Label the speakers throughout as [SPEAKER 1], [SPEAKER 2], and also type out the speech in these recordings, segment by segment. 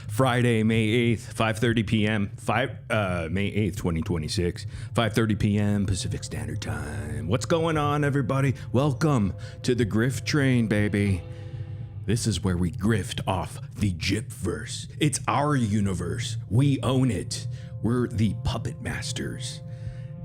[SPEAKER 1] Friday, May 8th, 5:30 p.m. May 8th, 2026, 5:30 p.m. Pacific Standard Time. What's going on, everybody? Welcome to the Grift Train, baby. This is where we grift off the Gypverse. It's our universe. We own it. We're the puppet masters.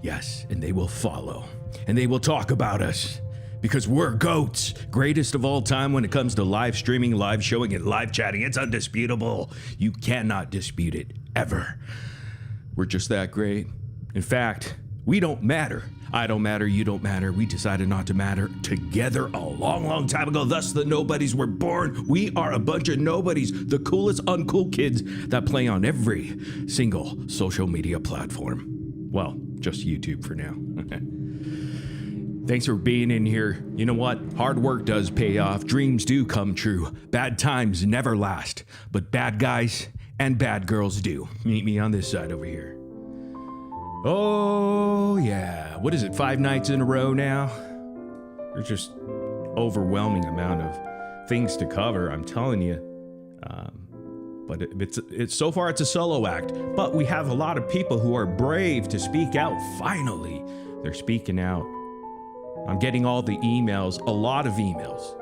[SPEAKER 1] Yes, and they will follow. And they will talk about us. Because we're GOATs, greatest of all time when it comes to live streaming, live showing, and live chatting. It's undisputable. You cannot dispute it, ever. We're just that great. In fact, we don't matter. I don't matter, you don't matter. We decided not to matter together a long, long time ago. Thus, the nobodies were born. We are a bunch of nobodies, the coolest uncool kids that play on every single social media platform. Well, just YouTube for now. Thanks for being in here. You know what? Hard work does pay off. Dreams do come true. Bad times never last. But bad guys and bad girls do. Meet me on this side over here. Oh, yeah. What is it, 5 nights in a row now? There's just overwhelming amount of things to cover, I'm telling you. But it's so far it's a solo act. But we have a lot of people who are brave to speak out. Finally, they're speaking out. I'm getting all the emails, a lot of emails.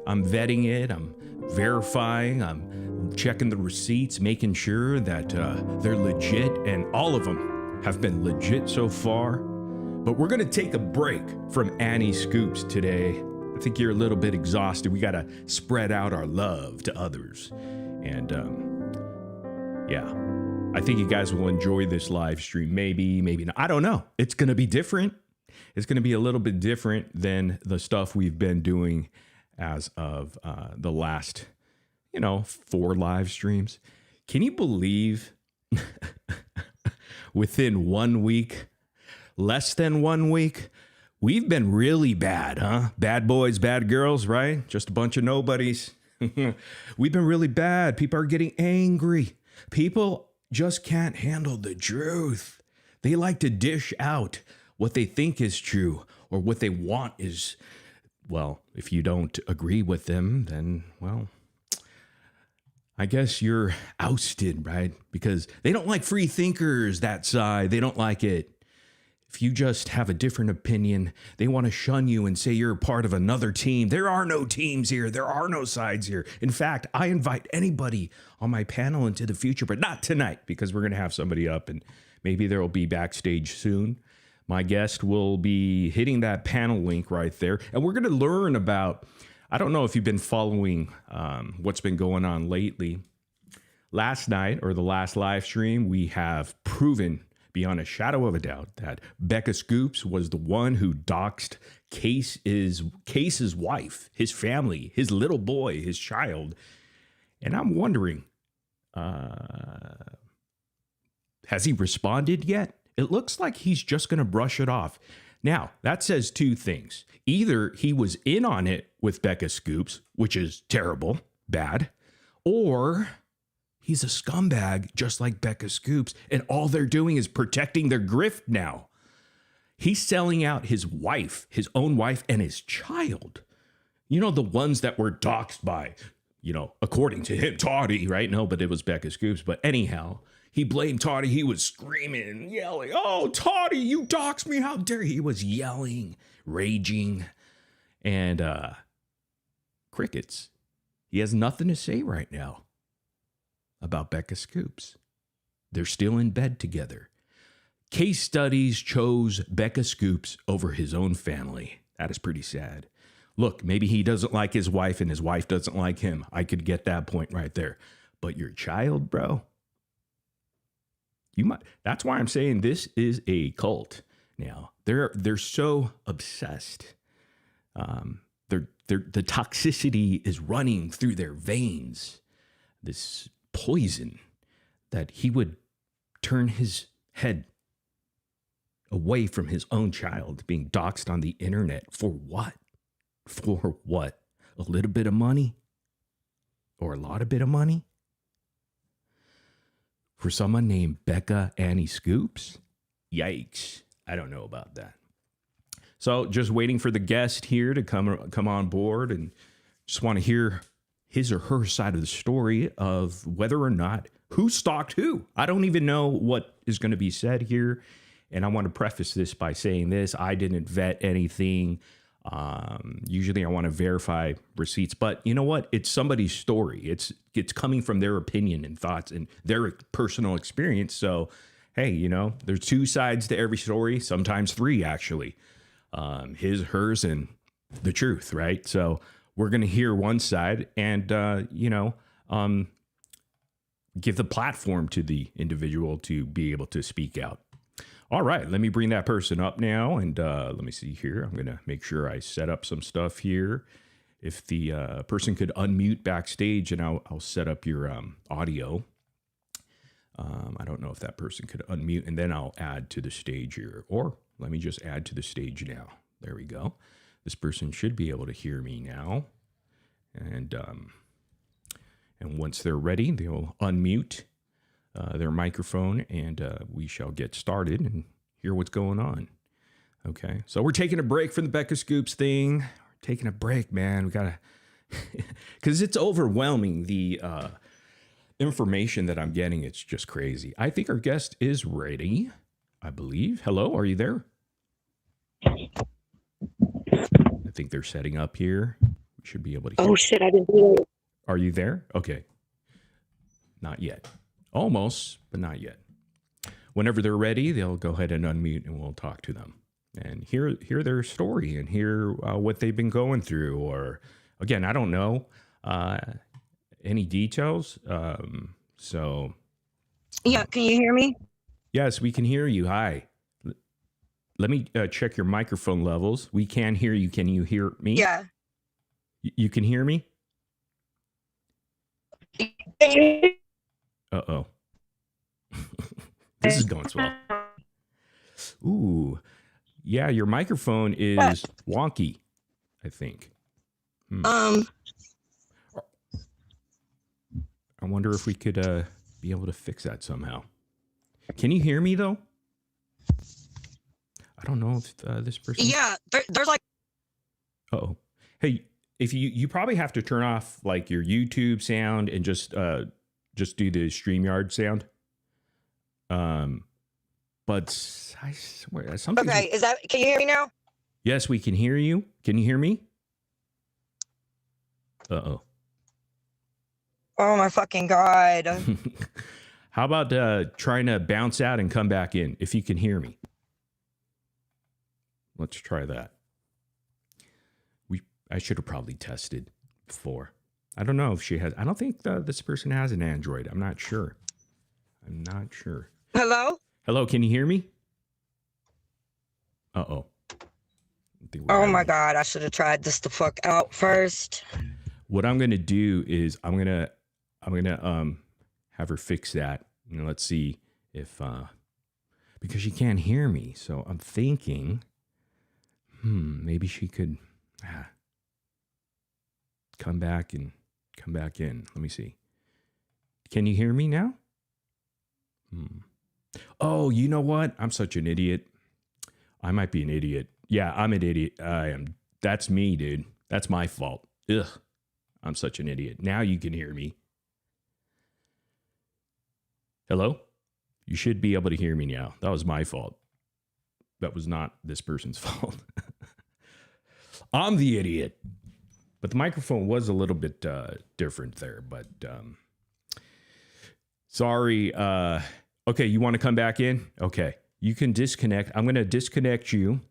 [SPEAKER 1] I'm vetting it, I'm verifying, I'm checking the receipts, making sure that they're legit, and all of them have been legit so far. But we're gonna take a break from Annie Scoops today. I think you're a little bit exhausted. We gotta spread out our love to others. And yeah, I think you guys will enjoy this live stream. Maybe not. I don't know. It's gonna be different. It's going to be a little bit different than the stuff we've been doing as of the last, 4 live streams. Can you believe within 1 week, less than 1 week, we've been really bad, huh? Bad boys, bad girls, right? Just a bunch of nobodies. We've been really bad. People are getting angry. People just can't handle the truth. They like to dish out what they think is true or what they want is, well, if you don't agree with them, then, well, I guess you're ousted, right? Because they don't like free thinkers, that side. They don't like it. If you just have a different opinion, they want to shun you and say you're a part of another team. There are no teams here. There are no sides here. In fact, I invite anybody on my panel into the future, but not tonight because we're going to have somebody up and maybe there will be backstage soon. My guest will be hitting that panel link right there. And we're going to learn about, I don't know if you've been following what's been going on lately. Last night, or the last live stream, we have proven beyond a shadow of a doubt that Becca Scoops was the one who doxed Case's wife, his family, his little boy, his child. And I'm wondering, has he responded yet? It looks like he's just going to brush it off. Now, that says 2 things. Either he was in on it with Becca Scoops, which is terrible, bad, or he's a scumbag just like Becca Scoops, and all they're doing is protecting their grift now. He's selling out his wife, his own wife, and his child. The ones that were doxed by, according to him, Toddy, right? No, but it was Becca Scoops. But anyhow, he blamed Toddy. He was screaming and yelling, "Oh, Toddy, you doxed me. How dare you?" He was yelling, raging, and crickets. He has nothing to say right now about Becca Scoops. They're still in bed together. Case Studyz chose Becca Scoops over his own family. That is pretty sad. Look, maybe he doesn't like his wife and his wife doesn't like him. I could get that point right there. But your child, bro? That's why I'm saying this is a cult. Now they're so obsessed. The toxicity is running through their veins. This poison that he would turn his head away from his own child being doxed on the internet for what? For what? A little bit of money? Or a lot of bit of money? For someone named Becca-Annie Scoops? Yikes. I don't know about that. So just waiting for the guest here to come on board, and just want to hear his or her side of the story of whether or not who stalked who. I don't even know what is going to be said here. And I want to preface this by saying this. I didn't vet anything. Usually I want to verify receipts, but you know what? It's somebody's story. It's coming from their opinion and thoughts and their personal experience. So, hey, you know, there's two sides to every story, sometimes three actually. His, hers, and the truth, right? So we're going to hear one side and, give the platform to the individual to be able to speak out. All right, let me bring that person up now. And let me see here. I'm going to make sure I set up some stuff here. If the person could unmute backstage, and I'll set up your audio. I don't know if that person could unmute, and then I'll add to the stage here. Or let me just add to the stage now. There we go. This person should be able to hear me now. And once they're ready, they'll unmute their microphone, and we shall get started and hear what's going on. Okay, so we're taking a break from the Becca Scoops thing. We're taking a break, man. We gotta, because it's overwhelming, the information that I'm getting. It's just crazy. I think our guest is ready, I believe. Hello, are you there? I think they're setting up here. We should be able to hear.
[SPEAKER 2] Oh shit, I didn't hear it.
[SPEAKER 1] Are you there? Okay. Not yet. Almost, but not yet. Whenever they're ready, they'll go ahead and unmute and we'll talk to them and hear their story and hear what they've been going through. Or, again, I don't know any details. So.
[SPEAKER 2] Yeah, can you hear me?
[SPEAKER 1] Yes, we can hear you. Hi. Let me check your microphone levels. We can hear you. Can you hear me?
[SPEAKER 2] Yeah.
[SPEAKER 1] You can hear me? Uh-oh. This is going swell. Ooh. Yeah, your microphone is wonky, I think. I wonder if we could be able to fix that somehow. Can you hear me, though? I don't know if this person...
[SPEAKER 2] Yeah, there's like...
[SPEAKER 1] Uh-oh. Hey, if you probably have to turn off like your YouTube sound and just do the StreamYard sound. But I swear something.
[SPEAKER 2] Okay, can you hear me now?
[SPEAKER 1] Yes, we can hear you. Can you hear me? Uh-oh.
[SPEAKER 2] Oh my fucking God.
[SPEAKER 1] How about trying to bounce out and come back in if you can hear me? Let's try that. I should have probably tested before. I don't know if she has. I don't think this person has an Android. I'm not sure.
[SPEAKER 2] Hello?
[SPEAKER 1] Hello, can you hear me? Uh-oh.
[SPEAKER 2] Oh my God, I should have tried this the fuck out first.
[SPEAKER 1] What I'm going to do is I'm going to have her fix that. You know, let's see if because she can't hear me. So I'm thinking maybe she could come back in. Let me see. Can you hear me now? Oh, you know what? I'm such an idiot. I might be an idiot. Yeah, I'm an idiot. I am. That's me, dude. That's my fault. Ugh. I'm such an idiot. Now you can hear me. Hello? You should be able to hear me now. That was my fault. That was not this person's fault. I'm the idiot. But the microphone was a little bit different there. But sorry. Okay, you want to come back in? Okay, you can disconnect. I'm going to disconnect you.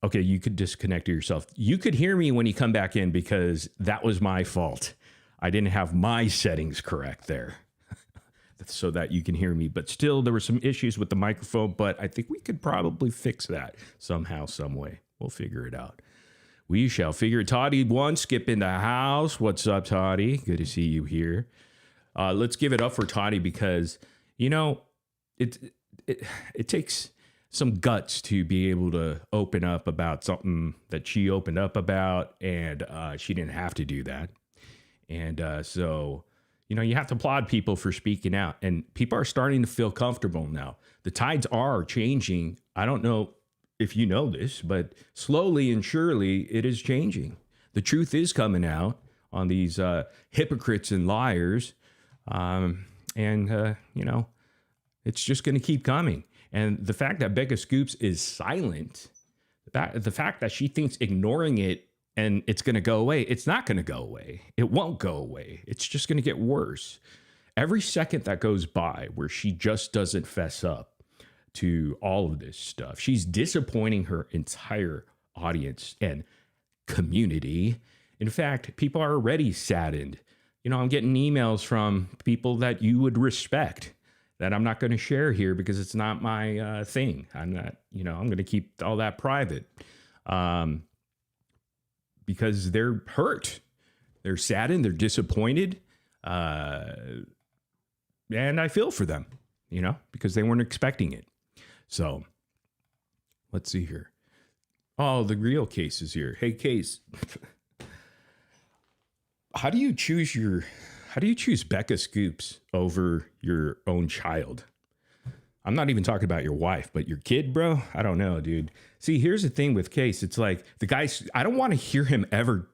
[SPEAKER 1] Okay, you could disconnect yourself. You could hear me when you come back in because that was my fault. I didn't have my settings correct there so that you can hear me. But still, there were some issues with the microphone, but I think we could probably fix that somehow, some way. We'll figure it out. We shall figure it. Toddy one, skip in the house. What's up, Toddy? Good to see you here. Let's give it up for Toddy because, you know, it takes some guts to be able to open up about something that she opened up about, and she didn't have to do that. And so, you know, you have to applaud people for speaking out, and people are starting to feel comfortable now. The tides are changing. I don't know if you know this, but slowly and surely it is changing. The truth is coming out on these hypocrites and liars. It's just going to keep coming. And the fact that Becca Scoops is silent, the fact that she thinks ignoring it and it's going to go away, it's not going to go away. It won't go away. It's just going to get worse. Every second that goes by where she just doesn't fess up to all of this stuff, she's disappointing her entire audience and community. In fact, people are already saddened. I'm getting emails from people that you would respect that I'm not going to share here because it's not my thing. I'm not, I'm going to keep all that private because they're hurt. They're saddened. They're disappointed. And I feel for them, because they weren't expecting it. So let's see here. Oh, the real Case is here. Hey, Case. How do you choose Becca Scoops over your own child? I'm not even talking about your wife, but your kid, bro. I don't know, dude. See, here's the thing with Case. It's like the guy's, I don't want to hear him ever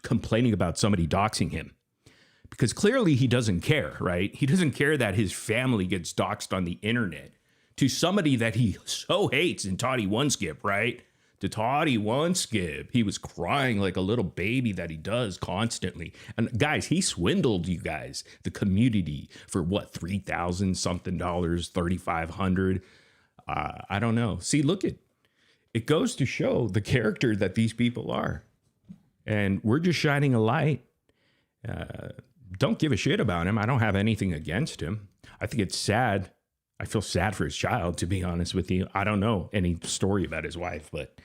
[SPEAKER 1] complaining about somebody doxing him because clearly he doesn't care, right? He doesn't care that his family gets doxed on the internet to somebody that he so hates in Toddy One Skip, right? To Toddy One Skip. He was crying like a little baby that he does constantly. And guys, he swindled you guys, the community, for what, $3,000 something, $3,500. I don't know. See, look it goes to show the character that these people are. And we're just shining a light. Don't give a shit about him. I don't have anything against him. I think it's sad. I feel sad for his child, to be honest with you. I don't know any story about his wife, but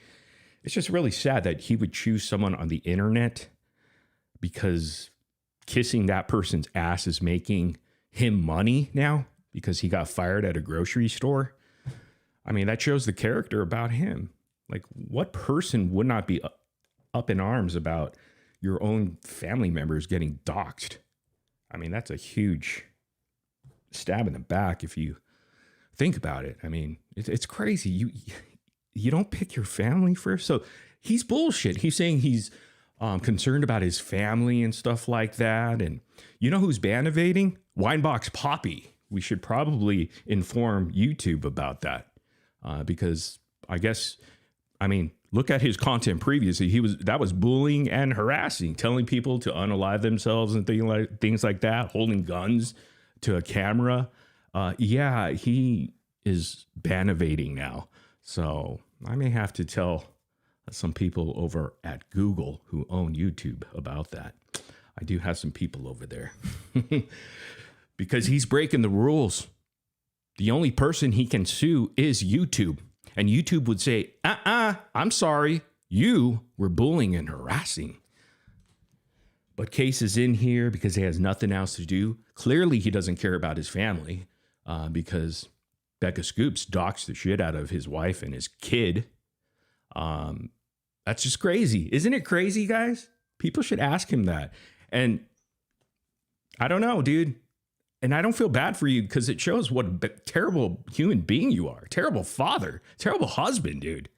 [SPEAKER 1] it's just really sad that he would choose someone on the internet because kissing that person's ass is making him money now because he got fired at a grocery store. I mean, that shows the character about him. Like, what person would not be up in arms about your own family members getting doxxed? I mean, that's a huge stab in the back if you think about it. I mean, it's crazy. You don't pick your family first. So he's bullshit. He's saying he's concerned about his family and stuff like that. And you know who's ban evading? Winebox Poppy. We should probably inform YouTube about that because I guess, look at his content previously. That was bullying and harassing, telling people to unalive themselves and things like that, holding guns to a camera. Yeah, he is ban evading now. So I may have to tell some people over at Google who own YouTube about that. I do have some people over there because he's breaking the rules. The only person he can sue is YouTube. And YouTube would say, I'm sorry, you were bullying and harassing. But Case is in here because he has nothing else to do. Clearly, he doesn't care about his family because Becca Scoops doxed the shit out of his wife and his kid. That's just crazy. Isn't it crazy, guys? People should ask him that. And I don't know, dude. And I don't feel bad for you because it shows what a terrible human being you are. Terrible father. Terrible husband, dude.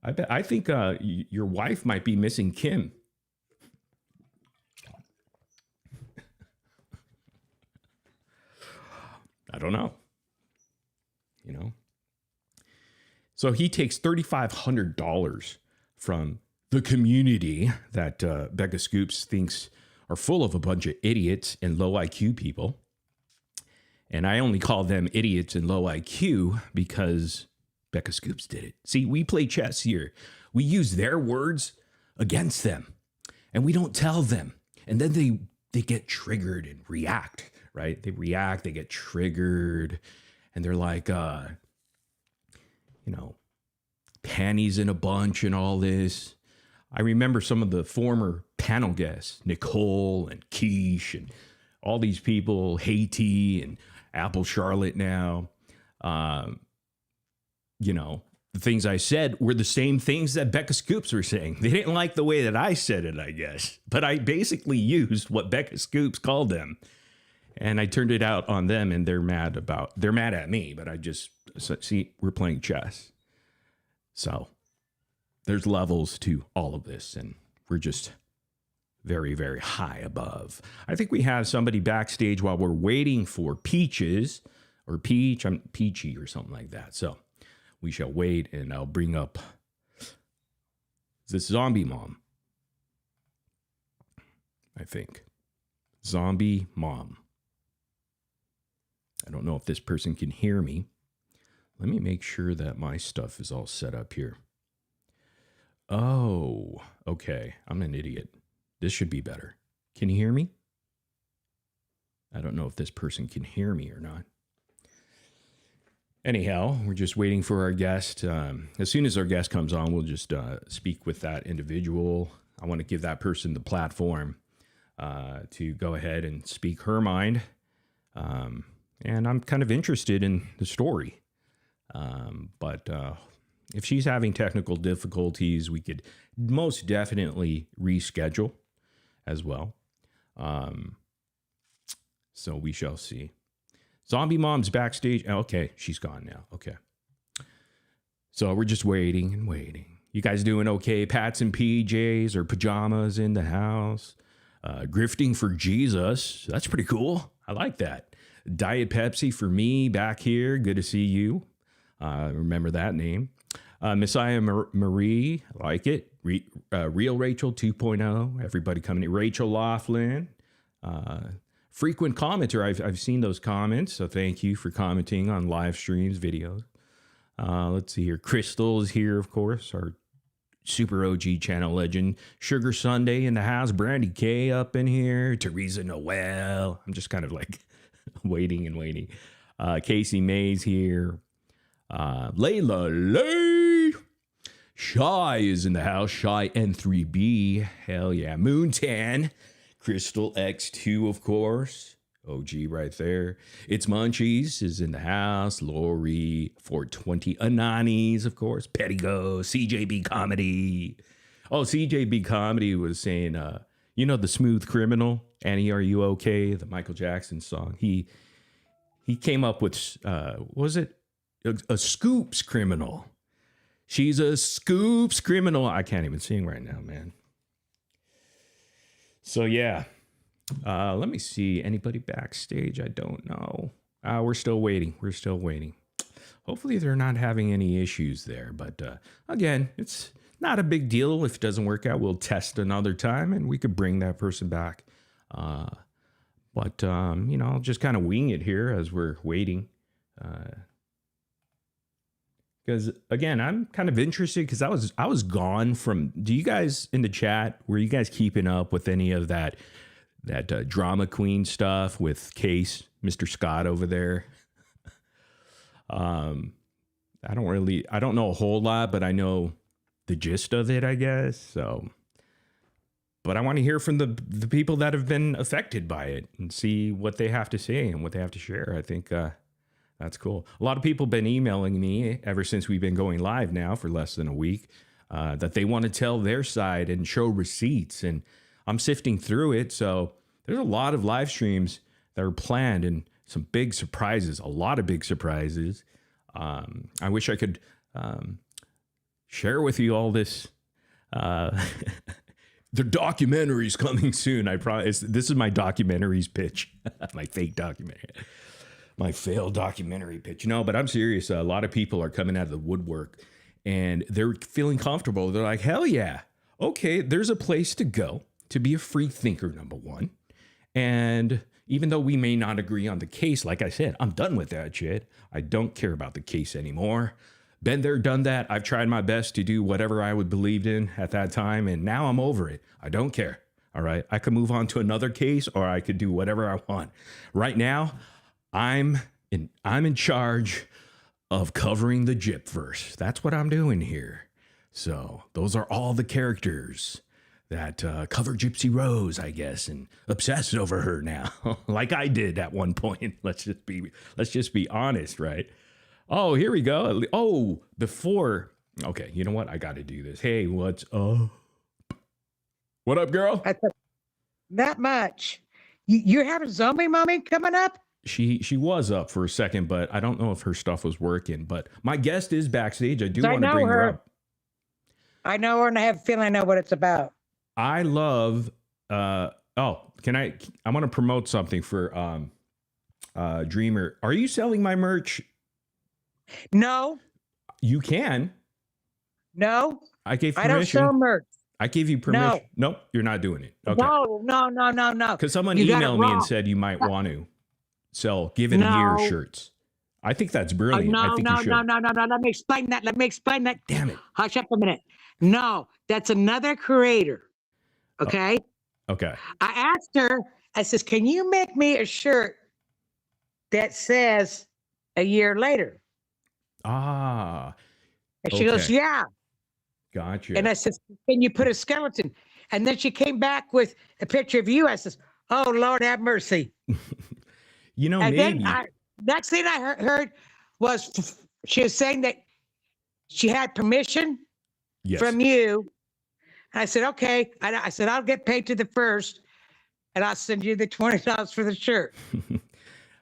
[SPEAKER 1] I think your wife might be missing Kim. I don't know. So he takes $3,500 from the community that Becca Scoops thinks are full of a bunch of idiots and low IQ people. And I only call them idiots and low IQ because Becca Scoops did it. See, we play chess here. We use their words against them and we don't tell them. And then they get triggered and react, right? They react, they get triggered and they're like, panties in a bunch and all this. I remember some of the former panel guests, Nicole and Quiche and all these people, Haiti and Apple Charlotte now. The things I said were the same things that Becca Scoops were saying. They didn't like the way that I said it, I guess. But I basically used what Becca Scoops called them. And I turned it out on them and they're mad at me. But see, we're playing chess. So there's levels to all of this. And we're just very, very high above. I think we have somebody backstage while we're waiting for Peaches or Peach. I'm Peachy or something like that. So we shall wait, and I'll bring up this zombie mom. I think. Zombie mom. I don't know if this person can hear me. Let me make sure that my stuff is all set up here. Oh, okay. I'm an idiot. This should be better. Can you hear me? I don't know if this person can hear me or not. Anyhow, we're just waiting for our guest. As soon as our guest comes on, we'll just speak with that individual. I want to give that person the platform to go ahead and speak her mind. And I'm kind of interested in the story. But if she's having technical difficulties, we could most definitely reschedule as well. So we shall see. Zombie mom's backstage. Okay, she's gone now. Okay. So we're just waiting and waiting. You guys doing okay? Pats and PJs or pajamas in the house. Grifting for Jesus. That's pretty cool. I like that. Diet Pepsi for me back here. Good to see you. Remember that name. Messiah Marie. I like it. Real Rachel 2.0. Everybody coming in. Rachel Laughlin. Frequent commenter. I've seen those comments. So thank you for commenting on live streams, videos. Let's see here. Crystal is here, of course. Our super OG channel legend. Sugar Sunday in the house. Brandy K up in here. Teresa Noel. I'm just kind of like waiting and waiting. Casey Mays here. Layla Lay. Shy is in the house. Shy N3B. Hell yeah. Moontan. Crystal X2, of course. OG right there. It's Munchies is in the house. Lori 420. Ananis, of course. Pettigo. CJB Comedy. Oh, CJB Comedy was saying, you know, the Smooth Criminal. Annie, are you okay? The Michael Jackson song. He came up with, was it? A Scoops criminal. She's a Scoops criminal. I can't even sing right now, man. So, yeah. Let me see. Anybody backstage? I don't know. We're still waiting. We're still waiting. Hopefully they're not having any issues there. But again, it's not a big deal. If it doesn't work out, we'll test another time and we could bring that person back. But you know, I'll just kind of wing it here as we're waiting. Because again, I'm kind of interested because I was gone from. Do you guys in the chat, were you guys keeping up with any of that drama queen stuff with Case, Mr. Scott over there? I don't know a whole lot, but I know the gist of it, I guess. So, but I want to hear from the people that have been affected by it and see what they have to say and what they have to share. I think that's cool. A lot of people have been emailing me ever since we've been going live now for less than a week that they want to tell their side and show receipts. And I'm sifting through it. So there's a lot of live streams that are planned and some big surprises, a lot of big surprises. I wish I could share with you all this. The documentary's coming soon. I promise. This is my documentaries pitch, my fake documentary. My failed documentary pitch. No, but I'm serious. A lot of people are coming out of the woodwork and they're feeling comfortable. They're like, hell yeah. Okay, there's a place to go to be a free thinker, number one. And even though we may not agree on the case, like I said, I'm done with that shit. I don't care about the case anymore. Been there, done that. I've tried my best to do whatever I would believed in at that time. And now I'm over it. I don't care. All right. I could move on to another case or I could do whatever I want. Right now, I'm in charge of covering the Gypverse. That's what I'm doing here. So those are all the characters that cover Gypsy Rose, I guess, and obsessed over her now, like I did at one point. Let's just be honest, right? Oh, here we go. Oh, before. Okay, you know what? I got to do this. Hey, what's up? What up, girl?
[SPEAKER 3] That much. You're having zombie mommy coming up?
[SPEAKER 1] She was up for a second, but I don't know if her stuff was working. But my guest is backstage. I do want to bring her up.
[SPEAKER 3] I know her, and I have a feeling I know what it's about.
[SPEAKER 1] I love Can I want to promote something for Dreamer. Are you selling my merch?
[SPEAKER 3] No,
[SPEAKER 1] You can.
[SPEAKER 3] no,
[SPEAKER 1] I gave
[SPEAKER 3] I don't
[SPEAKER 1] permission.
[SPEAKER 3] sell merch.
[SPEAKER 1] I gave you permission.
[SPEAKER 3] No.
[SPEAKER 1] Nope, you're not doing it. Okay.
[SPEAKER 3] No.
[SPEAKER 1] Because someone
[SPEAKER 3] You got it
[SPEAKER 1] emailed me and
[SPEAKER 3] wrong.
[SPEAKER 1] said you might want to sell give it a year
[SPEAKER 3] No.
[SPEAKER 1] shirts. I think that's brilliant. I
[SPEAKER 3] No.
[SPEAKER 1] think you should.
[SPEAKER 3] Let me explain that.
[SPEAKER 1] Damn it.
[SPEAKER 3] Hush up a minute. No, that's another creator. Okay.
[SPEAKER 1] Okay.
[SPEAKER 3] I asked her, I says, can you make me a shirt that says a year later?
[SPEAKER 1] Ah.
[SPEAKER 3] And she goes,
[SPEAKER 1] Okay.
[SPEAKER 3] yeah.
[SPEAKER 1] Gotcha.
[SPEAKER 3] And I said, can you put a skeleton? And then she came back with a picture of you. I says, oh, Lord have mercy.
[SPEAKER 1] You know,
[SPEAKER 3] And
[SPEAKER 1] maybe.
[SPEAKER 3] then next thing I heard was she was saying that she had permission
[SPEAKER 1] Yes.
[SPEAKER 3] from you. And I said, okay. I said, I'll get paid to the first and I'll send you the $20 for the shirt.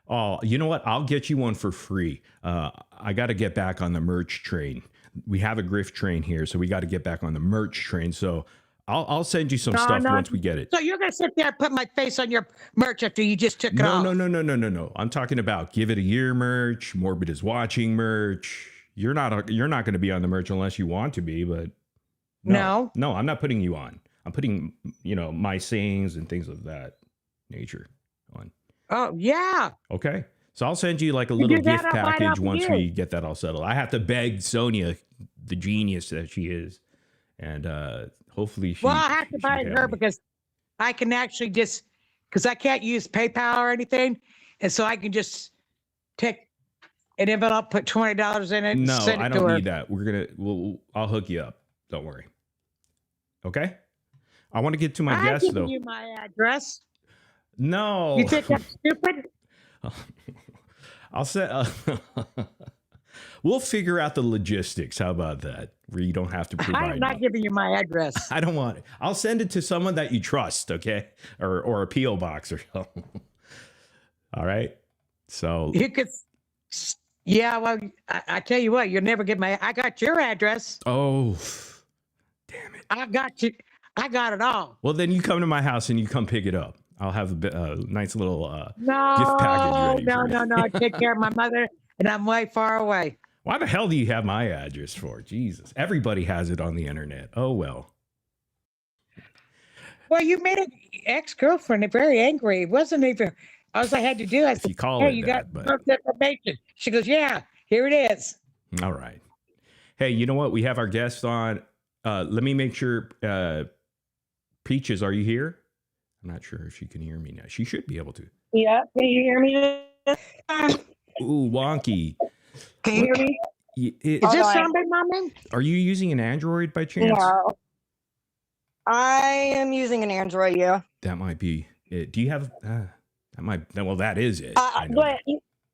[SPEAKER 1] Oh, you know what? I'll get you one for free. I got to get back on the merch train. We have a grift train here, so we got to get back on the merch train. So I'll send you some stuff once we get it.
[SPEAKER 3] So you're going to sit there and put my face on your merch after you just took it
[SPEAKER 1] No,
[SPEAKER 3] off?
[SPEAKER 1] no. I'm talking about give it a year merch, Morbid is watching merch. You're not going to be on the merch unless you want to be, but no, I'm not putting you on. I'm putting, my sayings and things of that nature on.
[SPEAKER 3] Oh, yeah.
[SPEAKER 1] Okay. So I'll send you like a little gift
[SPEAKER 3] I'll buy it
[SPEAKER 1] package
[SPEAKER 3] off of
[SPEAKER 1] once
[SPEAKER 3] you.
[SPEAKER 1] we get that all settled. I have to beg Sonia, the genius that she is, and hopefully she.
[SPEAKER 3] Well, I have to
[SPEAKER 1] she
[SPEAKER 3] buy
[SPEAKER 1] can
[SPEAKER 3] her
[SPEAKER 1] help me.
[SPEAKER 3] because I can actually because I can't use PayPal or anything. And so I can just take an envelope, put $20 in it, and
[SPEAKER 1] No,
[SPEAKER 3] send it
[SPEAKER 1] I
[SPEAKER 3] to
[SPEAKER 1] don't
[SPEAKER 3] her.
[SPEAKER 1] need that. I'll hook you up. Don't worry. Okay. I want to get to my guest
[SPEAKER 3] I've given
[SPEAKER 1] though.
[SPEAKER 3] you my address.
[SPEAKER 1] No.
[SPEAKER 3] You think I'm stupid?
[SPEAKER 1] I'll say. We'll figure out the logistics. How about that? Where you don't have to provide.
[SPEAKER 3] I'm not giving you my address.
[SPEAKER 1] I don't want it. I'll send it to someone that you trust, okay? Or a P.O. box or something. All right. So
[SPEAKER 3] You could, yeah, well, I tell you what, you'll never get I got your address.
[SPEAKER 1] oh damn it.
[SPEAKER 3] I got you. I got it all.
[SPEAKER 1] Well, then you come to my house and you come pick it up. I'll have a nice little
[SPEAKER 3] No,
[SPEAKER 1] gift package ready for you.
[SPEAKER 3] no. I take care of my mother and I'm way far away.
[SPEAKER 1] Why the hell do you have my address for? Jesus. Everybody has it on the internet. Oh well.
[SPEAKER 3] Well, you made an ex-girlfriend very angry. It wasn't even, all I had to do, I
[SPEAKER 1] If
[SPEAKER 3] said,
[SPEAKER 1] you call
[SPEAKER 3] hey,
[SPEAKER 1] it
[SPEAKER 3] you
[SPEAKER 1] that,
[SPEAKER 3] got
[SPEAKER 1] but
[SPEAKER 3] some information. She goes, yeah, here it is.
[SPEAKER 1] all right. Hey, you know what? We have our guest on. Let me make sure. Peaches, are you here? I'm not sure if she can hear me now. She should be able to.
[SPEAKER 2] Yeah, can you hear me?
[SPEAKER 1] Ooh, wonky.
[SPEAKER 2] Can you hear me?
[SPEAKER 3] Is
[SPEAKER 2] Hold
[SPEAKER 3] this
[SPEAKER 2] on.
[SPEAKER 3] somebody, mommy?
[SPEAKER 1] Are you using an Android by chance?
[SPEAKER 2] No. I am using an Android, yeah.
[SPEAKER 1] That might be it. Do you have? That might. Well, that is it. I know.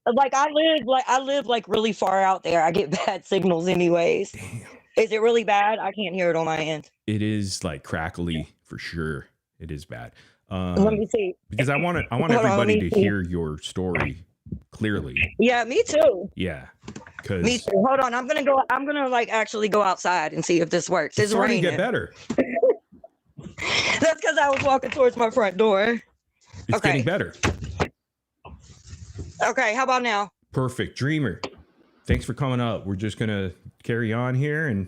[SPEAKER 2] But I live like really far out there. I get bad signals anyways.
[SPEAKER 1] Damn.
[SPEAKER 2] Is it really bad? I can't hear it on my end.
[SPEAKER 1] It is like crackly for sure. It is bad.
[SPEAKER 2] Let me see.
[SPEAKER 1] Because I want
[SPEAKER 2] Hold on,
[SPEAKER 1] everybody
[SPEAKER 2] let me
[SPEAKER 1] to
[SPEAKER 2] see.
[SPEAKER 1] hear your story clearly.
[SPEAKER 2] Yeah, me too.
[SPEAKER 1] Yeah.
[SPEAKER 2] Me
[SPEAKER 1] Because
[SPEAKER 2] too. Hold on. I'm gonna like actually go outside and see if this works.
[SPEAKER 1] it's
[SPEAKER 2] It's
[SPEAKER 1] starting to
[SPEAKER 2] raining.
[SPEAKER 1] get better.
[SPEAKER 2] That's because I was walking towards my front door.
[SPEAKER 1] It's
[SPEAKER 2] Okay.
[SPEAKER 1] getting better.
[SPEAKER 2] Okay, how about now?
[SPEAKER 1] Perfect. Dreamer, thanks for coming up. We're just going to carry on here and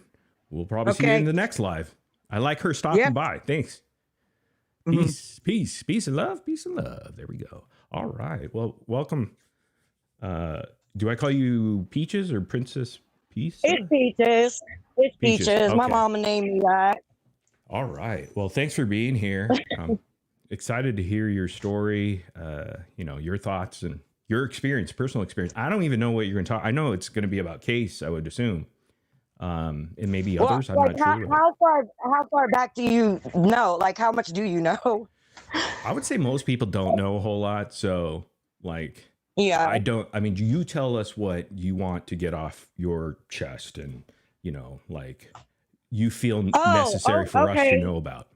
[SPEAKER 1] we'll probably see you
[SPEAKER 3] Okay.
[SPEAKER 1] in the next live. I like her stopping
[SPEAKER 3] Yep.
[SPEAKER 1] by. Thanks.
[SPEAKER 3] Mhm.
[SPEAKER 1] Peace and love. Peace and love. There we go. All right. Well, welcome. Do I call you Peaches or Princess Peace?
[SPEAKER 2] It's Peaches. It's
[SPEAKER 1] Peaches,
[SPEAKER 2] Peaches. My
[SPEAKER 1] okay.
[SPEAKER 2] mama named me that.
[SPEAKER 1] All right. Well, thanks for being here. I'm excited to hear your story, your thoughts and your experience, personal experience. I don't even know what you're going to talk. I know it's going to be about Case, I would assume. And maybe others. I'm
[SPEAKER 2] like,
[SPEAKER 1] not sure.
[SPEAKER 2] how far back do you know? Like, how much do you know?
[SPEAKER 1] I would say most people don't know a whole lot. So, like,
[SPEAKER 2] Yeah.
[SPEAKER 1] I mean, you tell us what you want to get off your chest and, like you feel necessary for us to
[SPEAKER 2] okay.
[SPEAKER 1] know about.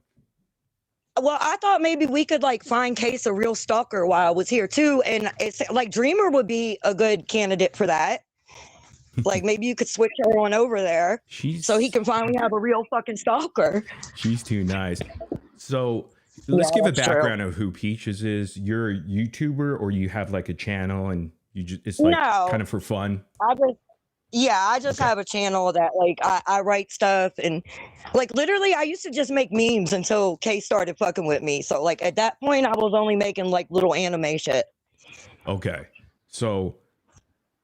[SPEAKER 2] Well, I thought maybe we could like find Case a real stalker while I was here too. And it's like Dreamer would be a good candidate for that. Like maybe you could switch her on over there so he can finally have a real fucking stalker.
[SPEAKER 1] She's too nice. So let's give a
[SPEAKER 2] that's true.
[SPEAKER 1] background of who Peaches is. You're a YouTuber, or you have like a channel and you just, it's like
[SPEAKER 2] No.
[SPEAKER 1] kind of for fun.
[SPEAKER 2] I just have a channel that like I write stuff, and like literally I used to just make memes until Case started fucking with me. So like at that point I was only making like little anime shit.
[SPEAKER 1] Okay. So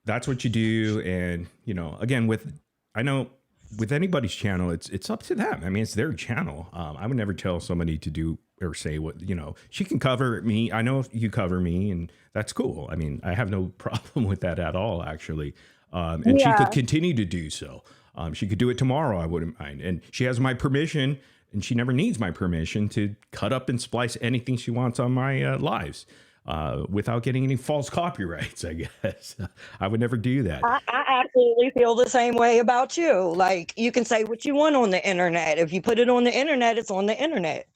[SPEAKER 1] that's what you do. And, you know, again, I know with anybody's channel, it's up to them. I mean, it's their channel. I would never tell somebody to do or say what, you know, she can cover me. I know you cover me, and that's cool. I mean, I have no problem with that at all, actually. And she could continue to do so. She could do it tomorrow. I wouldn't mind. And she has my permission, and she never needs my permission to cut up and splice anything she wants on my lives. Without getting any false copyrights, I guess. I would never do that.
[SPEAKER 2] I absolutely feel the same way about you. Like, you can say what you want on the internet. If you put it on the internet, it's on the internet.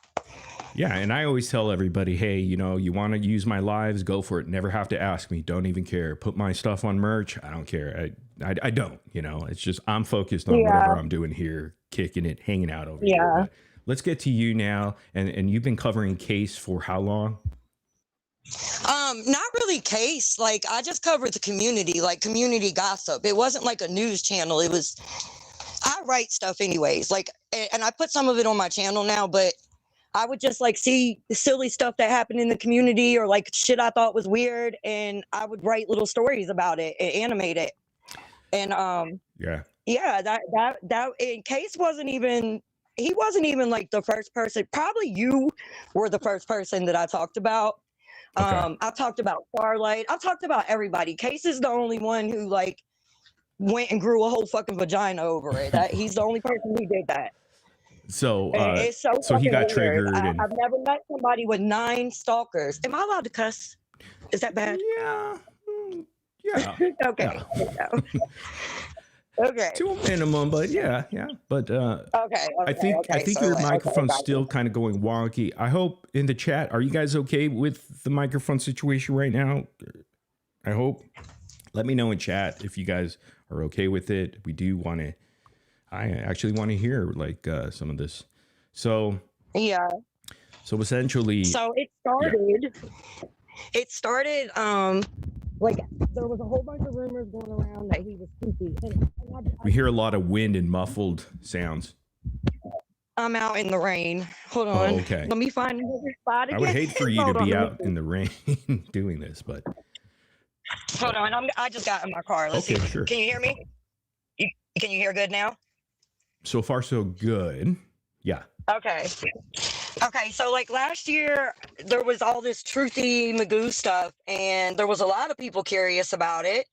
[SPEAKER 1] Yeah, and I always tell everybody, hey, you know, you want to use my lives, go for it. Never have to ask me. Don't even care. Put my stuff on merch. I don't care. I don't, you know. It's just I'm focused on whatever I'm doing here, kicking it, hanging out over here. But let's get to you now. And you've been covering Case for how long?
[SPEAKER 2] Not really Case. Like, I just covered the community, like community gossip. It wasn't like a news channel. It was, I write stuff anyways. Like, and I put some of it on my channel now, but I would just like see the silly stuff that happened in the community, or like shit I thought was weird, and I would write little stories about it and animate it. And that in Case he wasn't even like the first person. Probably you were the first person that I talked about.
[SPEAKER 1] Okay.
[SPEAKER 2] I've talked about Starlight. I've talked about everybody. Case is the only one who like went and grew a whole fucking vagina over it. He's the only person who did that.
[SPEAKER 1] So,
[SPEAKER 2] it's
[SPEAKER 1] so he got
[SPEAKER 2] weird.
[SPEAKER 1] triggered.
[SPEAKER 2] I've never met somebody with 9 stalkers. Am I allowed to cuss? Is that bad?
[SPEAKER 1] Yeah. Yeah.
[SPEAKER 2] Okay.
[SPEAKER 1] Yeah.
[SPEAKER 2] Okay.
[SPEAKER 1] To a minimum, but yeah. But
[SPEAKER 2] okay.
[SPEAKER 1] I think
[SPEAKER 2] So,
[SPEAKER 1] your microphone's still kind of going wonky. I hope in the chat, are you guys okay with the microphone situation right now? I hope. Let me know in chat if you guys are okay with it. We do want to. I actually want to hear like some of this. So
[SPEAKER 2] yeah.
[SPEAKER 1] So essentially.
[SPEAKER 2] So it started. Yeah. It started. Like there was a whole bunch of rumors going around that he was spooky.
[SPEAKER 1] We hear a lot of wind and muffled sounds.
[SPEAKER 2] I'm out in the rain. Hold on.
[SPEAKER 1] Oh, okay.
[SPEAKER 2] Let me find another spot again.
[SPEAKER 1] I would hate for you to be out in the rain doing this, but.
[SPEAKER 2] Hold on. I just got in my car. Let's see.
[SPEAKER 1] Sure.
[SPEAKER 2] Can you hear me? Can you hear good now?
[SPEAKER 1] So far, so good. Yeah.
[SPEAKER 2] Okay. So like last year, there was all this Truthy Magoo stuff, and there was a lot of people curious about it.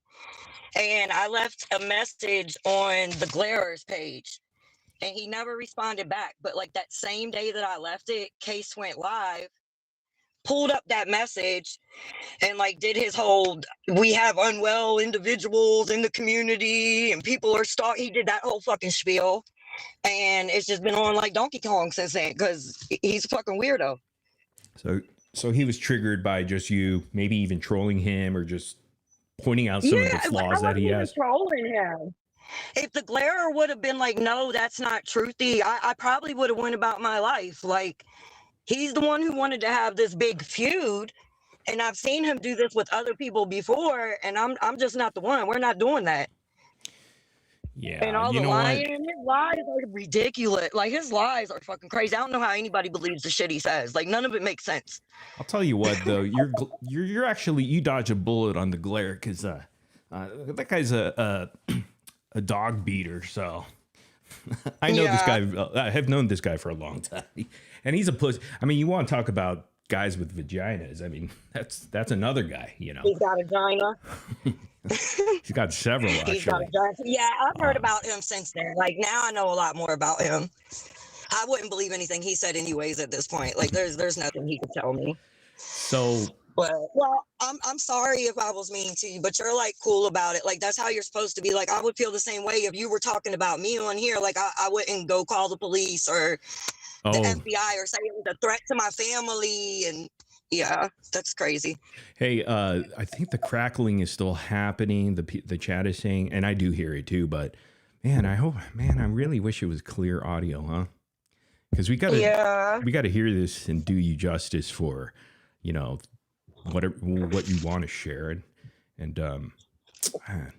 [SPEAKER 2] And I left a message on the Glarers page, and he never responded back. But like that same day that I left it, Case went live, pulled up that message, and like did his whole, we have unwell individuals in the community and people are stalking. He did that whole fucking spiel. And it's just been on like Donkey Kong since then, because he's a fucking weirdo.
[SPEAKER 1] So he was triggered by just you maybe even trolling him or just pointing out some of the flaws that he has.
[SPEAKER 2] Trolling him. If the Glarer would have been like, no, that's not truthy, I probably would have went about my life. Like, he's the one who wanted to have this big feud, and I've seen him do this with other people before, and I'm just not the one. We're not doing that.
[SPEAKER 1] Yeah,
[SPEAKER 2] and all the lying, his lies are ridiculous. Like, his lies are fucking crazy. I don't know how anybody believes the shit he says. Like, none of it makes sense.
[SPEAKER 1] I'll tell you what, though, you're actually, you dodge a bullet on the Glare, because that guy's a dog beater. So I know this guy. I have known this guy for a long time, and he's a pussy. I mean, you want to talk about guys with vaginas? I mean, that's another guy. You know,
[SPEAKER 2] he's got a vagina.
[SPEAKER 1] He's got several, actually.
[SPEAKER 2] Yeah, I've heard about him since then. Like, now I know a lot more about him. I wouldn't believe anything he said anyways at this point. Like, there's nothing he could tell me.
[SPEAKER 1] So,
[SPEAKER 2] well, I'm sorry if I was mean to you, but you're like cool about it. Like, that's how you're supposed to be. Like, I would feel the same way if you were talking about me on here. Like, I wouldn't go call the police or the FBI or say it was a threat to my family. And yeah, that's crazy.
[SPEAKER 1] Hey, I think the crackling is still happening. The chat is saying, and I do hear it too, but man, I really wish it was clear audio, huh? because we gotta
[SPEAKER 2] Yeah.
[SPEAKER 1] we gotta hear this and do you justice for, you know, what you want to share. And man,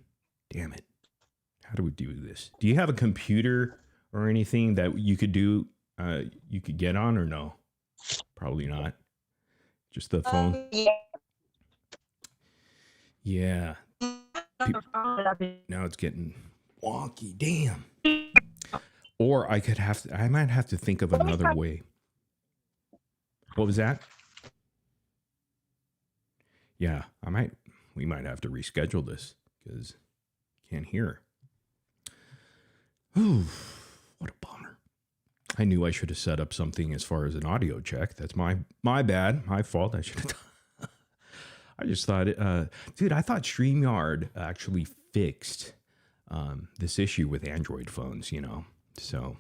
[SPEAKER 1] damn it, how do we do this? Do you have a computer or anything that you could do? You could get on, or no? Probably not. Just the phone. Yeah. Now it's getting wonky. Damn. Or I might have to think of another way. What was that? Yeah, we might have to reschedule this because can't hear. Ooh, what a bummer. I knew I should have set up something as far as an audio check. That's my bad, my fault. I should have done. I just thought, dude, I thought StreamYard actually fixed this issue with Android phones, you know. So,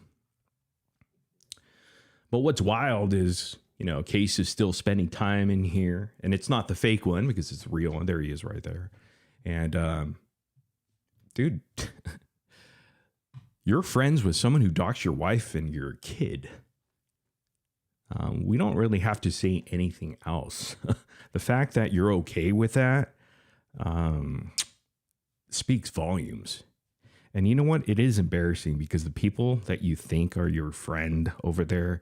[SPEAKER 1] but what's wild is, you know, Case is still spending time in here, and it's not the fake one because it's real. And there he is right there. And, dude, you're friends with someone who doxed your wife and your kid. We don't really have to say anything else. The fact that you're okay with that speaks volumes. And you know what? It is embarrassing because the people that you think are your friend over there,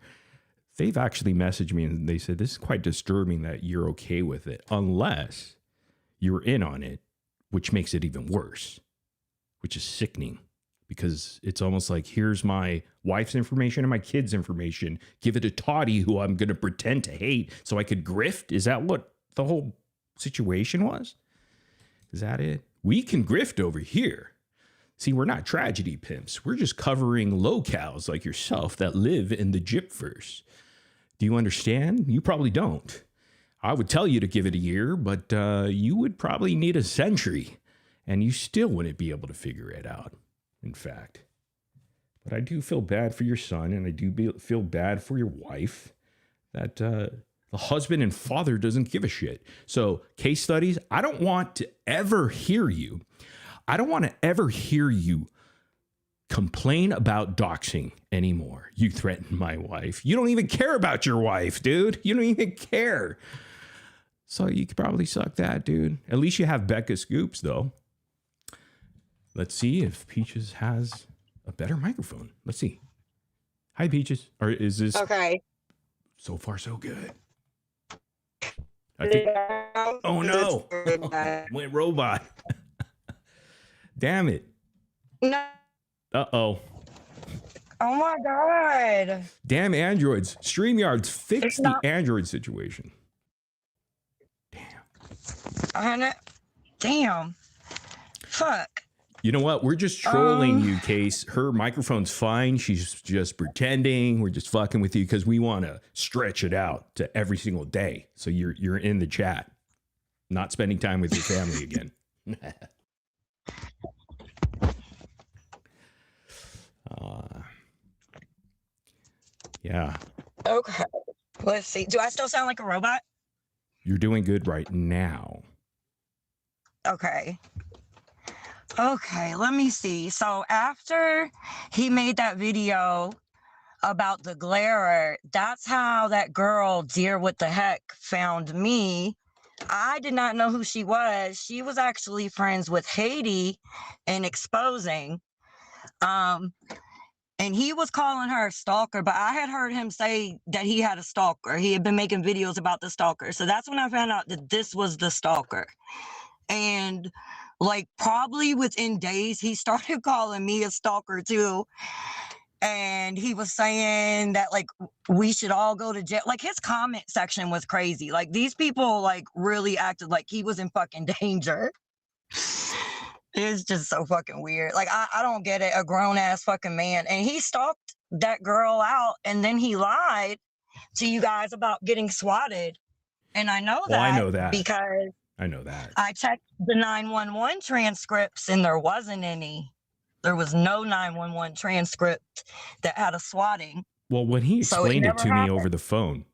[SPEAKER 1] they've actually messaged me and they said, this is quite disturbing that you're okay with it, unless you're in on it, which makes it even worse, which is sickening. Because it's almost like, here's my wife's information and my kid's information. Give it to Toddy, who I'm going to pretend to hate so I could grift. Is that what the whole situation was? Is that it? We can grift over here. See, we're not tragedy pimps. We're just covering locals like yourself that live in the Gypverse. Do you understand? You probably don't. I would tell you to give it a year, but you would probably need a century. And you still wouldn't be able to figure it out. In fact, but I do feel bad for your son, and I do feel bad for your wife that the husband and father doesn't give a shit. So Case Studyz, I don't want to ever hear you. I don't want to ever hear you complain about doxing anymore. You threatened my wife. You don't even care about your wife, dude. You don't even care. So you could probably suck that, dude. At least you have Becca Scoops, though. Let's see if Peaches has a better microphone. Let's see. Hi, Peaches. Or is this
[SPEAKER 2] Okay?
[SPEAKER 1] So far, so good. I think. Oh no! Went robot. Damn it.
[SPEAKER 2] No.
[SPEAKER 1] Uh-oh.
[SPEAKER 2] Oh my God.
[SPEAKER 1] Damn Androids. StreamYards fixed the Android situation. Damn.
[SPEAKER 2] Damn. Fuck.
[SPEAKER 1] You know what? We're just trolling you, Case. Her microphone's fine. She's just pretending. We're just fucking with you because we want to stretch it out to every single day. So you're in the chat, not spending time with your family again. Yeah.
[SPEAKER 2] Okay. Let's see. Do I still sound like a robot?
[SPEAKER 1] You're doing good right now.
[SPEAKER 2] Okay. Okay, let me see. So after he made that video about the glarer, that's how that girl, Dear What the Heck, found me. I did not know who she was. She was actually friends with Haiti in Exposing. And he was calling her a stalker, but I had heard him say that he had a stalker. He had been making videos about the stalker. So that's when I found out that this was the stalker. And like probably within days, he started calling me a stalker too. And he was saying that like we should all go to jail. Like his comment section was crazy. Like these people like really acted like he was in fucking danger. It's just so fucking weird. Like I don't get it. A grown ass fucking man. And he stalked that girl out and then he lied to you guys about getting swatted. And I know that.
[SPEAKER 1] Well, I know that.
[SPEAKER 2] Because
[SPEAKER 1] I know that.
[SPEAKER 2] I checked the 911 transcripts and there wasn't any. There was no 911 transcript that had a swatting.
[SPEAKER 1] Well, when he explained it to me over
[SPEAKER 2] happened.
[SPEAKER 1] the phone,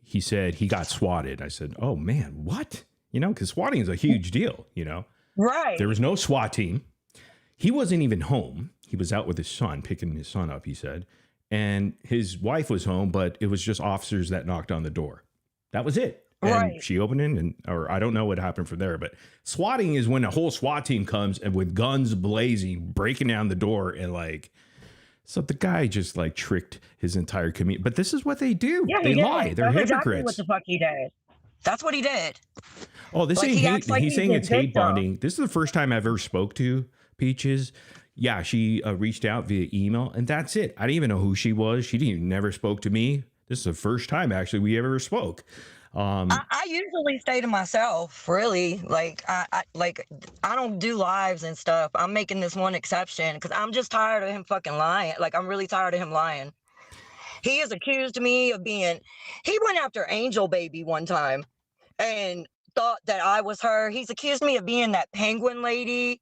[SPEAKER 1] he said he got swatted. I said, oh man, what? You know, because swatting is a huge deal, you know?
[SPEAKER 2] Right.
[SPEAKER 1] There was no SWAT team. He wasn't even home. He was out with his son, picking his son up, he said. and his wife was home, but it was just officers that knocked on the door. That was it. And
[SPEAKER 2] Right.
[SPEAKER 1] she opened it, or I don't know what happened from there, but swatting is when a whole SWAT team comes and with guns blazing, breaking down the door, and like, so the guy just like tricked his entire community. But this is what they do.
[SPEAKER 2] Yeah,
[SPEAKER 1] They
[SPEAKER 2] he
[SPEAKER 1] lie.
[SPEAKER 2] did.
[SPEAKER 1] They're
[SPEAKER 2] That's
[SPEAKER 1] hypocrites.
[SPEAKER 2] exactly what the fuck he did. That's what he did.
[SPEAKER 1] Oh, this
[SPEAKER 2] Like,
[SPEAKER 1] ain't
[SPEAKER 2] he
[SPEAKER 1] hate.
[SPEAKER 2] acts like
[SPEAKER 1] He's
[SPEAKER 2] he's
[SPEAKER 1] saying
[SPEAKER 2] a
[SPEAKER 1] it's hate
[SPEAKER 2] victim.
[SPEAKER 1] bonding. This is the first time I ever spoke to Peaches. Yeah, she reached out via email, and that's it. I didn't even know who she was. She didn't never spoke to me. This is the first time actually we ever spoke.
[SPEAKER 2] I usually stay to myself, really. Like I don't do lives and stuff. I'm making this one exception because I'm just tired of him fucking lying. Like, I'm really tired of him lying. He has accused me of being. He went after Angel Baby one time and thought that I was her. He's accused me of being that penguin lady.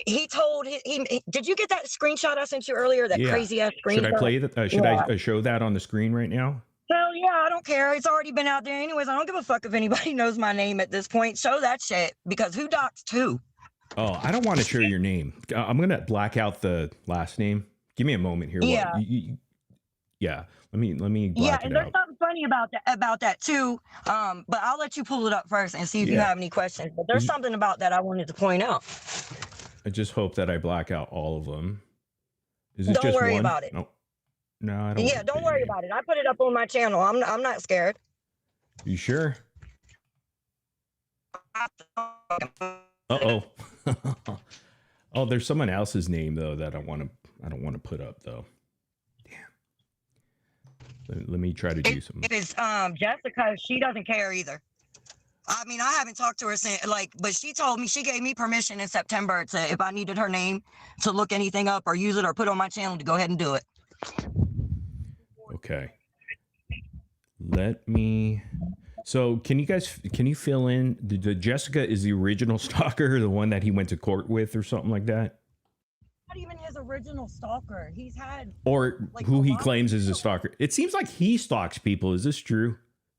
[SPEAKER 2] He told he did you get that screenshot I sent you earlier? That
[SPEAKER 1] Yeah.
[SPEAKER 2] crazy ass screenshot.
[SPEAKER 1] Should I play that? Should I show that on the screen right now?
[SPEAKER 2] Hell yeah, I don't care. It's already been out there anyways. I don't give a fuck if anybody knows my name at this point. Show that shit, because who doxed who?
[SPEAKER 1] Oh, I don't want to share your name. I'm gonna black out the last name. Give me a moment here.
[SPEAKER 2] Yeah.
[SPEAKER 1] Yeah. Let me
[SPEAKER 2] Yeah,
[SPEAKER 1] black
[SPEAKER 2] and
[SPEAKER 1] it
[SPEAKER 2] there's
[SPEAKER 1] out.
[SPEAKER 2] something funny about that too. But I'll let you pull it up first and see if you
[SPEAKER 1] Yeah.
[SPEAKER 2] have any questions. But there's something about that I wanted to point out.
[SPEAKER 1] I just hope that I black out all of them. Is it
[SPEAKER 2] Don't
[SPEAKER 1] just
[SPEAKER 2] worry
[SPEAKER 1] one?
[SPEAKER 2] about it.
[SPEAKER 1] No, I don't.
[SPEAKER 2] Yeah, don't worry about it. I put it up on my channel. I'm not scared.
[SPEAKER 1] You sure? Uh-oh. Oh, there's someone else's name though that I don't want to put up though. Damn. Let me try to do something.
[SPEAKER 2] It is Jessica. She doesn't care either. I mean, I haven't talked to her since, but she told me, she gave me permission in September to, if I needed her name to look anything up or use it or put on my channel, to go ahead and do it.
[SPEAKER 1] Okay. So can you fill in the Jessica is the original stalker, the one that he went to court with or something like that?
[SPEAKER 2] Not even his original stalker. He's had,
[SPEAKER 1] Or
[SPEAKER 2] like,
[SPEAKER 1] who
[SPEAKER 2] a
[SPEAKER 1] he
[SPEAKER 2] lot of
[SPEAKER 1] claims is a
[SPEAKER 2] people.
[SPEAKER 1] stalker. It seems like he stalks people. Is this true?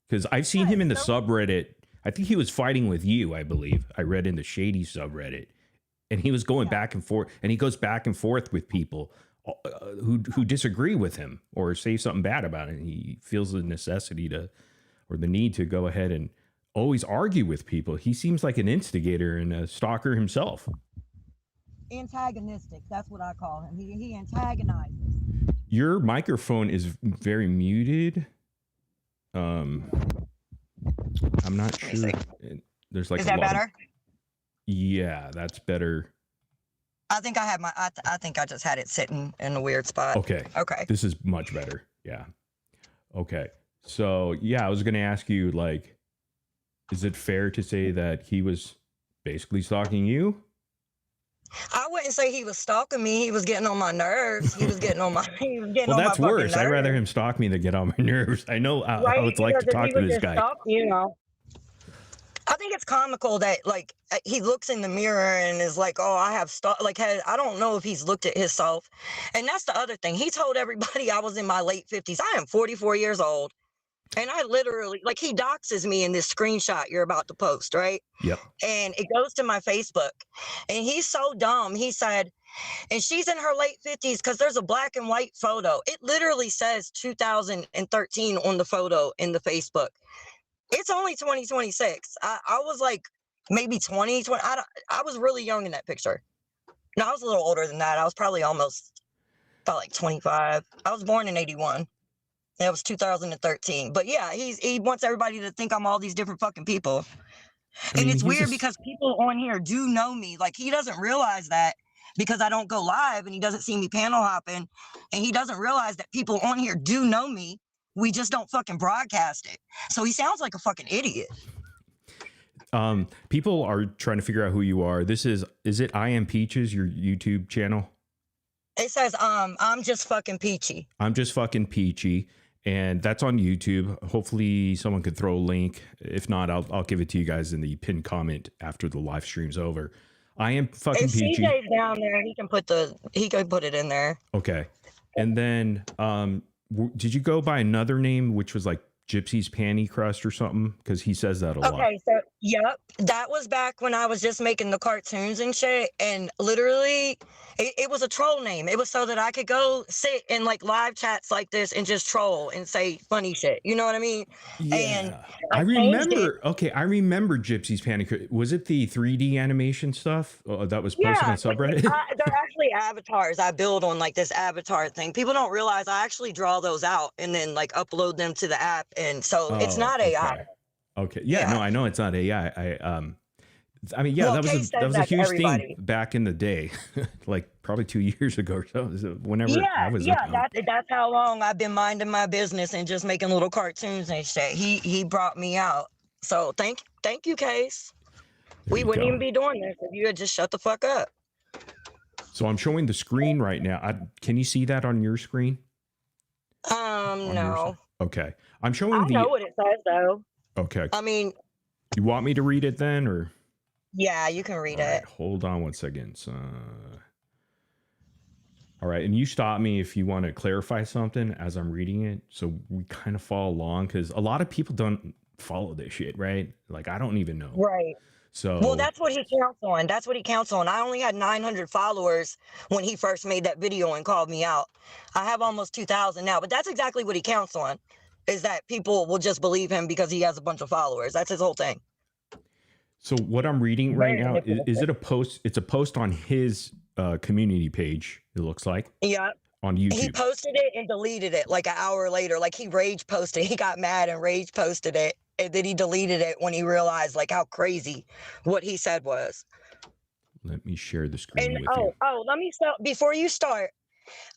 [SPEAKER 1] Because I've seen him in the subreddit. I think he was fighting with you, I believe. I read in the Shady subreddit. And he was going back and forth. And he goes back and forth with people who disagree with him or say something bad about it. And he feels the necessity to, or the need to go ahead and always argue with people. He seems like an instigator and a stalker himself.
[SPEAKER 2] antagonistic. That's what I call him. He antagonizes.
[SPEAKER 1] Your microphone is very muted. I'm not sure. There's like
[SPEAKER 2] Is that better?
[SPEAKER 1] Yeah, that's better.
[SPEAKER 2] I think I had I think I just had it sitting in a weird spot.
[SPEAKER 1] Okay.
[SPEAKER 2] Okay.
[SPEAKER 1] This is much better. Yeah. Okay. So yeah, I was gonna ask you, like, is it fair to say that he was basically stalking you?
[SPEAKER 2] I wouldn't say he was stalking me. He was getting on my nerves. He was getting on my. He was getting
[SPEAKER 1] Well,
[SPEAKER 2] on
[SPEAKER 1] that's
[SPEAKER 2] my fucking
[SPEAKER 1] worse. I'd rather
[SPEAKER 2] nerves.
[SPEAKER 1] him stalk me than get on my nerves. I know how it's like to
[SPEAKER 2] Because
[SPEAKER 1] talk
[SPEAKER 2] he
[SPEAKER 1] to
[SPEAKER 2] was
[SPEAKER 1] this
[SPEAKER 2] just
[SPEAKER 1] guy.
[SPEAKER 2] you know. I think it's comical that, like, he looks in the mirror and is like, "Oh, I have I don't know if he's looked at himself." And that's the other thing. He told everybody I was in my late 50s. I am 44 years old. And I literally, like, he doxes me in this screenshot you're about to post, right?
[SPEAKER 1] Yep.
[SPEAKER 2] And it goes to my Facebook. And he's so dumb. He said, and she's in her late 50s because there's a black and white photo. It literally says 2013 on the photo in the Facebook. It's only 2026. I was like maybe 20. I was really young in that picture. No, I was a little older than that. I was probably almost about like 25. I was born in 81. That was 2013. But yeah, he wants everybody to think I'm all these different fucking people. And it's weird because people on here do know me. Like, he doesn't realize that because I don't go live and he doesn't see me panel hopping. And he doesn't realize that people on here do know me. We just don't fucking broadcast it. So he sounds like a fucking idiot.
[SPEAKER 1] People are trying to figure out who you are. Is it I Am Peaches, your YouTube channel?
[SPEAKER 2] It says, I'm just fucking peachy.
[SPEAKER 1] I'm just fucking peachy. And that's on YouTube. Hopefully someone could throw a link. If not, I'll give it to you guys in the pinned comment after the live stream's over. I am fucking
[SPEAKER 2] If
[SPEAKER 1] peachy.
[SPEAKER 2] CJ's down there, he can put it in there.
[SPEAKER 1] Okay. And then did you go by another name, which was like Gypsy's panty crust or something? Because he says that a lot.
[SPEAKER 2] Okay, so yep, that was back when I was just making the cartoons and shit, and literally, it was a troll name. It was so that I could go sit in like live chats like this and just troll and say funny shit. You know what I mean? And
[SPEAKER 1] Yeah, I
[SPEAKER 2] changed it.
[SPEAKER 1] remember. Okay, I remember Gypsy's panty. Was it the 3D animation stuff that was posted on subreddit?
[SPEAKER 2] They're actually avatars I build on like this avatar thing. People don't realize I actually draw those out and then like upload them to the app, and so it's not AI.
[SPEAKER 1] Okay. Yeah, no, I know it's not AI. I mean, yeah,
[SPEAKER 2] Well,
[SPEAKER 1] that was a huge thing
[SPEAKER 2] everybody.
[SPEAKER 1] back in the day, like probably 2 years ago or so. Whenever I was
[SPEAKER 2] that's how long I've been minding my business and just making little cartoons and shit. He brought me out. So thank you, Case. We wouldn't even be doing this if you had just shut the fuck up.
[SPEAKER 1] So I'm showing the screen right now. Can you see that on your screen?
[SPEAKER 2] No.
[SPEAKER 1] Okay. I'm showing
[SPEAKER 2] I know what it says though.
[SPEAKER 1] Okay.
[SPEAKER 2] I mean,
[SPEAKER 1] you want me to read it then, or?
[SPEAKER 2] Yeah, you can read
[SPEAKER 1] All
[SPEAKER 2] it.
[SPEAKER 1] Right, hold on 1 second. All right, and you stop me if you want to clarify something as I'm reading it, so we kind of follow along, because a lot of people don't follow this shit, right? Like, I don't even know.
[SPEAKER 2] Right.
[SPEAKER 1] So.
[SPEAKER 2] Well, that's what he counts on. That's what he counts on. I only had 900 followers when he first made that video and called me out. I have almost 2,000 now, but that's exactly what he counts on, is that people will just believe him because he has a bunch of followers. That's his whole thing.
[SPEAKER 1] So what I'm reading right now, is it a post? It's a post on his community page, it looks like.
[SPEAKER 2] Yeah.
[SPEAKER 1] On YouTube.
[SPEAKER 2] He posted it and deleted it like an hour later. Like he rage posted. He got mad and rage posted it. And then he deleted it when he realized like how crazy what he said was.
[SPEAKER 1] Let me share the screen with you.
[SPEAKER 2] Let me start. Before you start,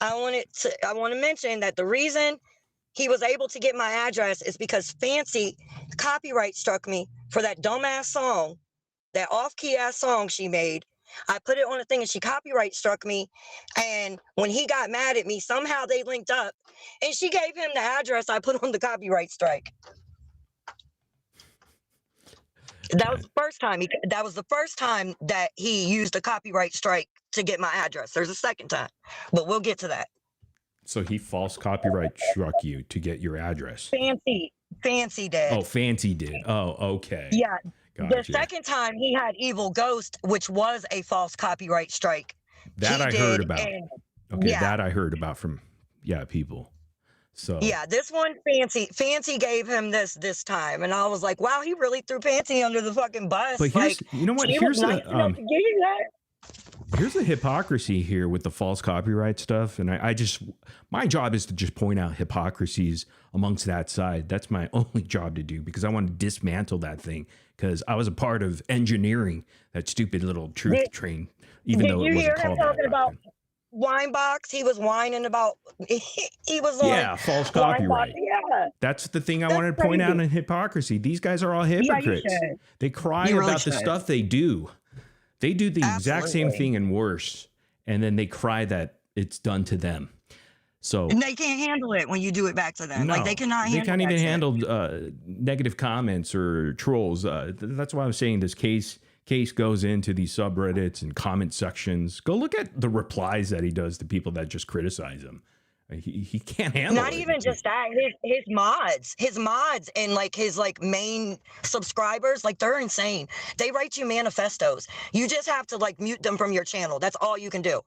[SPEAKER 2] I want to mention that the reason he was able to get my address is because Fancy copyright struck me for that dumbass song, that off-key ass song she made. I put it on a thing and she copyright struck me. And when he got mad at me, somehow they linked up and she gave him the address I put on the copyright strike. That was the first time that he used a copyright strike to get my address. There's a second time, but we'll get to that.
[SPEAKER 1] So he false copyright struck you to get your address.
[SPEAKER 2] Fancy did.
[SPEAKER 1] Oh, Fancy did. Oh, okay.
[SPEAKER 2] Yeah.
[SPEAKER 1] Gotcha.
[SPEAKER 2] The second time he had Evil Ghost, which was a false copyright strike.
[SPEAKER 1] That I heard about. Okay, yeah. That I heard about from people. So
[SPEAKER 2] yeah, this one Fancy gave him this time, and I was like, wow, he really threw Fancy under the fucking bus.
[SPEAKER 1] But here's,
[SPEAKER 2] like,
[SPEAKER 1] you know what? Here's here's the hypocrisy here with the false copyright stuff, and I just, my job is to just point out hypocrisies amongst that side. That's my only job to do, because I want to dismantle that thing, because I was a part of engineering that stupid little truth train, even though it wasn't called that.
[SPEAKER 2] Winebox, he was whining about he was on
[SPEAKER 1] false copyright.
[SPEAKER 2] Yeah,
[SPEAKER 1] that's the thing I wanted to point out in hypocrisy. These guys are all hypocrites. They cry about the stuff they do. They do the exact same thing and worse, and then they cry that it's done to them. So
[SPEAKER 2] and they can't handle it when you do it back to them.
[SPEAKER 1] No,
[SPEAKER 2] like they cannot.
[SPEAKER 1] They can't even handle negative comments or trolls. That's why I was saying this case goes into these subreddits and comment sections. Go look at the replies that he does to people that just criticize him. He can't handle it.
[SPEAKER 2] Not even just that, his mods and like his like main subscribers, like they're insane. They write you manifestos. You just have to like mute them from your channel. That's all you can do.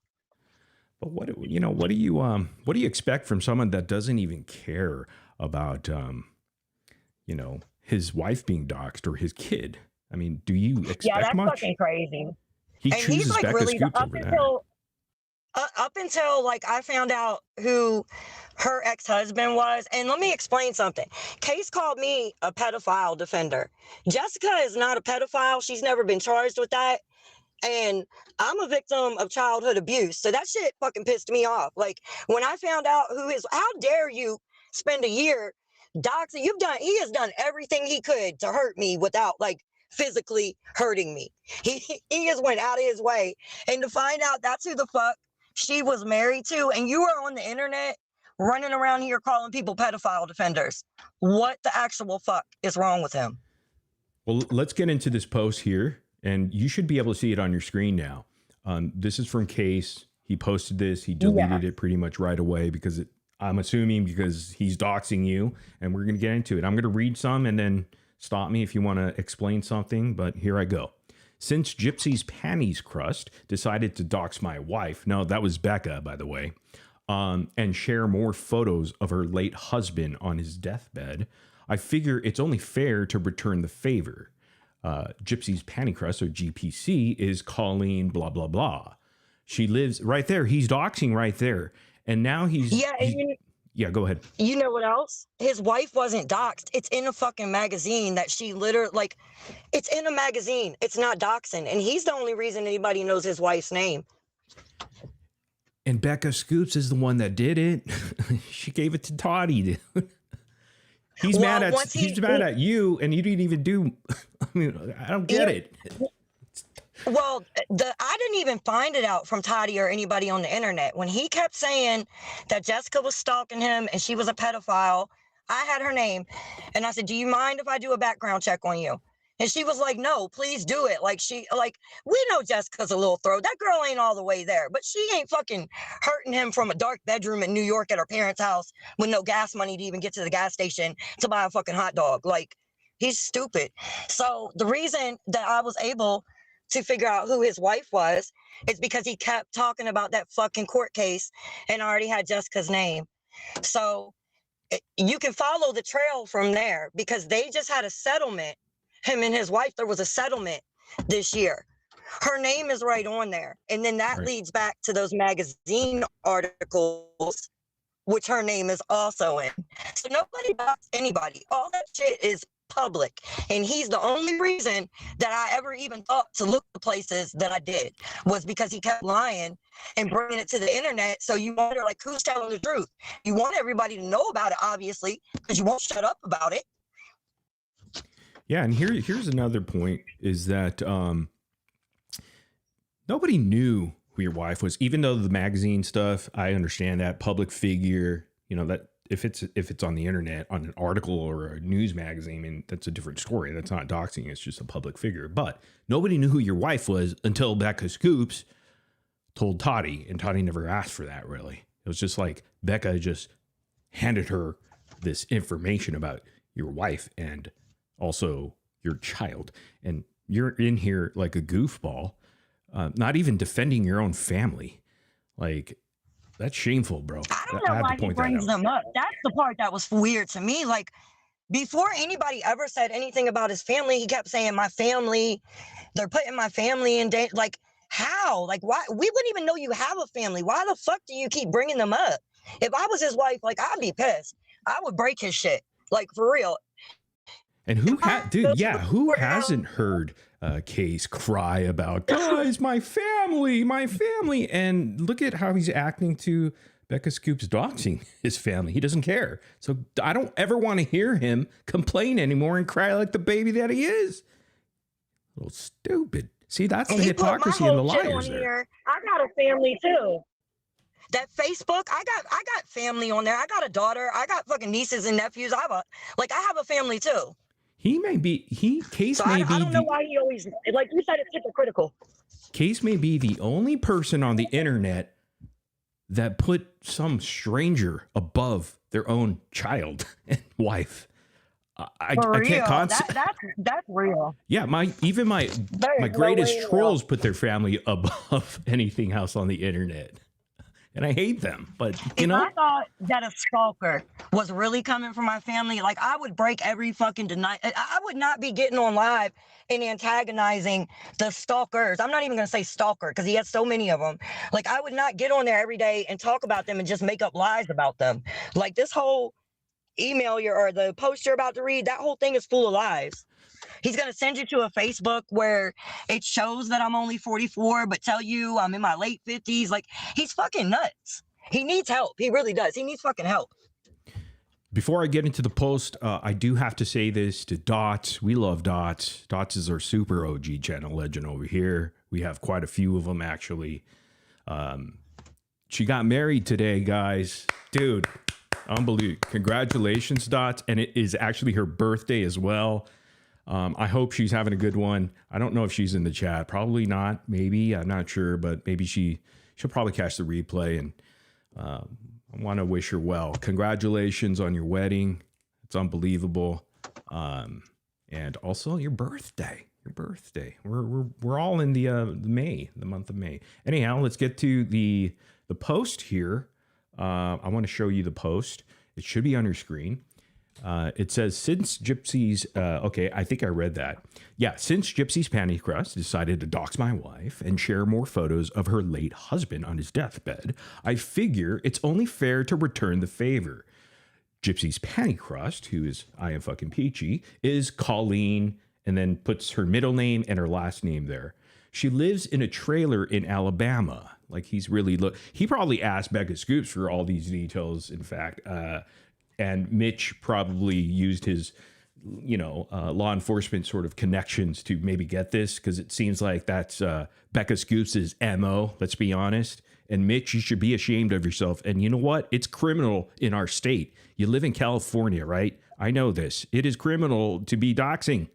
[SPEAKER 1] But what do you expect from someone that doesn't even care about his wife being doxxed or his kid? I mean, do you expect much?
[SPEAKER 2] Yeah, that's fucking crazy.
[SPEAKER 1] He chooses like Becca Scoops over that.
[SPEAKER 2] Up until like I found out who her ex-husband was, and let me explain something. Case called me a pedophile defender. Jessica is not a pedophile. She's never been charged with that. And I'm a victim of childhood abuse. So that shit fucking pissed me off. Like when I found out how dare you spend a year doxing? He has done everything he could to hurt me without like physically hurting me. He just went out of his way. And to find out that's who the fuck she was married to, and you are on the internet running around here calling people pedophile defenders. What the actual fuck is wrong with him?
[SPEAKER 1] Well, let's get into this post here, and you should be able to see it on your screen now. This is from Case. He posted this. He deleted it pretty much right away because I'm assuming because he's doxing you, and we're going to get into it. I'm going to read some and then stop me if you want to explain something, but here I go. Since Gypsy's panties crust decided to dox my wife, no, that was Becca, by the way, and share more photos of her late husband on his deathbed, I figure it's only fair to return the favor. Gypsy's panty crust, or GPC, is Colleen blah, blah, blah. She lives right there. He's doxing right there. And now yeah, go ahead.
[SPEAKER 2] You know what else? His wife wasn't doxed. It's in a fucking magazine that she literally, like, it's in a magazine. It's not doxing. And he's the only reason anybody knows his wife's name.
[SPEAKER 1] And Becca Scoops is the one that did it. She gave it to Toddy, dude. He's mad at you, and you didn't even do. I mean, I don't get it.
[SPEAKER 2] Well, I didn't even find it out from Toddy or anybody on the internet. When he kept saying that Jessica was stalking him and she was a pedophile, I had her name, and I said, "Do you mind if I do a background check on you?" And she was like, "No, please do it." Like, we know Jessica's a little throw. That girl ain't all the way there, but she ain't fucking hurting him from a dark bedroom in New York at her parents' house with no gas money to even get to the gas station to buy a fucking hot dog. Like, he's stupid. So the reason that I was able to figure out who his wife was is because he kept talking about that fucking court case and already had Jessica's name. So you can follow the trail from there because they just had a settlement. Him and his wife, there was a settlement this year. Her name is right on there. And then that leads back to those magazine articles, which her name is also in. So nobody does anybody. All that shit is public. And he's the only reason that I ever even thought to look the places that I did was because he kept lying and bringing it to the internet. So you wonder, like, who's telling the truth? You want everybody to know about it, obviously, because you won't shut up about it.
[SPEAKER 1] Yeah, and here's another point is that nobody knew who your wife was, even though the magazine stuff, I understand that, public figure, you know, that if it's on the internet, on an article or a news magazine, I mean, that's a different story. That's not doxing, it's just a public figure. But nobody knew who your wife was until Becca Scoops told Toddy, and Toddy never asked for that, really. It was just like Becca just handed her this information about your wife and also your child, and you're in here like a goofball, not even defending your own family. Like, that's shameful, bro.
[SPEAKER 2] I don't know why he brings them up. That's the part that was weird to me. Like, before anybody ever said anything about his family, he kept saying, "My family, they're putting my family in danger." Like, how? Like, why? We wouldn't even know you have a family. Why the fuck do you keep bringing them up? If I was his wife, like, I'd be pissed. I would break his shit. Like, for real.
[SPEAKER 1] And who hasn't heard Case cry about, guys, my family, and look at how he's acting to Becca Scoops doxing his family. He doesn't care. So I don't ever want to hear him complain anymore and cry like the baby that he is. A little stupid. See, that's the hypocrisy and the liars there.
[SPEAKER 2] I got a family too. That Facebook, I got family on there. I got a daughter. I got fucking nieces and nephews. I have a family too.
[SPEAKER 1] Case
[SPEAKER 2] I don't know why he always, like you said, it's hypocritical.
[SPEAKER 1] Case may be the only person on the internet that put some stranger above their own child and wife. I can't concept.
[SPEAKER 2] That's real.
[SPEAKER 1] Yeah, my greatest trolls put their family above anything else on the internet. And I hate them, but
[SPEAKER 2] if I thought that a stalker was really coming from my family, like, I would break every fucking deny. I would not be getting on live and antagonizing the stalkers. I'm not even going to say stalker because he has so many of them. Like, I would not get on there every day and talk about them and just make up lies about them. Like, this whole email or the post you're about to read, that whole thing is full of lies. He's going to send you to a Facebook where it shows that I'm only 44, but tell you I'm in my late 50s. Like, he's fucking nuts. He needs help. He really does. He needs fucking help.
[SPEAKER 1] Before I get into the post, I do have to say this to Dots. We love Dots. Dots is our super OG channel legend over here. We have quite a few of them, actually. She got married today, guys. Dude, unbelievable. Congratulations, Dots. And it is actually her birthday as well. I hope she's having a good one. I don't know if she's in the chat. Probably not. Maybe. I'm not sure. But maybe she'll probably catch the replay. And I want to wish her well. Congratulations on your wedding. It's unbelievable. And also your birthday. Your birthday. We're all in the month of May. Anyhow, let's get to the post here. I want to show you the post. It should be on your screen. It says, since Gypsy's, okay, I think I read that. Yeah, since Gypsy's panty crust decided to dox my wife and share more photos of her late husband on his deathbed, I figure it's only fair to return the favor. Gypsy's panty crust, who is I am fucking peachy, is Colleen, and then puts her middle name and her last name there. She lives in a trailer in Alabama. Like he's really he probably asked Becca Scoops for all these details, in fact. And Mitch probably used his, law enforcement sort of connections to maybe get this, because it seems like that's Becca Scoops' MO, let's be honest. And Mitch, you should be ashamed of yourself. And you know what? It's criminal in our state. You live in California, right? I know this. It is criminal to be doxing.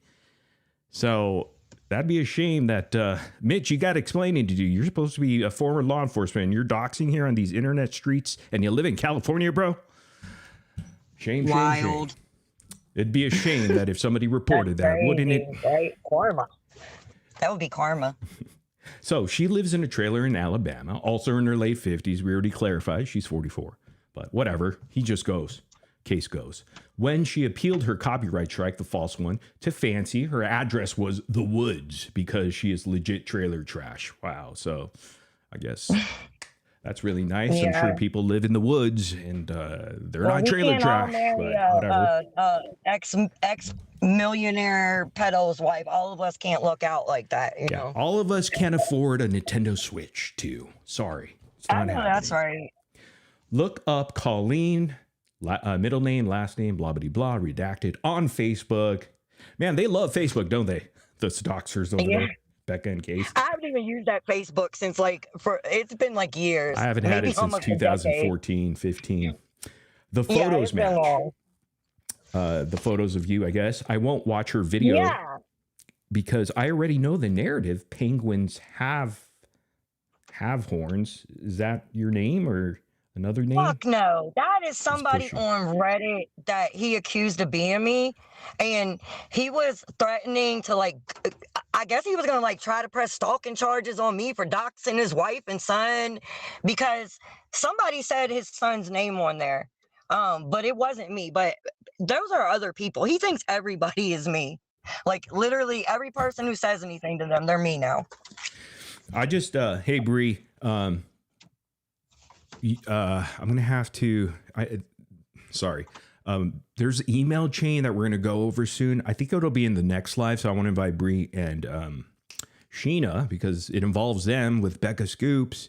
[SPEAKER 1] So that'd be a shame that, Mitch, you got explaining to do. You're supposed to be a former law enforcement, and you're doxing here on these internet streets, and you live in California, bro? Shame,
[SPEAKER 2] Wild.
[SPEAKER 1] shame. It'd be a shame that if somebody reported that, wouldn't it?
[SPEAKER 2] Right? Karma. That would be karma.
[SPEAKER 1] So she lives in a trailer in Alabama, also in her late 50s. We already clarified she's 44, but whatever. He just goes. Case goes. When she appealed her copyright strike, the false one, to Fancy, her address was The Woods because she is legit trailer trash. Wow. So I guess that's really nice. Yeah. I'm sure people live in the woods and they're not trailer trash.
[SPEAKER 2] Marry
[SPEAKER 1] but whatever.
[SPEAKER 2] Ex-millionaire pedo's wife. All of us can't look out like that, you know.
[SPEAKER 1] All of us can't afford a Nintendo Switch, too. Sorry. It's not happening.
[SPEAKER 2] That's right.
[SPEAKER 1] Look up Colleen, middle name, last name, blah, blah, blah, redacted on Facebook. Man, they love Facebook, don't they? The doxers over there. Becca and Case.
[SPEAKER 2] I haven't even used that Facebook since it's been like years.
[SPEAKER 1] I haven't had it since 2014, 15. The photos match. The photos of you, I guess. I won't watch her video because I already know the narrative. Penguins have horns. Is that your name or another name?
[SPEAKER 2] Fuck no. That is somebody on Reddit that he accused of being me. And he was threatening to I guess he was going to try to press stalking charges on me for doxing his wife and son because somebody said his son's name on there. But it wasn't me, but those are other people. He thinks everybody is me. Literally every person who says anything to them, they're me now.
[SPEAKER 1] I just, hey, Bree, I'm going to have to, sorry. There's an email chain that we're going to go over soon. I think it'll be in the next live. So I want to invite Bree and Sheena because it involves them with Becca Scoops.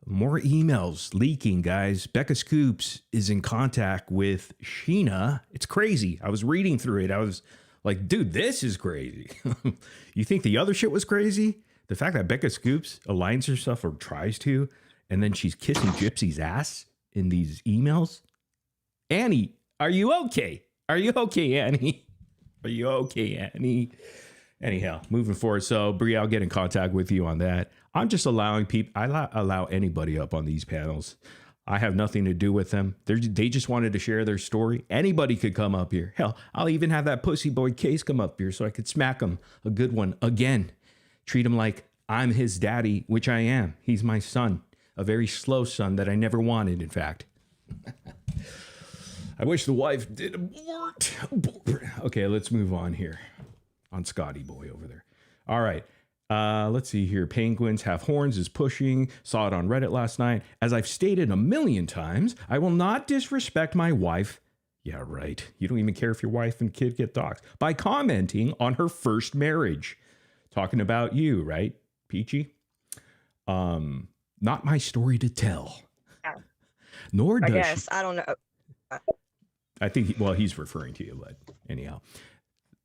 [SPEAKER 1] More emails leaking, guys. Becca Scoops is in contact with Sheena. It's crazy. I was reading through it. I was like, dude, this is crazy. You think the other shit was crazy? The fact that Becca Scoops aligns herself or tries to, and then she's kissing Gypsy's ass in these emails. Annie, are you okay? Are you okay, Annie? Are you okay, Annie? Anyhow, moving forward. So, Bree, I'll get in contact with you on that. I'm just allowing people, I allow anybody up on these panels. I have nothing to do with them. They just wanted to share their story. Anybody could come up here. Hell, I'll even have that pussy boy Case come up here so I could smack him a good one again. Treat him like I'm his daddy, which I am. He's my son, a very slow son that I never wanted, in fact. I wish the wife did abort. Okay, let's move on here. On Scottie boy over there. All right. Let's see here. Penguins have horns is pushing. Saw it on Reddit last night. As I've stated a million times, I will not disrespect my wife. Yeah, right. You don't even care if your wife and kid get doxxed by commenting on her first marriage. Talking about you, right, Peachy? Not my story to tell. Nor does
[SPEAKER 2] I guess. I don't know.
[SPEAKER 1] I think, he's referring to you, but anyhow.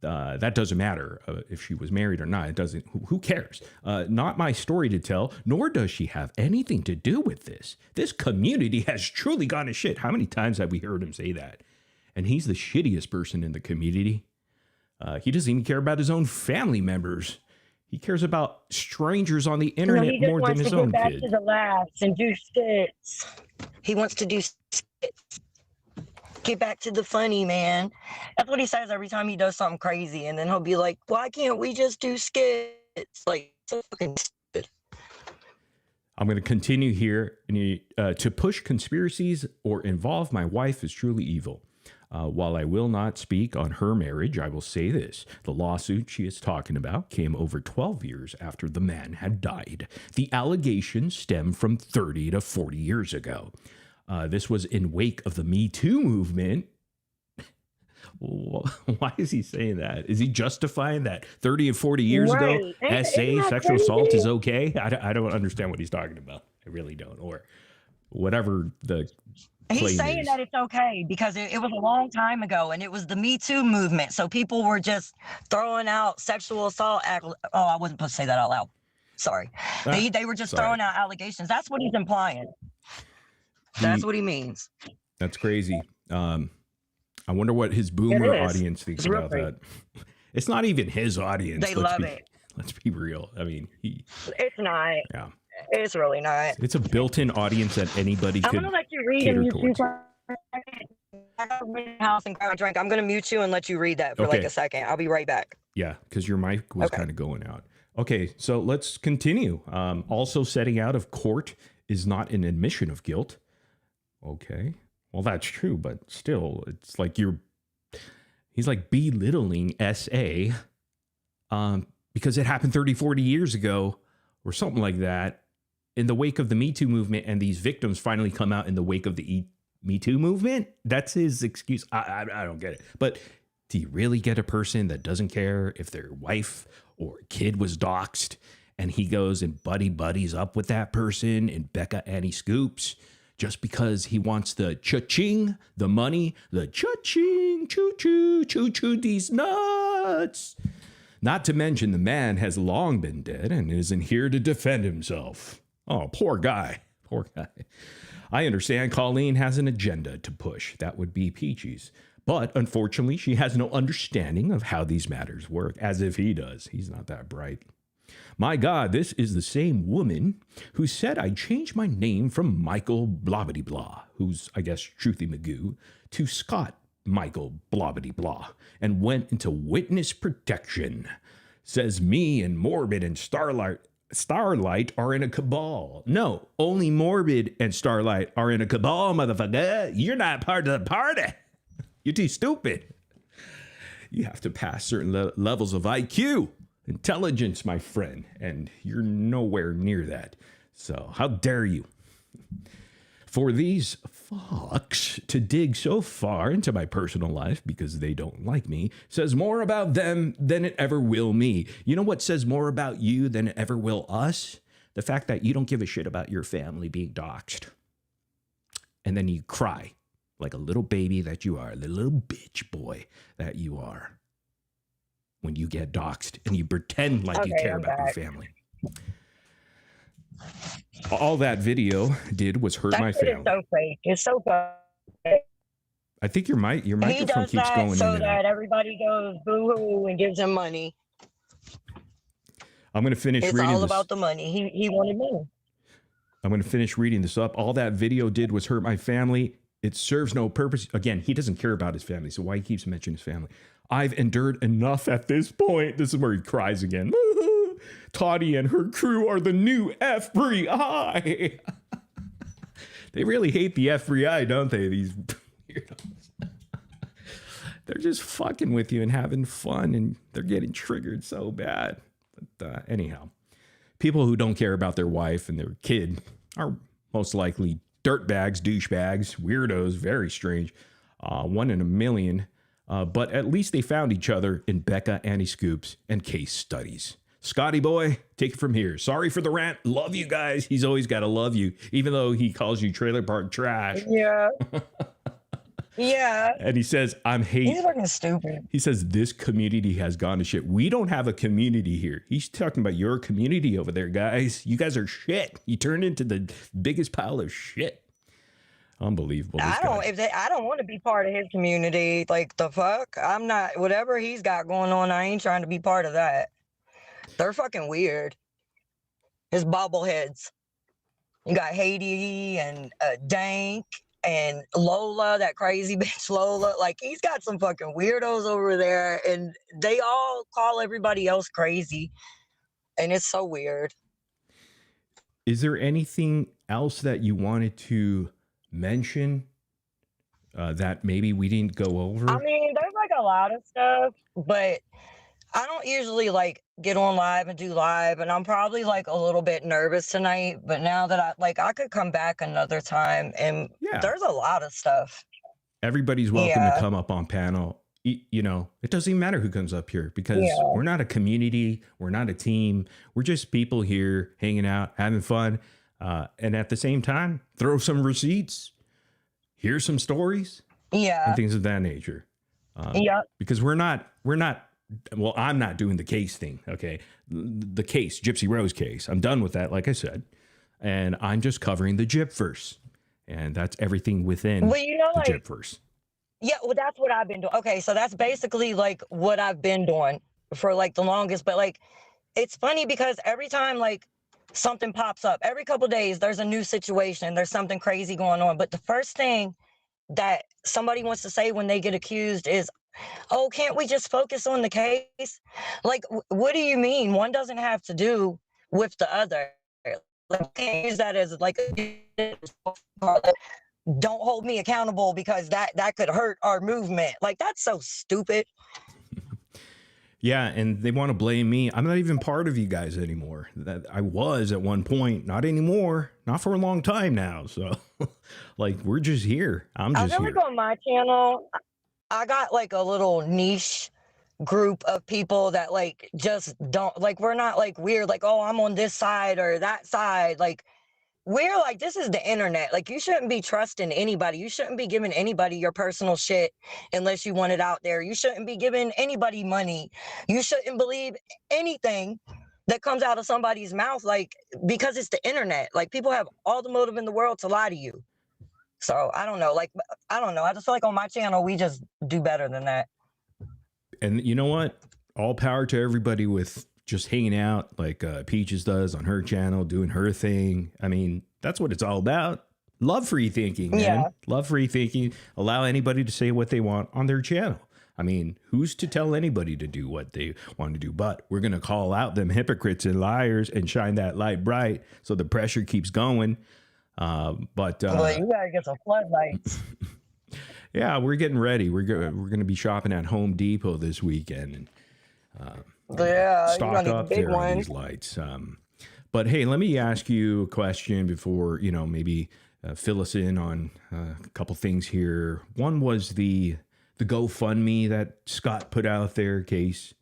[SPEAKER 1] That doesn't matter if she was married or not. It doesn't. Who cares? Not my story to tell, nor does she have anything to do with this. This community has truly gone to shit. How many times have we heard him say that? And he's the shittiest person in the community. He doesn't even care about his own family members. He cares about strangers on the internet more than his own kid.
[SPEAKER 2] He just wants to go back to the laughs and do skits. He wants to do skits. Get back to the funny, man. That's what he says every time he does something crazy. And then he'll be like, why can't we just do skits? Like, so fucking stupid.
[SPEAKER 1] I'm going to continue here. To push conspiracies or involve my wife is truly evil. While I will not speak on her marriage, I will say this. The lawsuit she is talking about came over 12 years after the man had died. The allegations stem from 30 to 40 years ago. This was in wake of the Me Too movement. Why is he saying that? Is he justifying that 30 and 40 years ago, SA, sexual assault is okay? I don't understand what he's talking about. I really don't. Or whatever the
[SPEAKER 2] He's saying that it's okay because it was a long time ago and it was the Me Too movement. So people were just throwing out sexual assault. Oh, I wasn't supposed to say that out loud. Sorry. They were just throwing out allegations. That's what he's implying. That's what he means.
[SPEAKER 1] That's crazy. I wonder what his boomer audience thinks about that. It's not even his audience.
[SPEAKER 2] They love it.
[SPEAKER 1] Let's be real. I mean,
[SPEAKER 2] it's not.
[SPEAKER 1] Yeah.
[SPEAKER 2] It's really not.
[SPEAKER 1] It's a built-in audience that anybody could.
[SPEAKER 2] I'm gonna let you read and mute you for a second. I gotta go in the house and grab a drink. I'm gonna mute you and let you read that for like a second. I'll be right back.
[SPEAKER 1] Yeah, because your mic was kind of going out. Okay, so let's continue. Also, setting out of court is not an admission of guilt. Okay, well that's true, but still, it's like he's like belittling SA, because it happened 30, 40 years ago or something like that. In the wake of the Me Too movement, and these victims finally come out in the wake of the Me Too movement. That's his excuse. I don't get it. But do you really get a person that doesn't care if their wife or kid was doxed, and he goes and buddies up with that person in Becca-Annie Scoops just because he wants the cha-ching, the money, the cha-ching, choo-choo these nuts. Not to mention the man has long been dead and isn't here to defend himself. Oh, poor guy. Poor guy. I understand Colleen has an agenda to push. That would be Peachy's. But unfortunately, she has no understanding of how these matters work, as if he does. He's not that bright. My God, this is the same woman who said I changed my name from Michael Blobbity Blah, who's, I guess, Truthy Magoo, to Scott Michael Blobbity Blah, and went into witness protection. Says me and Morbid and Starlight are in a cabal. No, only Morbid and Starlight are in a cabal, motherfucker. You're not part of the party. You're too stupid. You have to pass certain levels of IQ, intelligence, my friend, and you're nowhere near that. So how dare you? For these fucks to dig so far into my personal life because they don't like me says more about them than it ever will me. You know what says more about you than it ever will us? The fact that you don't give a shit about your family being doxxed. And then you cry like a little baby that you are, the little bitch boy that you are when you get doxxed and you pretend like you care about your family. All that video did was hurt my family.
[SPEAKER 2] It's so fake. It's so fake.
[SPEAKER 1] I think your microphone keeps going in and out.
[SPEAKER 2] So that everybody goes boo-hoo and gives him money.
[SPEAKER 1] I'm going to finish reading this.
[SPEAKER 2] It's all about the money. He wanted money.
[SPEAKER 1] I'm going to finish reading this up. All that video did was hurt my family. It serves no purpose. Again, he doesn't care about his family, so why he keeps mentioning his family? I've endured enough at this point. This is where he cries again. Toddy and her crew are the new FBI. They really hate the FBI, don't they? These weirdos. They're just fucking with you and having fun, and they're getting triggered so bad. But anyhow, people who don't care about their wife and their kid are most likely dirtbags, douchebags, weirdos, very strange. 1 in a million. But at least they found each other in Becca-Annie Scoops and Case Studyz. Scottie boy, take it from here. Sorry for the rant. Love you guys. He's always got to love you, even though he calls you trailer park trash.
[SPEAKER 2] Yeah. Yeah.
[SPEAKER 1] And he says, He's
[SPEAKER 2] fucking stupid.
[SPEAKER 1] He says, this community has gone to shit. We don't have a community here. He's talking about your community over there, guys. You guys are shit. You turned into the biggest pile of shit. Unbelievable.
[SPEAKER 2] I don't want to be part of his community. Like, the fuck? I'm not, whatever he's got going on, I ain't trying to be part of that. They're fucking weird. His bobbleheads. You got Haiti and Dank and Lola, that crazy bitch Lola. Like, he's got some fucking weirdos over there, and they all call everybody else crazy. And it's so weird.
[SPEAKER 1] Is there anything else that you wanted to mention that maybe we didn't go over?
[SPEAKER 2] I mean, there's like a lot of stuff, but I don't usually like get on live and do live, and I'm probably like a little bit nervous tonight. But now that I could come back another time, and there's a lot of stuff.
[SPEAKER 1] Everybody's welcome to come up on panel. You know, it doesn't even matter who comes up here, because we're not a community. We're not a team. We're just people here hanging out, having fun. And at the same time, throw some receipts, hear some stories, and things of that nature. Because we're not, well, I'm not doing the case thing. Okay. The case, Gypsy Rose case. I'm done with that, like I said. And I'm just covering the Gypverse. And that's everything within the Gypverse.
[SPEAKER 2] Yeah, well, that's what I've been doing. Okay, so that's basically like what I've been doing for like the longest. But like, it's funny because every time like something pops up, every couple of days, there's a new situation. There's something crazy going on. But the first thing that somebody wants to say when they get accused is, oh, can't we just focus on the case? Like, what do you mean? One doesn't have to do with the other. Like, you can't use that as like don't hold me accountable because that could hurt our movement. Like, that's so stupid.
[SPEAKER 1] Yeah, and they want to blame me. I'm not even part of you guys anymore. That I was at one point, not anymore, not for a long time now. So, like, we're just here. I'm just here.
[SPEAKER 2] On my channel, I got like a little niche group of people that like just don't like. We're not like weird. Like, oh, I'm on this side or that side. Like, we're like, this is the internet. Like, you shouldn't be trusting anybody. You shouldn't be giving anybody your personal shit unless you want it out there. You shouldn't be giving anybody money. You shouldn't believe anything that comes out of somebody's mouth, like, because it's the internet. Like, people have all the motive in the world to lie to you. So I don't know. Like, I don't know. I just feel like on my channel, we just do better than that.
[SPEAKER 1] And you know what? All power to everybody with just hanging out like Peaches does on her channel, doing her thing. I mean, that's what it's all about. Love free thinking, man. Yeah. Love free thinking. Allow anybody to say what they want on their channel. I mean, who's to tell anybody to do what they want to do? But we're going to call out them hypocrites and liars and shine that light bright so the pressure keeps going. Well, you got to
[SPEAKER 2] get some floodlights.
[SPEAKER 1] Yeah, we're getting ready. We're going to be shopping at Home Depot this weekend. And, stock up there on these lights. But hey, let me ask you a question before, you know, maybe fill us in on a couple things here. One was the GoFundMe that Scott put out there, Case.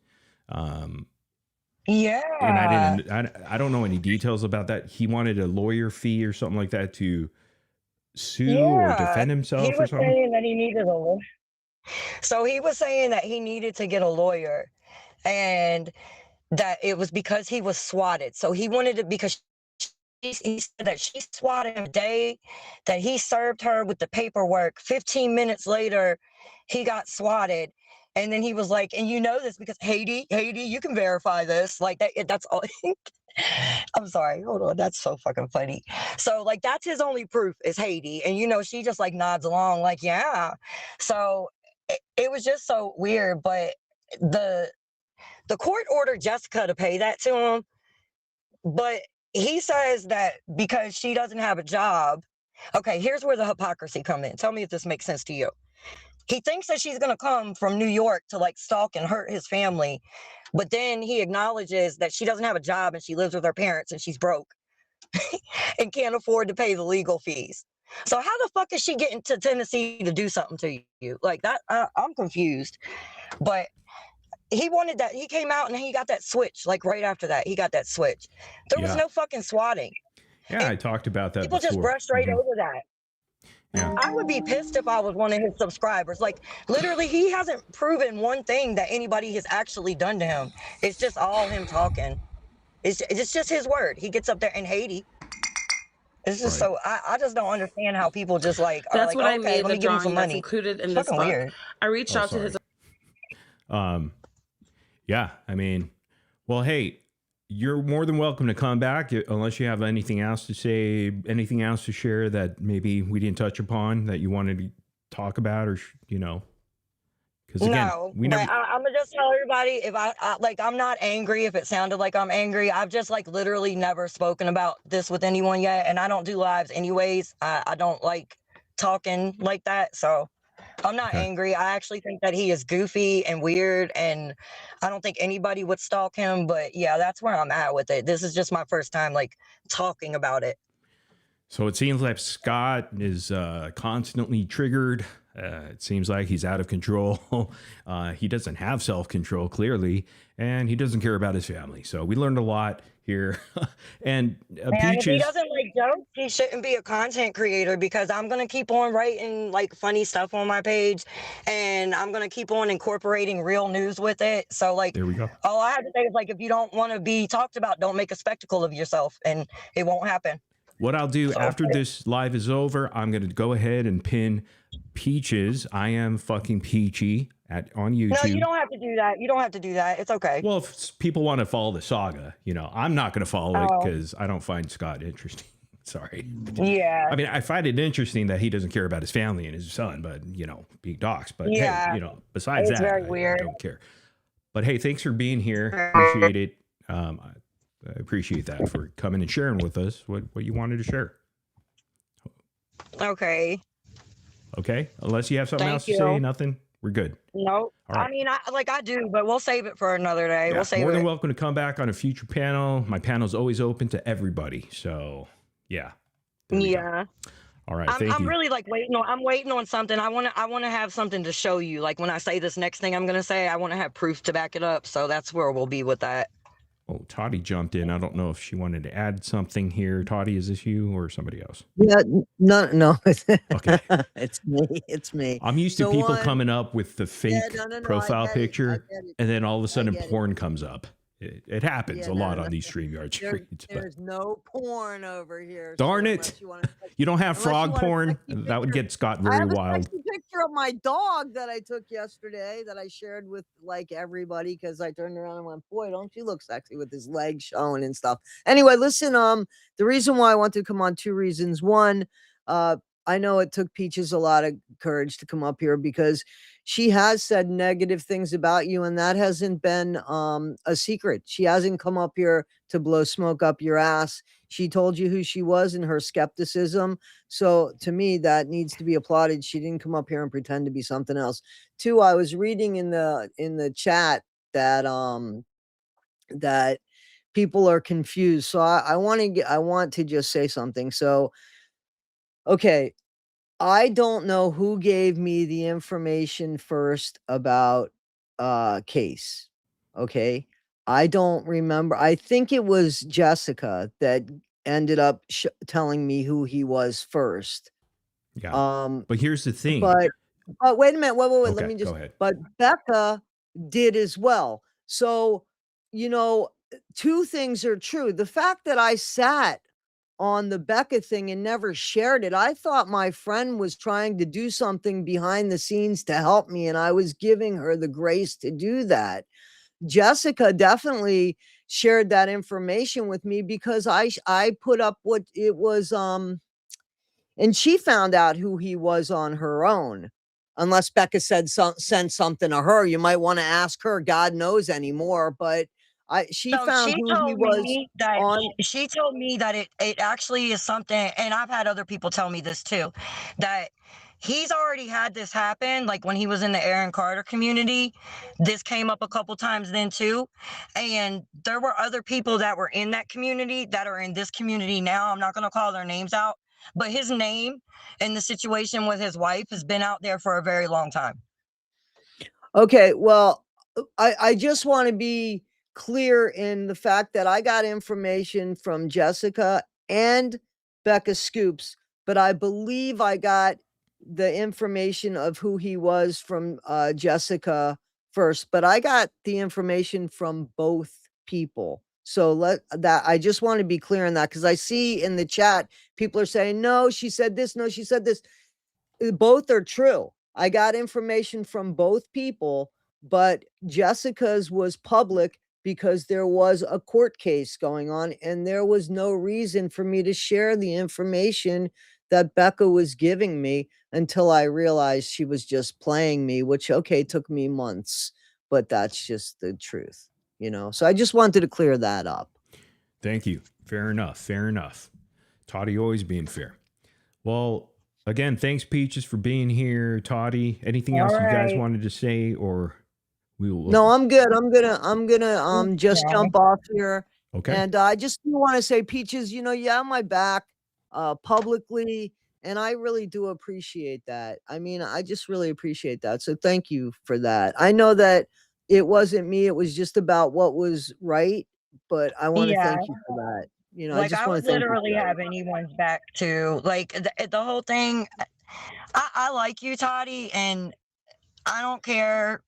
[SPEAKER 1] And I don't know any details about that. He wanted a lawyer fee or something like that to sue or defend himself or something.
[SPEAKER 2] Saying that he needed a lawyer. So he was saying that he needed to get a lawyer. And that it was because he was swatted. So he wanted it because he said that she swatted him the day that he served her with the paperwork. 15 minutes later, he got swatted. And then he was like, and you know this because Haiti, you can verify this. Like, that's all. I'm sorry. Hold on. That's so fucking funny. So, like, that's his only proof is Haiti. And, you know, she just, like, nods along, like, yeah. So it was just so weird. But the court ordered Jessica to pay that to him, but he says that because she doesn't have a job. Okay, here's where the hypocrisy comes in. Tell me if this makes sense to you. He thinks that she's going to come from New York to like stalk and hurt his family, but then he acknowledges that she doesn't have a job and she lives with her parents and she's broke and can't afford to pay the legal fees. So how the fuck is she getting to Tennessee to do something to you? Like that, I'm confused. But he wanted that. He came out and he got that switch. Like right after that, he got that switch. There was no fucking swatting.
[SPEAKER 1] Yeah, and I talked about that
[SPEAKER 2] people
[SPEAKER 1] before.
[SPEAKER 2] Just brushed right over that. Yeah. I would be pissed if I was one of his subscribers. Like, literally, he hasn't proven one thing that anybody has actually done to him. It's just all him talking. It's just his word. He gets up there in Haiti. It's just so I just don't understand how people just like are
[SPEAKER 4] that's
[SPEAKER 2] like,
[SPEAKER 4] what
[SPEAKER 2] okay,
[SPEAKER 4] I made
[SPEAKER 2] let me
[SPEAKER 4] the
[SPEAKER 2] give him some
[SPEAKER 4] drawing that's
[SPEAKER 2] money.
[SPEAKER 4] Included in this book.
[SPEAKER 2] Weird.
[SPEAKER 4] I reached out to his.
[SPEAKER 1] Yeah, I mean, well, hey, You're more than welcome to come back unless you have anything else to say, anything else to share that maybe we didn't touch upon that you wanted to talk about, or because again,
[SPEAKER 2] No,
[SPEAKER 1] we
[SPEAKER 2] but
[SPEAKER 1] never.
[SPEAKER 2] I'm gonna just tell everybody if like, I'm not angry. If it sounded like I'm angry, I've just like literally never spoken about this with anyone yet, and I don't do lives anyways. I don't like talking like that, so I'm not
[SPEAKER 1] Okay.
[SPEAKER 2] angry. I actually think that he is goofy and weird, and I don't think anybody would stalk him. But yeah, that's where I'm at with it. This is just my first time like talking about it.
[SPEAKER 1] So it seems like Scott is constantly triggered. It seems like he's out of control. He doesn't have self-control, clearly, and he doesn't care about his family. So we learned a lot here. And
[SPEAKER 2] And if he
[SPEAKER 1] Peaches,
[SPEAKER 2] doesn't like jokes, he shouldn't be a content creator, because I'm gonna keep on writing like funny stuff on my page, and I'm gonna keep on incorporating real news with it. So like,
[SPEAKER 1] there we go.
[SPEAKER 2] all I have to say is like, if you don't want to be talked about, don't make a spectacle of yourself, and it won't happen.
[SPEAKER 1] What I'll do
[SPEAKER 2] So
[SPEAKER 1] after this live is over, I'm going to go ahead and pin Peaches. I am fucking Peachy on YouTube.
[SPEAKER 2] no, you don't have to do that. You don't have to do that. It's okay.
[SPEAKER 1] Well, if people want to follow the saga, I'm not going to follow it
[SPEAKER 2] Oh.
[SPEAKER 1] because I don't find Scott interesting. Sorry.
[SPEAKER 2] Yeah.
[SPEAKER 1] I mean, I find it interesting that he doesn't care about his family and his son, but being doxed. But
[SPEAKER 2] Yeah.
[SPEAKER 1] hey, besides
[SPEAKER 2] It's
[SPEAKER 1] that,
[SPEAKER 2] very
[SPEAKER 1] I
[SPEAKER 2] weird.
[SPEAKER 1] don't care. But hey, thanks for being here. Appreciate it. I appreciate that for coming and sharing with us what you wanted to share.
[SPEAKER 2] Okay.
[SPEAKER 1] Okay, unless you have something
[SPEAKER 2] Thank
[SPEAKER 1] else to
[SPEAKER 2] you.
[SPEAKER 1] say, nothing. We're good.
[SPEAKER 2] No.
[SPEAKER 1] All right.
[SPEAKER 2] I mean, I do, but we'll save it for another day.
[SPEAKER 1] Yeah,
[SPEAKER 2] We'll save
[SPEAKER 1] more than
[SPEAKER 2] it.
[SPEAKER 1] welcome to come back on a future panel. My panel's always open to everybody. So yeah. There we go.
[SPEAKER 2] Yeah.
[SPEAKER 1] All right.
[SPEAKER 2] I'm
[SPEAKER 1] Thank you.
[SPEAKER 2] really like I'm waiting on something. I want to have something to show you. Like when I say this next thing I'm going to say, I want to have proof to back it up. So that's where we'll be with that.
[SPEAKER 1] Oh, Toddy jumped in. I don't know if she wanted to add something here. Toddy, is this you or somebody else?
[SPEAKER 4] Yeah, no.
[SPEAKER 1] Okay.
[SPEAKER 4] It's me. It's me.
[SPEAKER 1] I'm used to
[SPEAKER 4] So
[SPEAKER 1] people
[SPEAKER 4] one-
[SPEAKER 1] coming up with the fake
[SPEAKER 4] no, I
[SPEAKER 1] profile
[SPEAKER 4] get it, I
[SPEAKER 1] picture,
[SPEAKER 4] get it.
[SPEAKER 1] and then all of a sudden
[SPEAKER 4] get it.
[SPEAKER 1] porn comes up. It happens
[SPEAKER 4] Yeah,
[SPEAKER 1] a lot
[SPEAKER 4] no.
[SPEAKER 1] on these StreamYard streams. but
[SPEAKER 4] There's no porn over here.
[SPEAKER 1] Darn
[SPEAKER 4] so
[SPEAKER 1] it.
[SPEAKER 4] unless you wanna-
[SPEAKER 1] You don't have
[SPEAKER 4] unless you
[SPEAKER 1] frog
[SPEAKER 4] want a
[SPEAKER 1] porn?
[SPEAKER 4] sexy
[SPEAKER 1] That would
[SPEAKER 4] picture.
[SPEAKER 1] get Scott
[SPEAKER 4] I
[SPEAKER 1] very
[SPEAKER 4] have a
[SPEAKER 1] wild.
[SPEAKER 4] sexy picture of my dog that I took yesterday that I shared with like everybody because I turned around and went, boy, don't you look sexy with his legs showing and stuff. Anyway, listen, the reason why I want to come on, two reasons. One, I know it took Peaches a lot of courage to come up here because she has said negative things about you, and that hasn't been a secret. She hasn't come up here to blow smoke up your ass. She told you who she was and her skepticism. So to me, that needs to be applauded. She didn't come up here and pretend to be something else. Two, I was reading in the chat that that people are confused. So I want to just say something. So okay, I don't know who gave me the information first about Case. Okay. I don't remember. I think it was Jessica that ended up telling me who he was first.
[SPEAKER 1] Yeah. But here's the thing.
[SPEAKER 4] But wait a minute. Wait.
[SPEAKER 1] Okay,
[SPEAKER 4] Let me just
[SPEAKER 1] go ahead.
[SPEAKER 4] But Becca did as well. So, two things are true. The fact that I sat on the Becca thing and never shared it. I thought my friend was trying to do something behind the scenes to help me, and I was giving her the grace to do that. Jessica definitely shared that information with me because I put up what it was, and she found out who he was on her own. Unless Becca sent something to her, you might want to ask her. God knows anymore, but she found who he was on.
[SPEAKER 2] She told me that it actually is something, and I've had other people tell me this too, that he's already had this happen. Like when he was in the Aaron Carter community, this came up a couple times then too. And there were other people that were in that community that are in this community now. I'm not going to call their names out, but his name and the situation with his wife has been out there for a very long time.
[SPEAKER 4] Okay, well, I just want to be clear in the fact that I got information from Jessica and Becca Scoops, but I believe I got the information of who he was from Jessica first, but I got the information from both people. So I just want to be clear on that because I see in the chat people are saying, no, she said this, no, she said this. Both are true. I got information from both people, but Jessica's was public. because there was a court case going on and there was no reason for me to share the information that Becca was giving me until I realized she was just playing me, which, okay, took me months, but that's just the truth, you know? So I just wanted to clear that up.
[SPEAKER 1] Thank you. Fair enough. Fair enough. Toddy always being fair. Well, again, thanks, Peaches, for being here. Toddy, anything else you guys wanted to say, or we will?
[SPEAKER 4] No, I'm good. I'm gonna just jump off here.
[SPEAKER 1] Okay.
[SPEAKER 4] And I just want to say, Peaches, you know, you have my back publicly, and I really do appreciate that. I mean, I just really appreciate that. So thank you for that. I know that it wasn't me, it was just about what was right, but I want to thank you for that. You know, I
[SPEAKER 2] Like,
[SPEAKER 4] just
[SPEAKER 2] I
[SPEAKER 4] want
[SPEAKER 2] would
[SPEAKER 4] to thank you for
[SPEAKER 2] literally
[SPEAKER 4] that.
[SPEAKER 2] have anyone's back too. Like the whole thing. I like you, Toddy, and I don't care.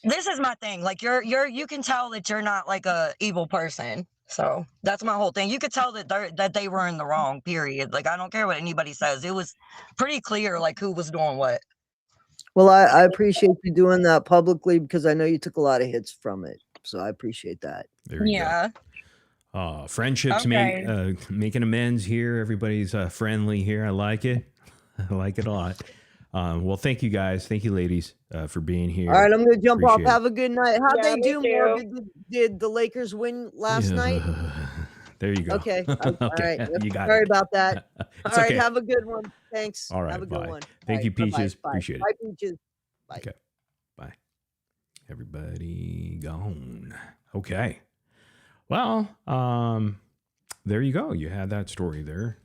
[SPEAKER 2] This is my thing. Like you can tell that you're not like a evil person. So that's my whole thing. You could tell that they were in the wrong, period. Like, I don't care what anybody says. It was pretty clear like who was doing what.
[SPEAKER 4] Well, I appreciate you doing that publicly because I know you took a lot of hits from it. So I appreciate that.
[SPEAKER 1] There you go. Friendships making amends here. Everybody's friendly here. I like it. I like it a lot. Well, thank you guys. Thank you, ladies, for being here.
[SPEAKER 4] All right, I'm going to jump off.
[SPEAKER 1] Appreciate it.
[SPEAKER 4] Have a good night. How'd they do,
[SPEAKER 2] me
[SPEAKER 4] Morbid? Did the Lakers win last night?
[SPEAKER 1] There you go.
[SPEAKER 4] Okay. All right.
[SPEAKER 1] You got
[SPEAKER 4] Sorry
[SPEAKER 1] it.
[SPEAKER 4] about that. All
[SPEAKER 1] It's
[SPEAKER 4] right.
[SPEAKER 1] okay.
[SPEAKER 4] Have a good one. Thanks.
[SPEAKER 1] All right.
[SPEAKER 4] Have a good
[SPEAKER 1] Bye.
[SPEAKER 4] one.
[SPEAKER 1] Thank
[SPEAKER 4] All
[SPEAKER 1] you,
[SPEAKER 4] right, bye-bye.
[SPEAKER 1] Peaches.
[SPEAKER 4] Bye.
[SPEAKER 1] Appreciate it.
[SPEAKER 4] Bye, Peaches. Bye.
[SPEAKER 1] Okay. Bye. Everybody gone. Okay. Well, there you go. You had that story there.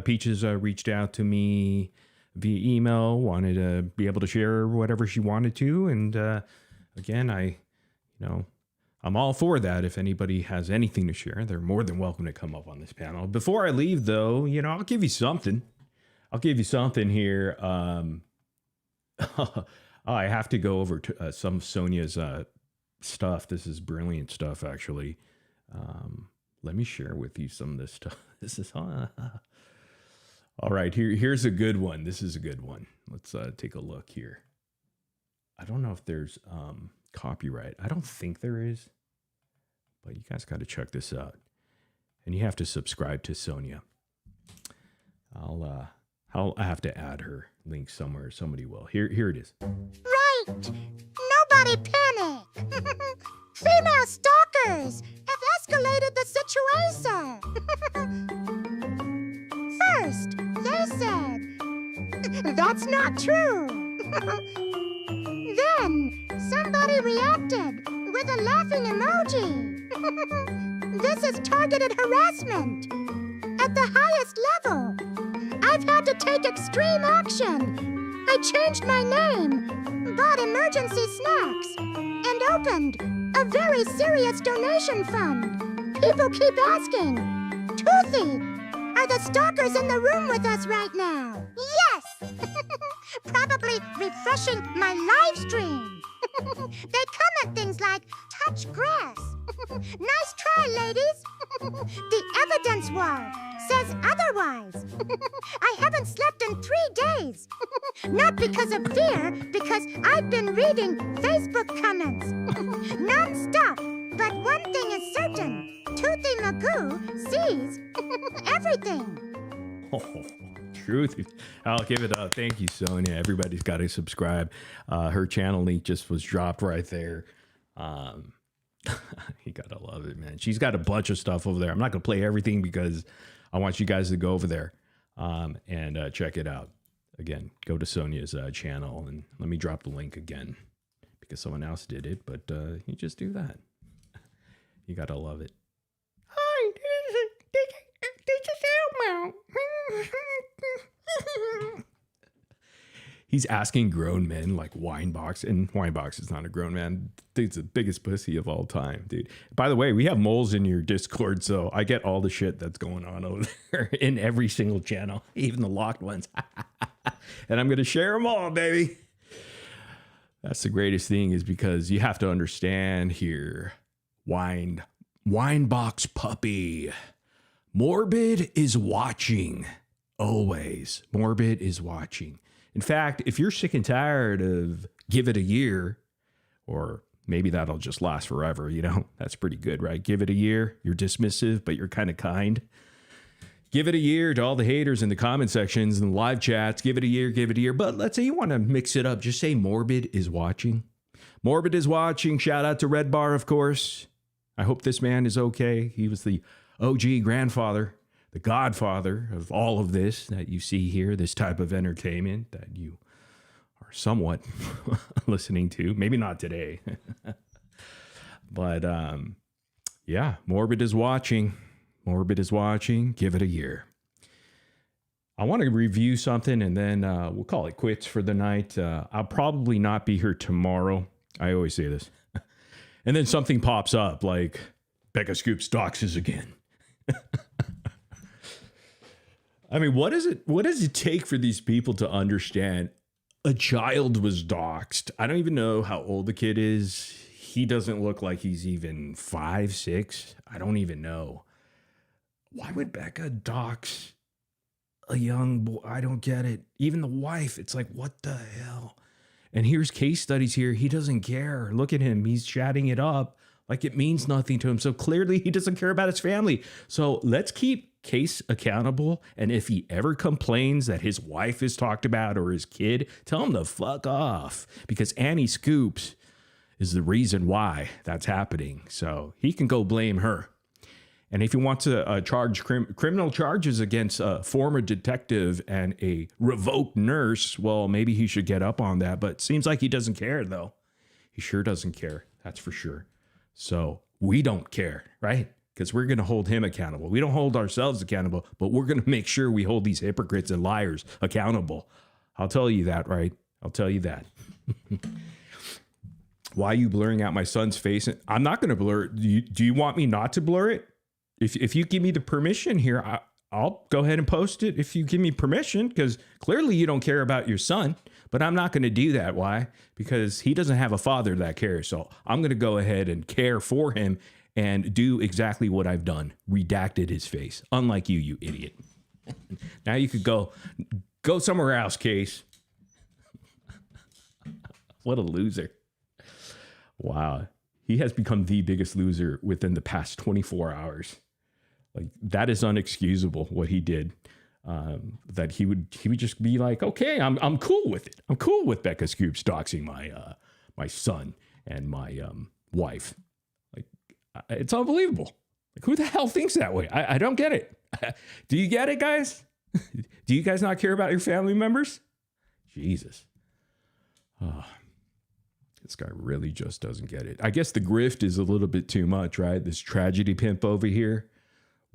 [SPEAKER 1] Peaches reached out to me via email, wanted to be able to share whatever she wanted to. And again, I'm all for that. If anybody has anything to share, they're more than welcome to come up on this panel. Before I leave, though, I'll give you something. Here. I have to go over to, some of Sonia's stuff. This is brilliant stuff, actually. Let me share with you some of this stuff. This is all right. Here's a good one. This is a good one. Let's take a look here. I don't know if there's copyright. I don't think there is, but you guys got to check this out. And you have to subscribe to Sonia. I'll have to add her link somewhere. Somebody will. Here it is.
[SPEAKER 5] Right. Nobody panic. Female stalkers have escalated the situation. First, they said, that's not true. Then, somebody reacted with a laughing emoji. This is targeted harassment at the highest level. I've had to take extreme action. I changed my name, bought emergency snacks, and opened a very serious donation fund. People keep asking, Toothy, are the stalkers in the room with us right now? Yes! Probably refreshing my live stream. They comment things like, touch grass. Nice try, ladies. The evidence wall says otherwise. I haven't slept in 3 days. Not because of fear, because I've been reading Facebook comments. Non-stop. But one thing is certain. Toothy Magoo sees everything.
[SPEAKER 1] Oh, truth. I'll give it up. Thank you, Sonia. Everybody's got to subscribe. Her channel link just was dropped right there. You got to love it, man. She's got a bunch of stuff over there. I'm not going to play everything because I want you guys to go over there and check it out. Again, go to Sonia's channel, and let me drop the link again because someone else did it, but you just do that. You got to love it. Hi, this is Elmo. He's asking grown men like Winebox, and Winebox is not a grown man. Dude's the biggest pussy of all time, dude. By the way, we have moles in your Discord, so I get all the shit that's going on over there in every single channel, even the locked ones. And I'm going to share them all, baby. That's the greatest thing, is because you have to understand here. Winebox puppy. Morbid is watching. Always. Morbid is watching. In fact, if you're sick and tired of give it a year, or maybe that'll just last forever, you know? That's pretty good, right? Give it a year. You're dismissive, but you're kind of kind. Give it a year to all the haters in the comment sections and live chats. Give it a year, give it a year. But let's say you want to mix it up. Just say Morbid is watching. Morbid is watching. Shout out to Red Bar, of course. I hope this man is okay. He was the OG grandfather, the godfather of all of this that you see here, this type of entertainment that you are somewhat listening to. Maybe not today. But yeah, Morbid is watching. Morbid is watching. Give it a year. I want to review something and then we'll call it quits for the night. I'll probably not be here tomorrow. I always say this. And then something pops up like Becca Scoops doxes again. I mean, what does it take for these people to understand a child was doxed? I don't even know how old the kid is. He doesn't look like he's even 5, 6. I don't even know. Why would Becca dox a young boy? I don't get it. Even the wife, it's like, what the hell? And here's Case Studyz here. He doesn't care. Look at him. He's chatting it up like it means nothing to him. So clearly he doesn't care about his family. So let's keep Case accountable. And if he ever complains that his wife is talked about or his kid, tell him to fuck off, because Annie Scoops is the reason why that's happening. So he can go blame her. And if he wants to charge criminal charges against a former detective and a revoked nurse, well, maybe he should get up on that. But it seems like he doesn't care, though. He sure doesn't care. That's for sure. So we don't care, right? Because we're going to hold him accountable. We don't hold ourselves accountable, but we're going to make sure we hold these hypocrites and liars accountable. I'll tell you that, right? I'll tell you that. Why are you blurring out my son's face? I'm not going to blur it. Do you want me not to blur it? If you give me the permission here, I'll go ahead and post it if you give me permission, because clearly you don't care about your son, but I'm not going to do that. Why? Because he doesn't have a father that cares. So I'm going to go ahead and care for him and do exactly what I've done. Redacted his face. Unlike you, you idiot. Now you could go somewhere else, Case. What a loser. Wow. He has become the biggest loser within the past 24 hours. Like, that is unexcusable what he did. That he would just be like, okay, I'm cool with it. I'm cool with Becca Scoops doxing my son and my wife. Like, it's unbelievable. Like, who the hell thinks that way? I don't get it. Do you get it, guys? Do you guys not care about your family members? Jesus. This guy really just doesn't get it. I guess the grift is a little bit too much, right? This tragedy pimp over here.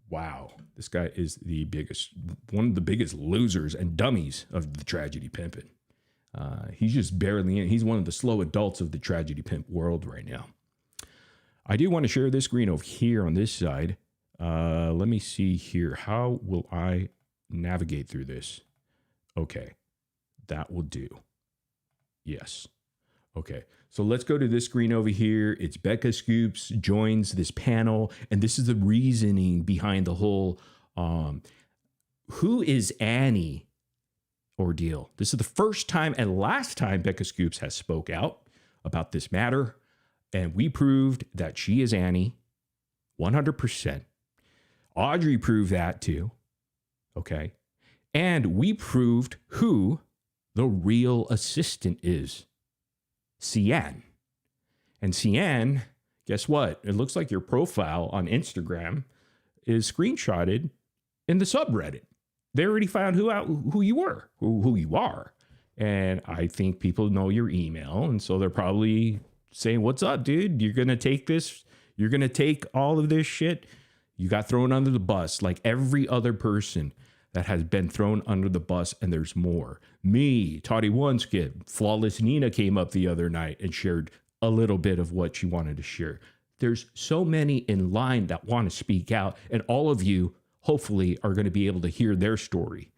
[SPEAKER 1] Wow. This guy is one of the biggest losers and dummies of the tragedy pimping. He's just barely in. He's one of the slow adults of the tragedy pimp world right now. I do want to share this screen over here on this side. Let me see here. How will I navigate through this? Okay. That will do. Yes. Okay, so let's go to this screen over here. It's Becca Scoops joins this panel, and this is the reasoning behind the whole who is Annie ordeal. This is the first time and last time Becca Scoops has spoke out about this matter, and we proved that she is Annie 100%. Audrey proved that too, okay? And we proved who the real assistant is. S.D.N.Y. And S.D.N.Y., guess what? It looks like your profile on Instagram is screenshotted in the subreddit. They already found who you were, who you are. And I think people know your email. And so they're probably saying, what's up, dude? You're going to take this? You're going to take all of this shit? You got thrown under the bus like every other person that has been thrown under the bus, and there's more. Me, Toddy Oneskid, Flawless Nina came up the other night and shared a little bit of what she wanted to share. There's so many in line that want to speak out, and all of you, hopefully, are going to be able to hear their story,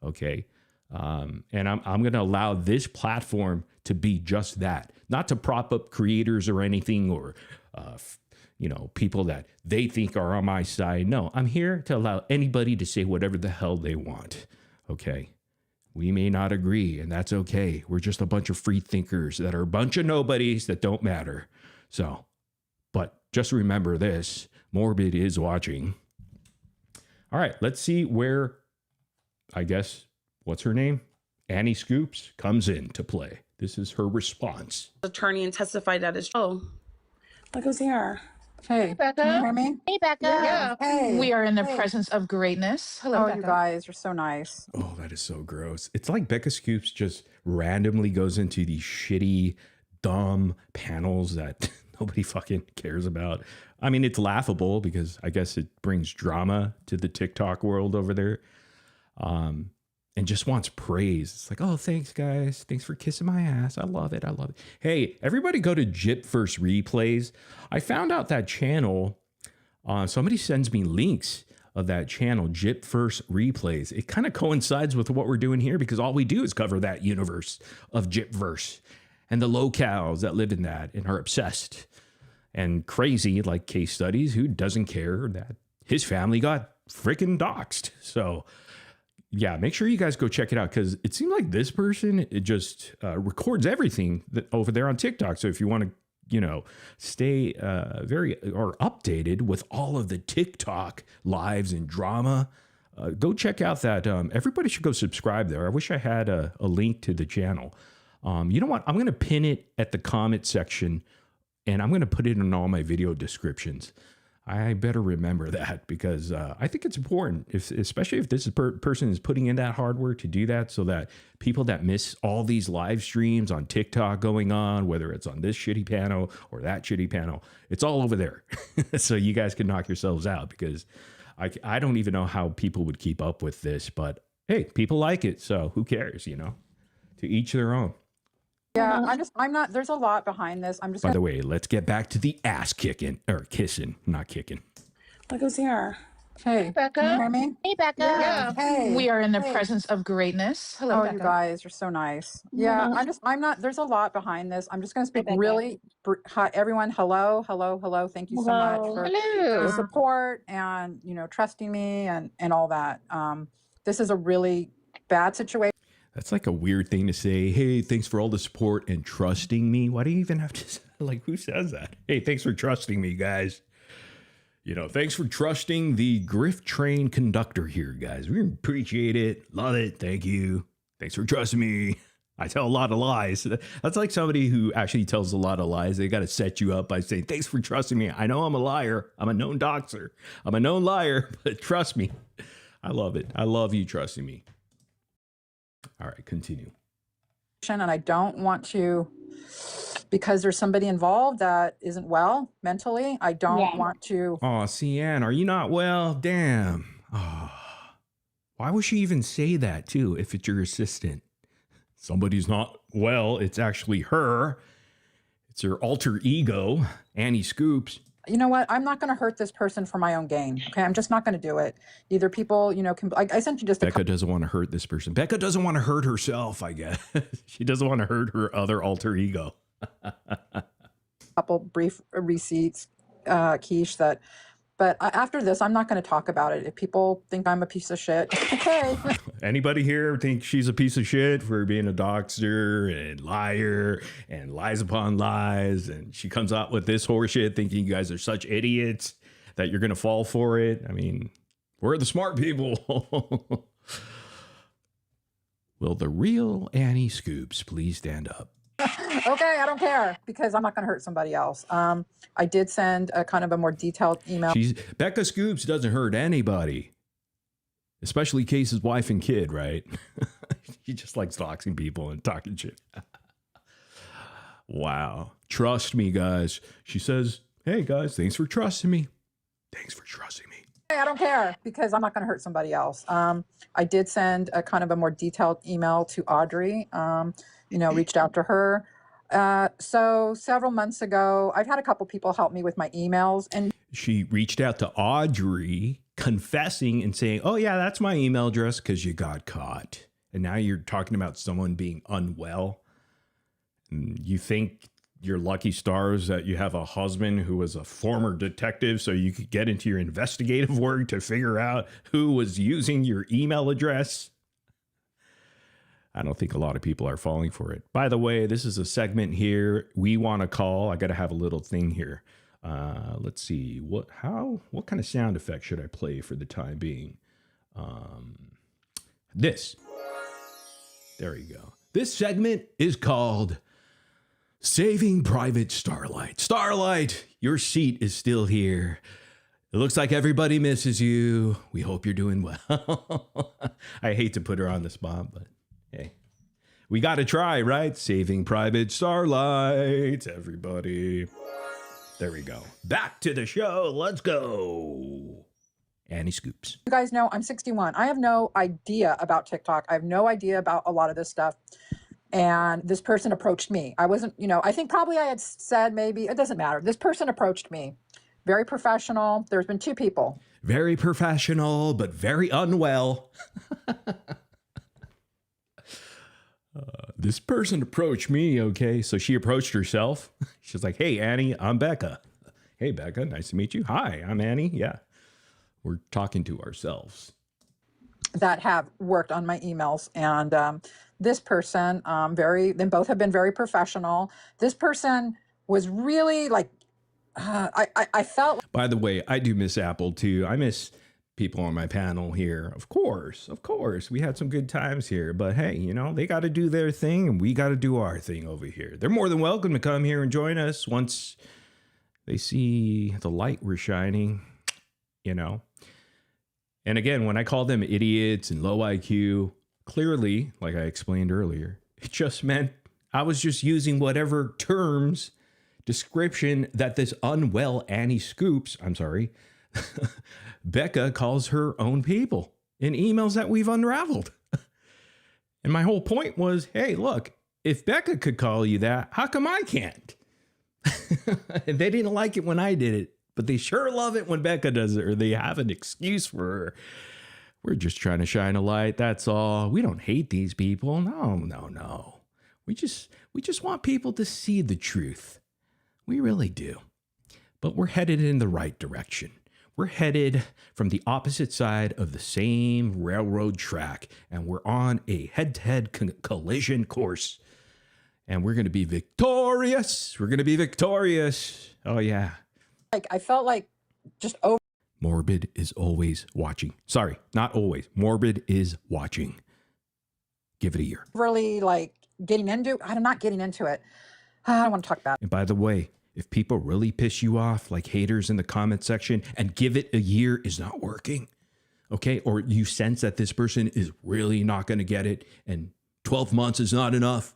[SPEAKER 1] okay? And I'm going to allow this platform to be just that, not to prop up creators or anything, or people that they think are on my side. No, I'm here to allow anybody to say whatever the hell they want, okay? We may not agree, and that's okay. We're just a bunch of free thinkers that are a bunch of nobodies that don't matter. So, but just remember this, Morbid is watching. All right, let's see where, I guess, what's her name? Annie Scoops comes in to play. This is her response.
[SPEAKER 6] Attorney and testified at his. Oh, look who's here.
[SPEAKER 7] Hey,
[SPEAKER 8] Becca.
[SPEAKER 7] can you hear me?
[SPEAKER 8] Hey, Becca.
[SPEAKER 7] Yeah. Hey.
[SPEAKER 8] We are in the
[SPEAKER 7] Hey.
[SPEAKER 8] presence of greatness. Hello,
[SPEAKER 7] Oh,
[SPEAKER 8] Becca.
[SPEAKER 7] you guys, you're so nice.
[SPEAKER 1] Oh, that is so gross. It's like Becca Scoops just randomly goes into these shitty, dumb panels that nobody fucking cares about. I mean, it's laughable because I guess it brings drama to the TikTok world over there. And just wants praise. It's like, oh, thanks, guys. Thanks for kissing my ass. I love it. I love it. Hey, everybody go to Gyp First Replays. I found out that channel. Somebody sends me links of that channel, Gyp First Replays. It kind of coincides with what we're doing here because all we do is cover that universe of Gypverse and the locales that live in that and are obsessed and crazy like Case Studyz, who doesn't care that his family got freaking doxed. So yeah, make sure you guys go check it out because it seemed like this person, it just records everything over there on TikTok. So if you want to, you know, stay very or updated with all of the TikTok lives and drama, go check out that. Everybody should go subscribe there. I wish I had a link to the channel. You know what? I'm going to pin it at the comment section and I'm going to put it in all my video descriptions. I better remember that because I think it's important, especially if this person is putting in that hard work to do that so that people that miss all these live streams on TikTok going on, whether it's on this shitty panel or that shitty panel, it's all over there. So you guys can knock yourselves out because I don't even know how people would keep up with this. But hey, people like it. So who cares, you know? To each their own.
[SPEAKER 7] Yeah, I'm not, there's a lot behind this. I'm just
[SPEAKER 1] By the way, let's get back to the ass kicking or kissing, not kicking.
[SPEAKER 6] Look who's here.
[SPEAKER 7] Hey,
[SPEAKER 8] Becca.
[SPEAKER 7] can you hear me?
[SPEAKER 8] Hey, Becca.
[SPEAKER 7] Yeah. Hey.
[SPEAKER 8] We are in the
[SPEAKER 7] Hey.
[SPEAKER 8] presence of greatness. Hello,
[SPEAKER 7] Oh,
[SPEAKER 8] Becca.
[SPEAKER 7] you guys, you're so nice. Yeah, I'm not, there's a lot behind this. I'm just going to speak really, hi, everyone. Hello. Thank you so much for the support and, you know, trusting me and all that. This is a really bad situation.
[SPEAKER 1] That's like a weird thing to say. Hey, thanks for all the support and trusting me. Why do you even have to say, like, who says that? Hey, thanks for trusting me, guys. You know, thanks for trusting the grift train conductor here, guys. We appreciate it. Love it. Thank you. Thanks for trusting me. I tell a lot of lies. That's like somebody who actually tells a lot of lies. They got to set you up by saying, thanks for trusting me. I know I'm a liar. I'm a known doxer. I'm a known liar, but trust me. I love it. I love you trusting me. All right, continue.
[SPEAKER 7] And I don't want to, because there's somebody involved that isn't well mentally, I don't want to.
[SPEAKER 1] Oh, C.N., are you not well? Damn. Oh, why would she even say that, too, if it's your assistant? Somebody's not well. It's actually her. It's her alter ego, Annie Scoops.
[SPEAKER 7] You know what? I'm not going to hurt this person for my own gain. Okay, I'm just not going to do it. Either people, you know, can. I sent you just a
[SPEAKER 1] Becca doesn't want to hurt this person. Becca doesn't want to hurt herself, I guess. She doesn't want to hurt her other alter ego.
[SPEAKER 7] couple brief receipts, quiche, that. But after this, I'm not going to talk about it. If people think I'm a piece of shit, okay.
[SPEAKER 1] Anybody here think she's a piece of shit for being a doxer and liar and lies upon lies? And she comes out with this horseshit thinking you guys are such idiots that you're going to fall for it. I mean, we're the smart people. Will the real Annie Scoops please stand up?
[SPEAKER 7] Okay, I don't care because I'm not going to hurt somebody else. I did send a kind of a more detailed email.
[SPEAKER 1] Becca Scoops doesn't hurt anybody, especially Case's wife and kid, right? She just likes doxing people and talking shit. Wow. Trust me, guys. She says, hey, guys, thanks for trusting me. Thanks for trusting me.
[SPEAKER 7] I don't care because I'm not going to hurt somebody else. I did send a kind of a more detailed email to Audrey, you know, reached out to her. So several months ago, I've had a couple people help me with my emails. And
[SPEAKER 1] she reached out to Audrey confessing and saying, oh, yeah, that's my email address because you got caught. And now you're talking about someone being unwell. And you think you're lucky stars that you have a husband who was a former detective so you could get into your investigative work to figure out who was using your email address. I don't think a lot of people are falling for it. By the way, this is a segment here. We want to call. I got to have a little thing here. Let's see. What kind of sound effect should I play for the time being? This. There you go. This segment is called Saving Private Starlight. Starlight, your seat is still here. It looks like everybody misses you. We hope you're doing well. I hate to put her on the spot, but hey, we got to try, right? Saving Private Starlight, everybody. There we go. Back to the show. Let's go. Annie Scoops.
[SPEAKER 7] You guys know I'm 61. I have no idea about TikTok. I have no idea about a lot of this stuff. And this person approached me. I wasn't, I think probably I had said maybe, it doesn't matter. This person approached me. Very professional. There's been 2 people.
[SPEAKER 1] Very professional, but very unwell. This person approached me, okay? So she approached herself. She's like, hey, Annie, I'm Becca. Hey, Becca, nice to meet you. Hi, I'm Annie. Yeah, we're talking to ourselves.
[SPEAKER 7] That have worked on my emails. And this person, they both have been very professional. This person was really like, I felt.
[SPEAKER 1] By the way, I do miss Apple too. I miss people on my panel here. Of course. We had some good times here, but hey, they got to do their thing and we got to do our thing over here. They're more than welcome to come here and join us once they see the light we're shining, And again, when I call them idiots and low IQ, clearly, like I explained earlier, it just meant I was just using whatever terms, description that this unwell Annie Scoops, Becca calls her own people in emails that we've unraveled. And my whole point was, hey, look, if Becca could call you that, how come I can't? And they didn't like it when I did it, but they sure love it when Becca does it, or they have an excuse for her. We're just trying to shine a light, that's all. We don't hate these people. No. We just want people to see the truth. We really do. But we're headed in the right direction. We're headed from the opposite side of the same railroad track, and we're on a head-to-head collision course. And we're going to be victorious. Oh, yeah.
[SPEAKER 7] Like, I felt like just over.
[SPEAKER 1] Morbid is always watching. Sorry, not always. Morbid is watching. Give it a year.
[SPEAKER 7] Really, like, I'm not getting into it. I don't want to talk about it.
[SPEAKER 1] And by the way, if people really piss you off, like haters in the comment section, and give it a year is not working, okay? Or you sense that this person is really not going to get it, and 12 months is not enough,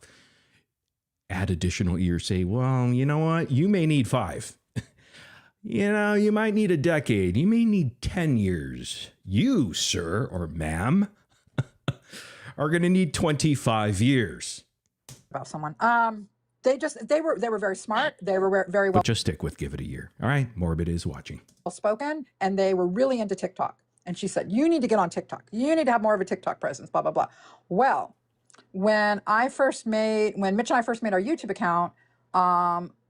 [SPEAKER 1] add additional years. Say, well, you know what? You may need 5. You might need a decade. You may need 10 years. You, sir or ma'am, are going to need 25 years.
[SPEAKER 7] About someone. They were very smart. They were very well.
[SPEAKER 1] But just stick with give it a year. All right. Morbid is watching.
[SPEAKER 7] Spoken, and they were really into TikTok. And she said, you need to get on TikTok. You need to have more of a TikTok presence, blah, blah, blah. Well, when Mitch and I first made our YouTube account,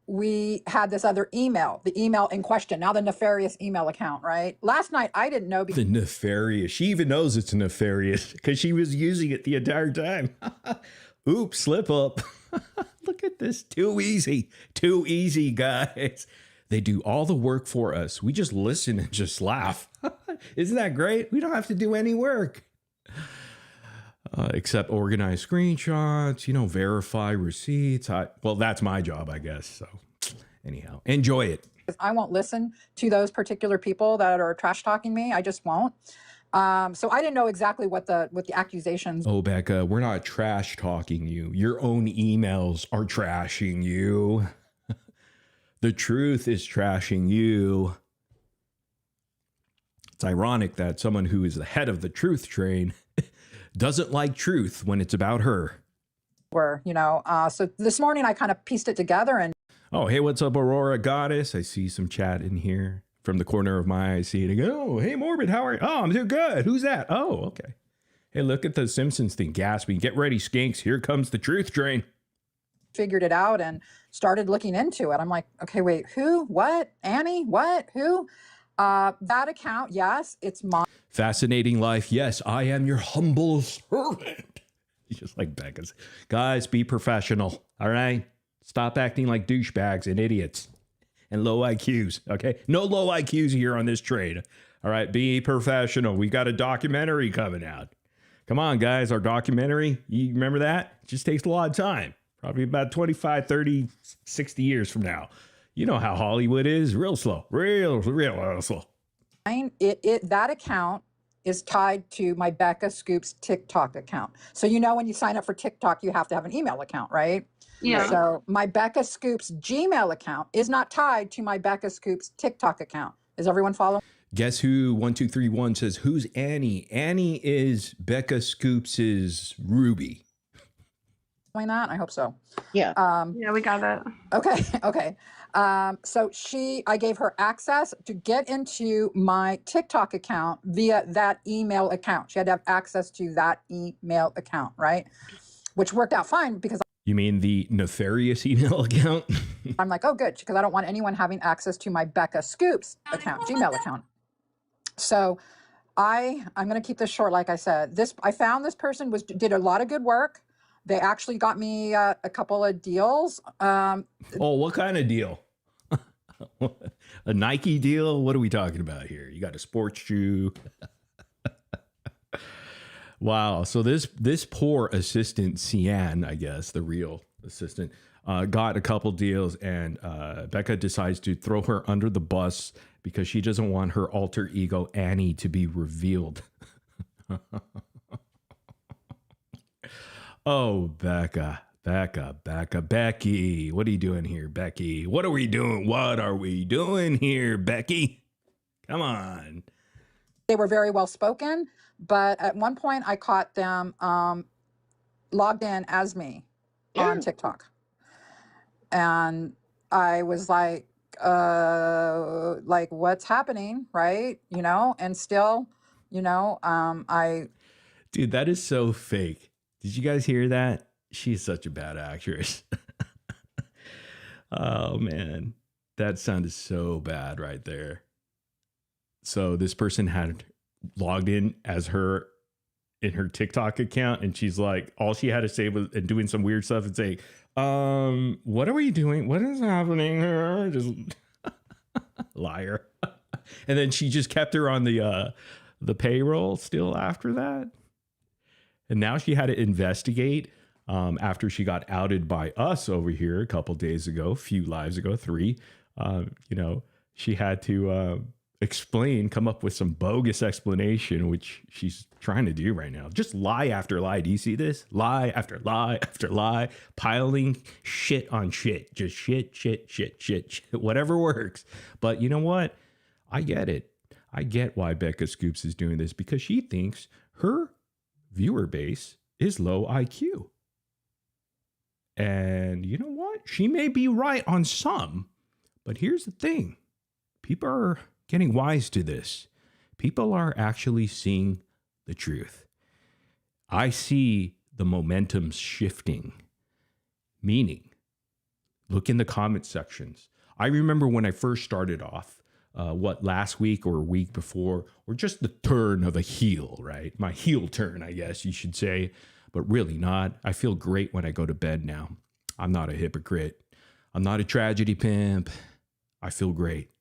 [SPEAKER 7] we had this other email, the email in question, now the nefarious email account, right? Last night, I didn't know.
[SPEAKER 1] The nefarious. She even knows it's nefarious because she was using it the entire time. Oops, slip up. Look at this. Too easy, guys. They do all the work for us. We just listen and just laugh. Isn't that great? We don't have to do any work. Except organize screenshots, verify receipts. Well, that's my job, I guess. So anyhow, enjoy it.
[SPEAKER 7] I won't listen to those particular people that are trash talking me. I just won't. So I didn't know exactly what the accusations.
[SPEAKER 1] Oh, Becca, we're not trash talking you. Your own emails are trashing you. The truth is trashing you. It's ironic that someone who is the head of the truth train doesn't like truth when it's about her.
[SPEAKER 7] So this morning I kind of pieced it together and.
[SPEAKER 1] Oh, hey, what's up, Aurora Goddess? I see some chat in here. From the corner of my eye, I see it. I go, oh, hey, Morbid, how are you? Oh, I'm doing good. Who's that? Oh, okay. Hey, look at the Simpsons thing gasping. Get ready, skinks. Here comes the truth train.
[SPEAKER 7] Figured it out and started looking into it. I'm like, okay, wait, who? What? Annie? What? Who? That account, yes, it's mine.
[SPEAKER 1] Fascinating life. Yes, I am your humble servant. Just like Becca's. Guys, be professional. All right. Stop acting like douchebags and idiots and low IQs. Okay. No low IQs here on this trade. All right. Be professional. We got a documentary coming out. Come on, guys. Our documentary. You remember that? It just takes a lot of time. Probably about 25, 30, 60 years from now. You know how Hollywood is. Real slow. Real slow.
[SPEAKER 7] That account is tied to my Becca Scoops TikTok account. So when you sign up for TikTok, you have to have an email account, right?
[SPEAKER 6] Yeah.
[SPEAKER 7] So my Becca Scoops Gmail account is not tied to my Becca Scoops TikTok account. Is everyone following?
[SPEAKER 1] Guess who? 1231 says, who's Annie? Annie is Becca Scoops's Ruby.
[SPEAKER 7] That? I hope so.
[SPEAKER 2] Yeah.
[SPEAKER 6] Yeah, we got it.
[SPEAKER 7] Okay. So I gave her access to get into my TikTok account via that email account. She had to have access to that email account, right? Which worked out fine because
[SPEAKER 1] You mean the nefarious email account?
[SPEAKER 7] I'm like, oh, good, because I don't want anyone having access to my Becca Scoops account, Gmail account. So I'm going to keep this short. Like I said, I found this person did a lot of good work. They actually got me a couple of deals.
[SPEAKER 1] Oh, what kind of deal? A Nike deal? What are we talking about here? You got a sports shoe? Wow. So this poor assistant, Cian, I guess, the real assistant, got a couple deals, and Becca decides to throw her under the bus because she doesn't want her alter ego, Annie, to be revealed. Oh, Becca, Becky. What are you doing here, Becky? What are we doing here, Becky? Come on.
[SPEAKER 7] They were very well spoken, but at one point I caught them logged in as me on TikTok. And I was like, what's happening, right? And still,
[SPEAKER 1] Dude, that is so fake. Did you guys hear that? She's such a bad actress. Oh, man. That sounded so bad right there. So this person had logged in as her in her TikTok account, and she's like, all she had to say was and doing some weird stuff and say, what are we doing? What is happening here? Just liar. And then she just kept her on the payroll still after that. And now she had to investigate after she got outed by us over here a couple days ago, a few lives ago, 3. She had to come up with some bogus explanation, which she's trying to do right now. Just lie after lie. Do you see this? Lie after lie after lie, piling shit on shit. Just shit, whatever works. But you know what? I get it. I get why Becca Scoops is doing this, because she thinks her viewer base is low IQ. And you know what? She may be right on some, but here's the thing. People are getting wise to this. People are actually seeing the truth. I see the momentum shifting, meaning look in the comment sections. I remember when I first started off, last week or a week before, or just the turn of a heel, right? My heel turn, I guess you should say, but really not. I feel great when I go to bed now. I'm not a hypocrite. I'm not a tragedy pimp. I feel great.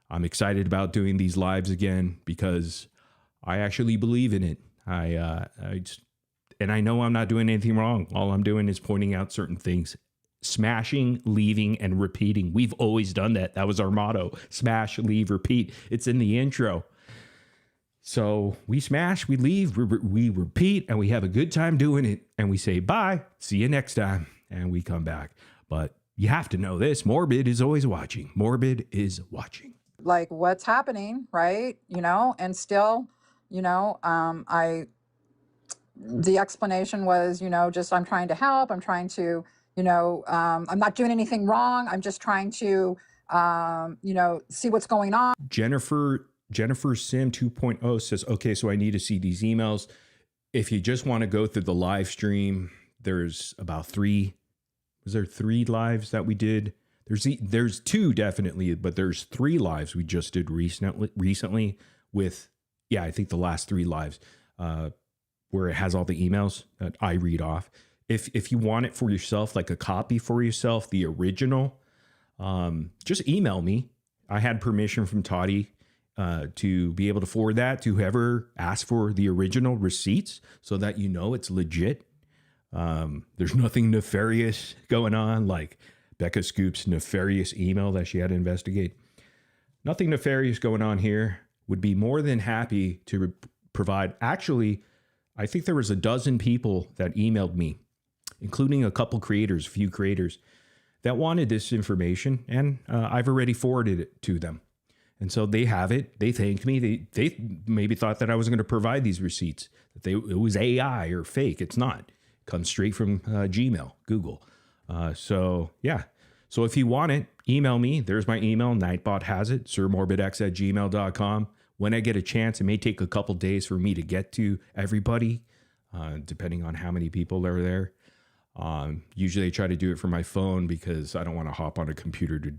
[SPEAKER 1] I'm excited about doing these lives again because I actually believe in it. And I know I'm not doing anything wrong. All I'm doing is pointing out certain things. Smashing, leaving, and repeating. We've always done that. That was our motto. Smash, leave, repeat. It's in the intro. So we smash, we leave, we repeat, and we have a good time doing it. And we say, bye, see you next time. And we come back. But you have to know this. Morbid is always watching. Morbid is watching.
[SPEAKER 7] Like, what's happening, right? And still, the explanation was, just I'm trying to help. I'm trying to, I'm not doing anything wrong. I'm just trying to, see what's going on.
[SPEAKER 1] Jennifer Sim 2.0 says, okay, so I need to see these emails. If you just want to go through the live stream, there's about 3. Was there 3 lives that we did? There's 2 definitely, but there's 3 lives we just did recently with, I think the last 3 lives. where it has all the emails that I read off. If you want it for yourself, like a copy for yourself, the original, just email me. I had permission from Toddy to be able to forward that to whoever asked for the original receipts so that you know it's legit. There's nothing nefarious going on, like Becca Scoops' nefarious email that she had to investigate. Nothing nefarious going on here. Would be more than happy to provide. Actually, I think there was a dozen people that emailed me, including a couple creators, few creators, that wanted this information, and I've already forwarded it to them. And so they have it. They thanked me. They maybe thought that I was going to provide these receipts, that it was AI or fake. It's not. It comes straight from Gmail, Google. So yeah. So if you want it, email me. There's my email. Nightbot has it. sirmorbidx@gmail.com. When I get a chance, it may take a couple days for me to get to everybody, depending on how many people are there. Usually I try to do it from my phone because I don't want to hop on a computer to,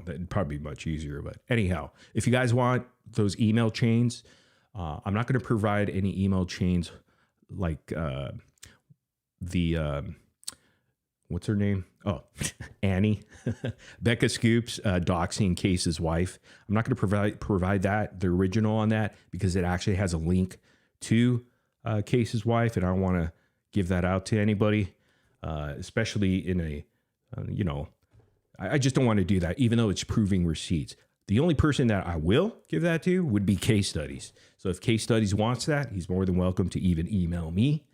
[SPEAKER 1] that'd probably be much easier. But anyhow, if you guys want those email chains, I'm not going to provide any email chains like what's her name? Oh, Annie, Becca Scoops, doxing Case's wife. I'm not going to provide that, the original on that, because it actually has a link to Case's wife, and I don't want to give that out to anybody. Especially in a, I just don't want to do that, even though it's proving receipts. The only person that I will give that to would be Case Studyz. So if Case Studyz wants that, he's more than welcome to even email me,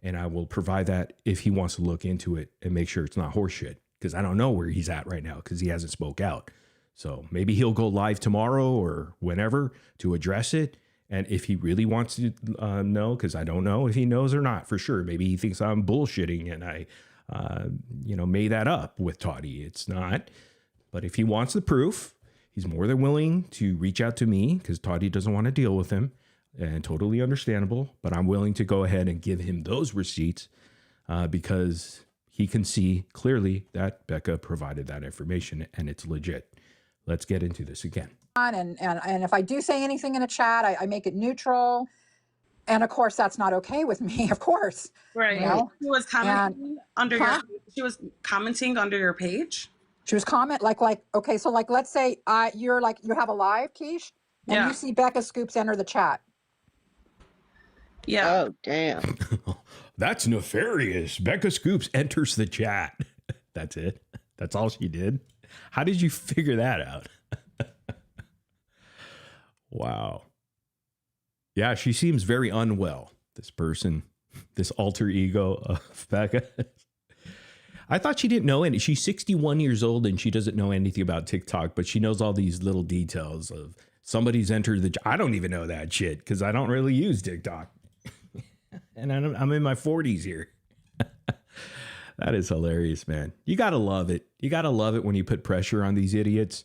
[SPEAKER 1] and I will provide that if he wants to look into it and make sure it's not horseshit, because I don't know where he's at right now because he hasn't spoke out. So maybe he'll go live tomorrow or whenever to address it. And if he really wants to know, because I don't know if he knows or not for sure. Maybe he thinks I'm bullshitting and I, made that up with Toddy. It's not. But if he wants the proof, he's more than willing to reach out to me, because Toddy doesn't want to deal with him. And totally understandable. But I'm willing to go ahead and give him those receipts because he can see clearly that Becca provided that information and it's legit. Let's get into this again.
[SPEAKER 7] And if I do say anything in a chat, I make it neutral. And of course, that's not okay with me, of course.
[SPEAKER 6] Right.
[SPEAKER 7] You know?
[SPEAKER 6] She was commenting under your page.
[SPEAKER 7] She was okay, so like let's say you have a live, Keish, and you see Becca Scoops enter the chat.
[SPEAKER 6] Yeah.
[SPEAKER 2] Oh, damn.
[SPEAKER 1] That's nefarious. Becca Scoops enters the chat. That's it. That's all she did. How did you figure that out? Wow. Yeah, she seems very unwell, this person, this alter ego of Becca. I thought she didn't know any. She's 61 years old and she doesn't know anything about TikTok, but she knows all these little details of somebody's entered the... I don't even know that shit because I don't really use TikTok. And I'm in my 40s here. That is hilarious, man. You got to love it. You got to love it when you put pressure on these idiots,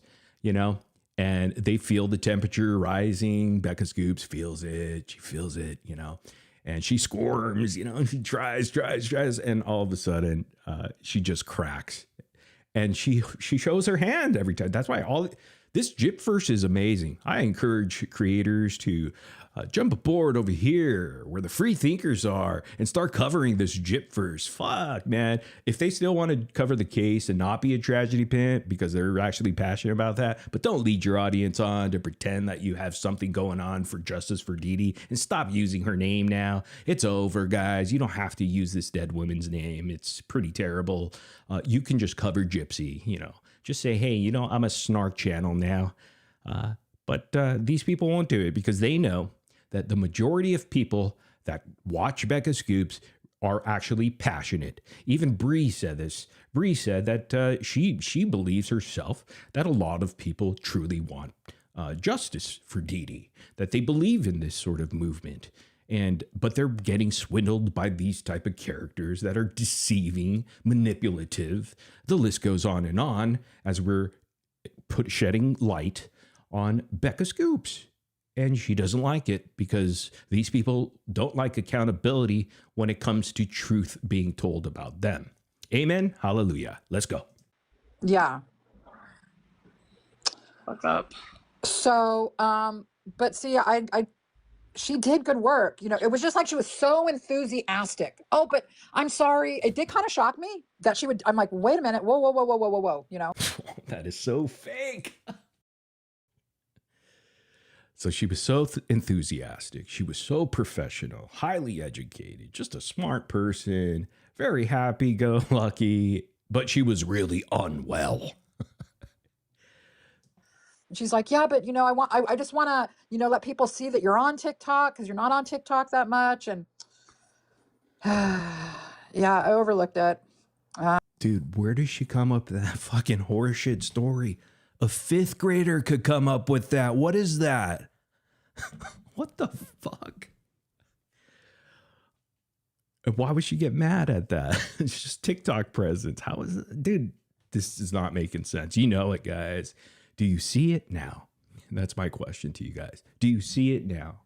[SPEAKER 1] and they feel the temperature rising. Becca Scoops feels it. She feels it, and she squirms, and she tries. And all of a sudden she just cracks and she shows her hand every time. That's why this Gypverse is amazing. I encourage creators to jump aboard over here where the free thinkers are and start covering this Gypverse. Fuck, man. If they still want to cover the case and not be a tragedy pimp because they're actually passionate about that, but don't lead your audience on to pretend that you have something going on for justice for Dee Dee, and stop using her name now. It's over, guys. You don't have to use this dead woman's name. It's pretty terrible. You can just cover Gypsy, just say, hey, I'm a snark channel now. But these people won't do it because they know that the majority of people that watch Becca Scoops are actually passionate. Even Bree said this. Bree said that she believes herself that a lot of people truly want justice for Dee Dee, that they believe in this sort of movement. But they're getting swindled by these type of characters that are deceiving, manipulative. The list goes on as we're shedding light on Becca Scoops. And she doesn't like it because these people don't like accountability when it comes to truth being told about them. Amen. Hallelujah. Let's go.
[SPEAKER 7] Yeah.
[SPEAKER 6] Fuck up.
[SPEAKER 7] So, but see, I she did good work. You know, it was just like she was so enthusiastic. Oh, but I'm sorry. It did kind of shock me that she would. I'm like, wait a minute. Whoa, whoa, whoa, whoa, whoa, whoa, whoa. You know,
[SPEAKER 1] That is so fake. So she was so enthusiastic. She was so professional, highly educated, just a smart person, very happy-go-lucky, but she was really unwell.
[SPEAKER 7] she's like, yeah, but you know, I just want to, you know, let people see that you're on TikTok because you're not on TikTok that much. And yeah, I overlooked it.
[SPEAKER 1] Dude, where does she come up with that fucking horseshit story? A fifth grader could come up with that. What is that? What the fuck? And why would she get mad at that? It's just TikTok presence. How is it? Dude, this is not making sense. You know it, guys. Do you see it now? And that's my question to you guys. Do you see it now?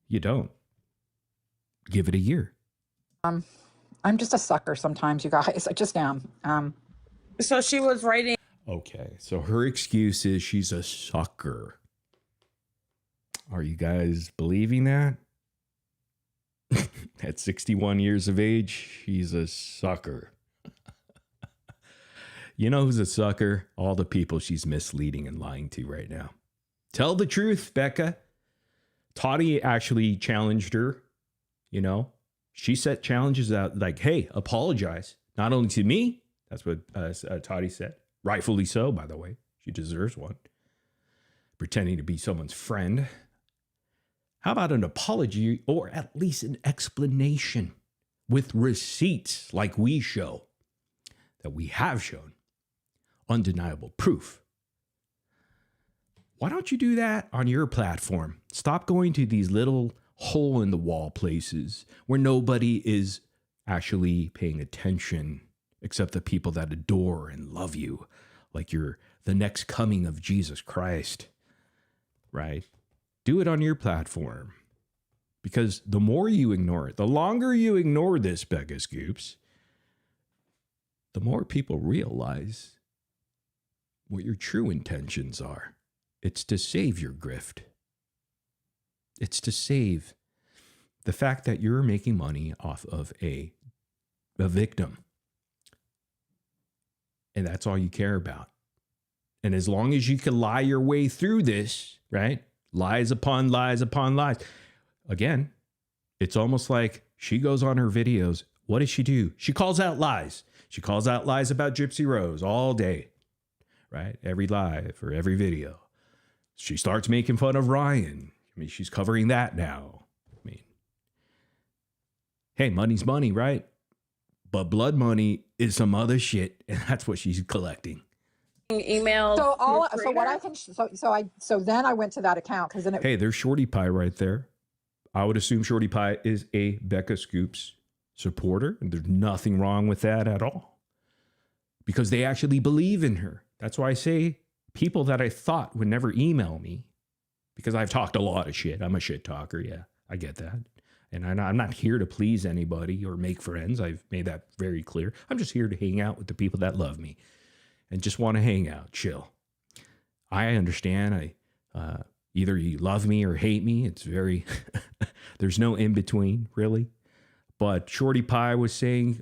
[SPEAKER 1] You don't. Give it a year.
[SPEAKER 7] I'm just a sucker sometimes, you guys. I just am.
[SPEAKER 6] So she was writing.
[SPEAKER 1] Okay, so her excuse is she's a sucker. Are you guys believing that? At 61 years of age, she's a sucker. You know who's a sucker? All the people she's misleading and lying to right now. Tell the truth, Becca. Toddy actually challenged her. You know, she set challenges out like, hey, apologize. Not only to me. That's what Toddy said. Rightfully so, by the way. She deserves one. Pretending to be someone's friend. How about an apology or at least an explanation with receipts like we show, that we have shown, undeniable proof? Why don't you do that on your platform? Stop going to these little hole in the wall places where nobody is actually paying attention except the people that adore and love you, like you're the next coming of Jesus Christ, right? Do it on your platform, because the more you ignore it, the longer you ignore this, Becca Scoops, the more people realize what your true intentions are. It's to save your grift. It's to save the fact that you're making money off of a victim. And that's all you care about. And as long as you can lie your way through this, right? Lies upon lies upon lies. Again, it's almost like she goes on her videos. What does she do? She calls out lies. She calls out lies about Gypsy Rose all day, right? Every live or every video. She starts making fun of Ryan. I mean, she's covering that now. I mean, hey, money's money, right? But blood money is some other shit, and that's what she's collecting.
[SPEAKER 6] Email.
[SPEAKER 7] So what I can so then I went to that account because then
[SPEAKER 1] Hey, there's Shorty Pie right there. I would assume Shorty Pie is a Becca Scoops supporter, and there's nothing wrong with that at all, because they actually believe in her. That's why I say people that I thought would never email me, because I've talked a lot of shit. I'm a shit talker. Yeah, I get that. And I'm not here to please anybody or make friends. I've made that very clear. I'm just here to hang out with the people that love me and just want to hang out, chill. I understand. Either you love me or hate me. It's very, there's no in between, really. But Shorty Pie was saying,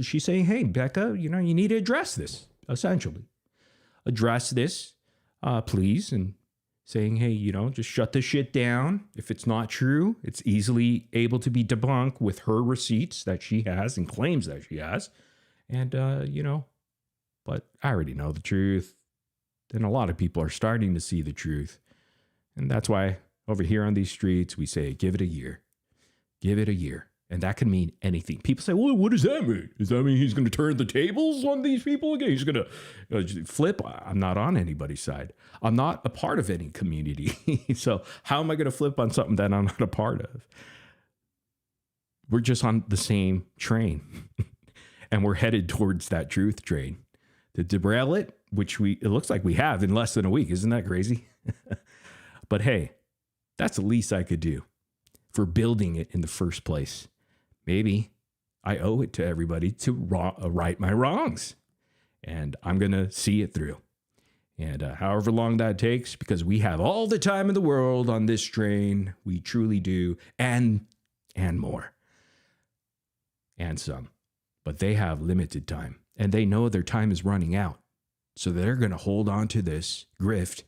[SPEAKER 1] she's saying, hey, Becca, you know, you need to address this, essentially. Address this, please. And saying, hey, you know, just shut this shit down. If it's not true, it's easily able to be debunked with her receipts that she has and claims that she has. And, you know, but I already know the truth. And a lot of people are starting to see the truth. And that's why over here on these streets, we say, give it a year. Give it a year. And that can mean anything. People say, well, what does that mean? Does that mean he's going to turn the tables on these people again? He's going to flip? I'm not on anybody's side. I'm not a part of any community. So how am I going to flip on something that I'm not a part of? We're just on the same train. And we're headed towards that truth train. To derail it, which it looks like we have in less than a week. Isn't that crazy? But hey, that's the least I could do for building it in the first place. Maybe I owe it to everybody to right my wrongs. And I'm going to see it through. And however long that takes, because we have all the time in the world on this train, we truly do, and more, and some. But they have limited time, and they know their time is running out. So they're going to hold on to this grift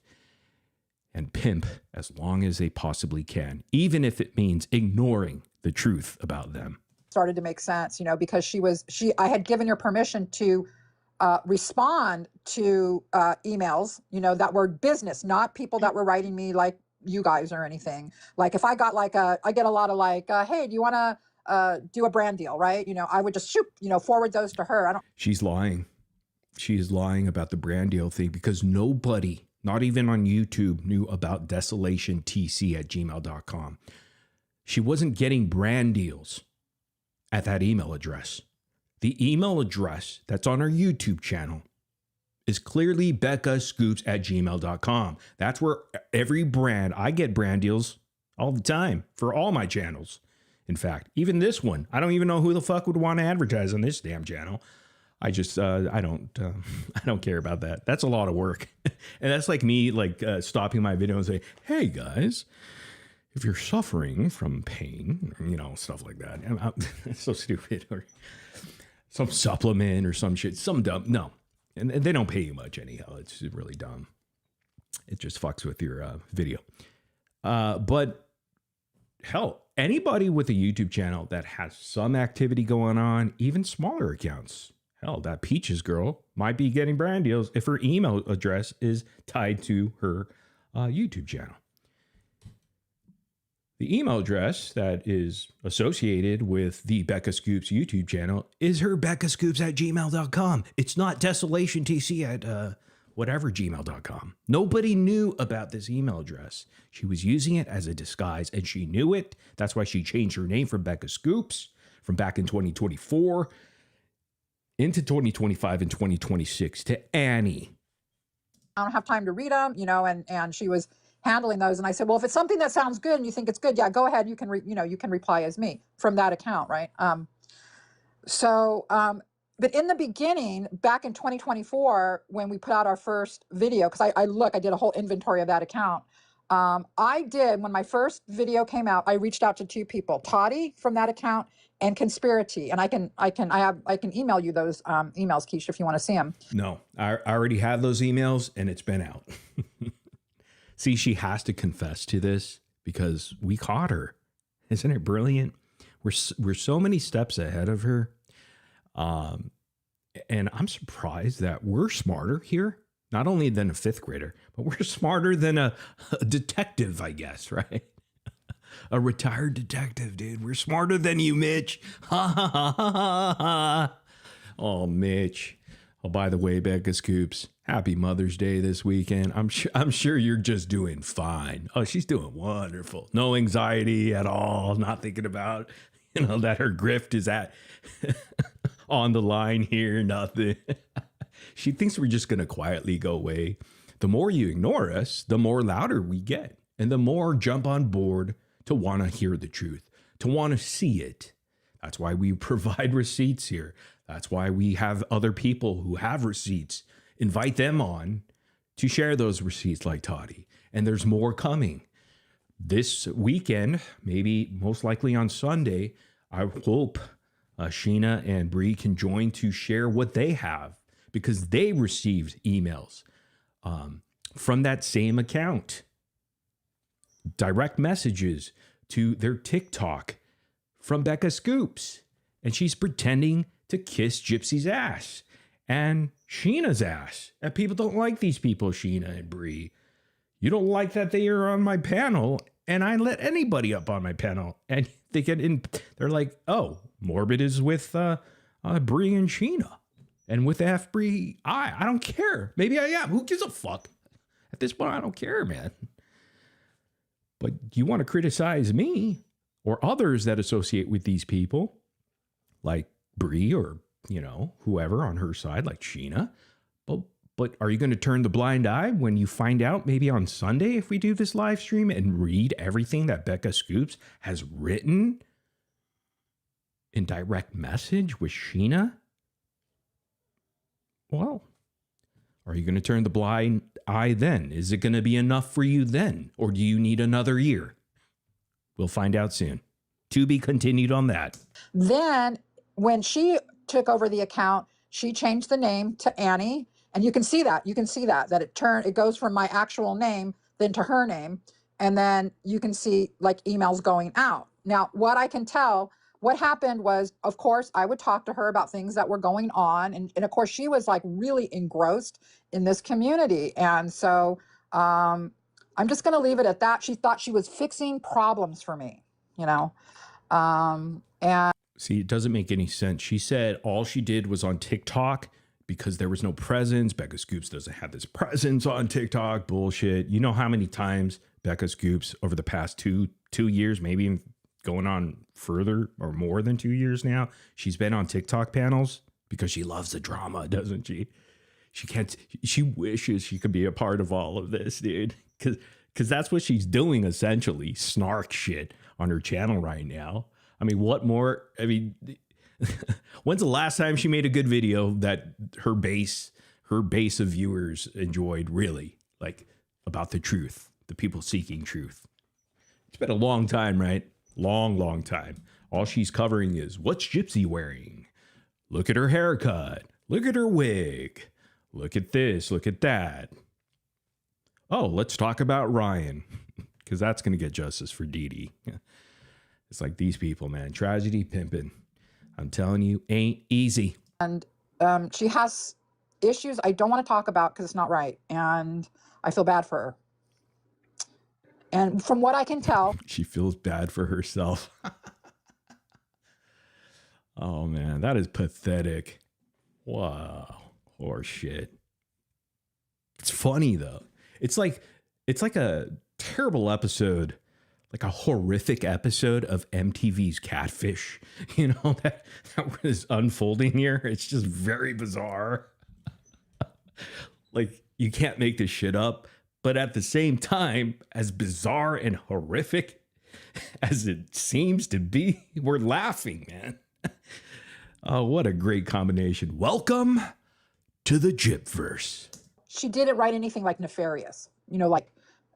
[SPEAKER 1] and pimp as long as they possibly can, even if it means ignoring the truth about them.
[SPEAKER 7] Started to make sense, you know, because I had given her permission to respond to emails, you know, that were business, not people that were writing me like you guys or anything. Like if I got like I get a lot of like, hey, do you want to do a brand deal, right? You know, I would just shoot, you know, forward those to her.
[SPEAKER 1] She's lying. She is lying about the brand deal thing because nobody, not even on YouTube, knew about desolationtc@gmail.com. She wasn't getting brand deals at that email address. The email address that's on our YouTube channel is clearly Becca-Scoops@gmail.com. That's where every brand, I get brand deals all the time for all my channels. In fact, even this one, I don't even know who the fuck would want to advertise on this damn channel. I just, I don't care about that. That's a lot of work. And that's like me, stopping my video and say, hey guys, if you're suffering from pain, you know, stuff like that. It's so stupid. Or some supplement or some shit, some dumb. No, and they don't pay you much anyhow. It's really dumb. It just fucks with your video. But hell, anybody with a YouTube channel that has some activity going on, even smaller accounts, hell, that Peaches girl might be getting brand deals if her email address is tied to her YouTube channel. The email address that is associated with the Becca Scoops YouTube channel is her Becca-Scoops@gmail.com. It's not desolationtc@ whatever gmail.com. Nobody knew about this email address. She was using it as a disguise and she knew it. That's why she changed her name from Becca Scoops from back in 2024 into 2025 and 2026 to Annie.
[SPEAKER 7] I don't have time to read them, you know, and she was handling those. And I said, well, if it's something that sounds good and you think it's good, yeah, go ahead. You can, you can reply as me from that account. Right. But in the beginning, back in 2024, when we put out our first video, because I did a whole inventory of that account. When my first video came out, I reached out to two people, Toddy from that account and Conspiracy. And I can email you those emails, Keisha, if you want to see them.
[SPEAKER 1] No, I already have those emails and it's been out. See, she has to confess to this because we caught her. Isn't it brilliant? We're so many steps ahead of her. And I'm surprised that we're smarter here, not only than a fifth grader, but we're smarter than a detective, I guess, right? A retired detective, dude. We're smarter than you, Mitch. Ha ha ha ha ha. Oh, Mitch. Oh, by the way, Becca Scoops, happy Mother's Day this weekend. I'm sure you're just doing fine. Oh, she's doing wonderful. No anxiety at all. Not thinking about, that her grift is at on the line here. Nothing. She thinks we're just going to quietly go away. The more you ignore us, the more louder we get. And the more jump on board to want to hear the truth, to want to see it. That's why we provide receipts here. That's why we have other people who have receipts. Invite them on to share those receipts like Toddy. And there's more coming. This weekend, maybe most likely on Sunday, I hope Sheena and Bree can join to share what they have because they received emails from that same account. Direct messages to their TikTok from Becca Scoops. And she's pretending to kiss Gypsy's ass and Sheena's ass. And people don't like these people, Sheena and Bree. You don't like that they are on my panel, and I let anybody up on my panel. And they get in, they're like, oh, Morbid is with Bree and Sheena. And with F Bree, I don't care. Maybe I am. Who gives a fuck? At this point, I don't care, man. But you want to criticize me or others that associate with these people, like Bree or, whoever on her side, like Sheena. But are you going to turn the blind eye when you find out maybe on Sunday if we do this live stream and read everything that Becca Scoops has written in direct message with Sheena? Well, Are you going to turn the blind eye then? Is it going to be enough for you then? Or do you need another year? We'll find out soon. To be continued on that.
[SPEAKER 7] Then when she took over the account, she changed the name to Annie. And you can see that. You can see that it goes from my actual name then to her name. And then you can see like emails going out. Now, what I can tell, what happened was, of course, I would talk to her about things that were going on. And of course, she was like really engrossed in this community. And so I'm just going to leave it at that. She thought she was fixing problems for me, you know. And
[SPEAKER 1] see, it doesn't make any sense. She said all she did was on TikTok because there was no presence. Becca Scoops doesn't have this presence on TikTok. Bullshit. You know how many times Becca Scoops over the past two years, maybe even going on further or more than 2 years now, she's been on TikTok panels because she loves the drama, doesn't she? She wishes she could be a part of all of this, dude. Because that's what she's doing, essentially. Snark shit on her channel right now. I mean, what more? I mean, when's the last time she made a good video that her base of viewers enjoyed, really? Like, about the truth, the people seeking truth. It's been a long time, right? Long time. All she's covering is, what's Gypsy wearing? Look at her haircut. Look at her wig. Look at this. Look at that. Oh, let's talk about Ryan, because that's going to get justice for Dee Dee. It's like these people, man. Tragedy pimping. I'm telling you, ain't easy.
[SPEAKER 7] And she has issues I don't want to talk about because it's not right. And I feel bad for her. And from what I can tell,
[SPEAKER 1] she feels bad for herself. Oh, man, that is pathetic. Wow. Horse shit. It's funny, though. It's like a terrible episode, like a horrific episode of MTV's Catfish, you know, that is unfolding here. It's just very bizarre. Like, you can't make this shit up. But at the same time, as bizarre and horrific as it seems to be, we're laughing, man. Oh, what a great combination. Welcome to the Gypverse.
[SPEAKER 7] she didn't write anything like nefarious, you know, like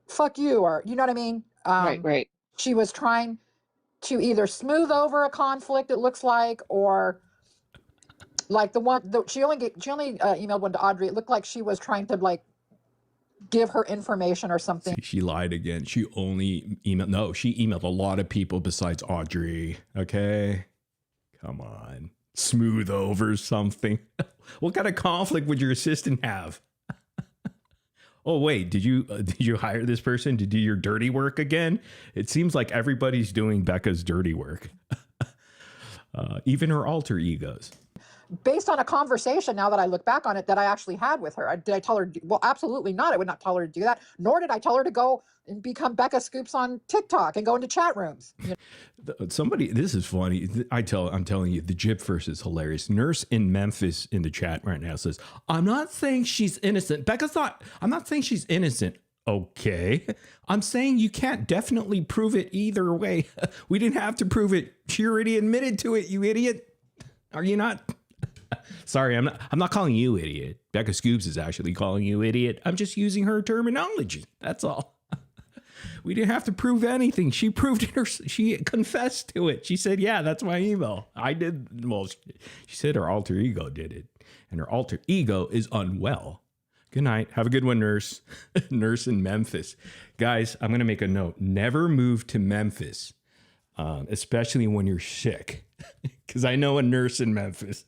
[SPEAKER 7] fuck you, or you know what I mean?
[SPEAKER 9] Right.
[SPEAKER 7] She was trying to either smooth over a conflict, it looks like, or like she only emailed one to Audrey. It looked like she was trying to like give her information or something.
[SPEAKER 1] See, she lied again. She only emailed. No, she emailed a lot of people besides Audrey. Okay. Come on. Smooth over something. What kind of conflict would your assistant have? Oh, wait, did you hire this person to do your dirty work again? It seems like everybody's doing Becca's dirty work. Even her alter egos.
[SPEAKER 7] Based on a conversation, now that I look back on it, that I actually had with her. Did I tell her? Well, absolutely not. I would not tell her to do that. Nor did I tell her to go and become Becca Scoops on TikTok and go into chat rooms. You know?
[SPEAKER 1] Somebody, this is funny. I'm telling you, the Gypverse is hilarious. Nurse in Memphis in the chat right now says, I'm not saying she's innocent. I'm not saying she's innocent. Okay. I'm saying you can't definitely prove it either way. We didn't have to prove it. She already admitted to it, you idiot. Are you not? Sorry, I'm not calling you idiot. Becca Scoops is actually calling you idiot. I'm just using her terminology. That's all. We didn't have to prove anything. She proved it. She confessed to it. She said, yeah, that's my email. I did. Well, she said her alter ego did it. And her alter ego is unwell. Good night. Have a good one, nurse. Nurse in Memphis. Guys, I'm going to make a note. Never move to Memphis, especially when you're sick. Because I know a nurse in Memphis.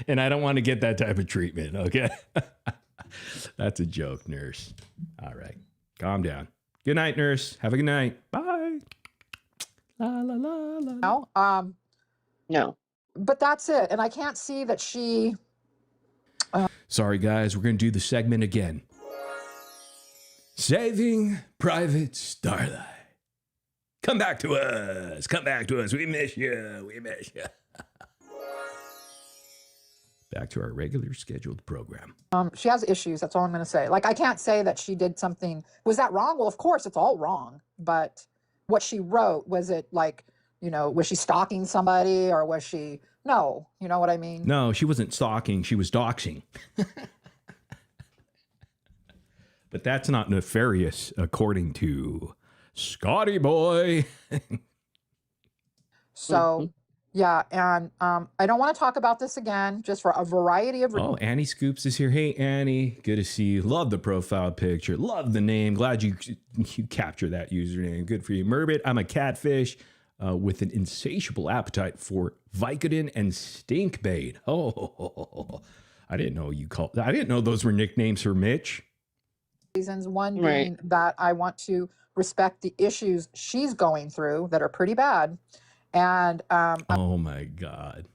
[SPEAKER 1] And I don't want to get that type of treatment, okay? That's a joke, nurse. All right. Calm down. Good night, nurse. Have a good night. Bye. La, la, la, la.
[SPEAKER 7] No,
[SPEAKER 9] No.
[SPEAKER 7] but that's it. And I can't see that she...
[SPEAKER 1] Sorry, guys. We're going to do the segment again. Saving Private Starlight. Come back to us. Come back to us. We miss you. We miss you. Back to our regular scheduled program.
[SPEAKER 7] She has issues. That's all I'm going to say. Like, I can't say that she did something. Was that wrong? Well, of course, it's all wrong. But what she wrote, was it like, you know, was she stalking somebody, or was she? No, you know what I mean?
[SPEAKER 1] No, she wasn't stalking. She was doxing. But that's not nefarious, according to Scottie boy.
[SPEAKER 7] So, yeah, and I don't want to talk about this again, just for a variety of
[SPEAKER 1] Oh, Annie Scoops is here. Hey, Annie, good to see you. Love the profile picture. Love the name. Glad you captured that username. Good for you. Merbit, I'm a catfish with an insatiable appetite for Vicodin and stink bait. Oh, I didn't know those were nicknames for Mitch.
[SPEAKER 7] reasons. One being that I want to respect the issues she's going through that are pretty bad. And
[SPEAKER 1] oh my God,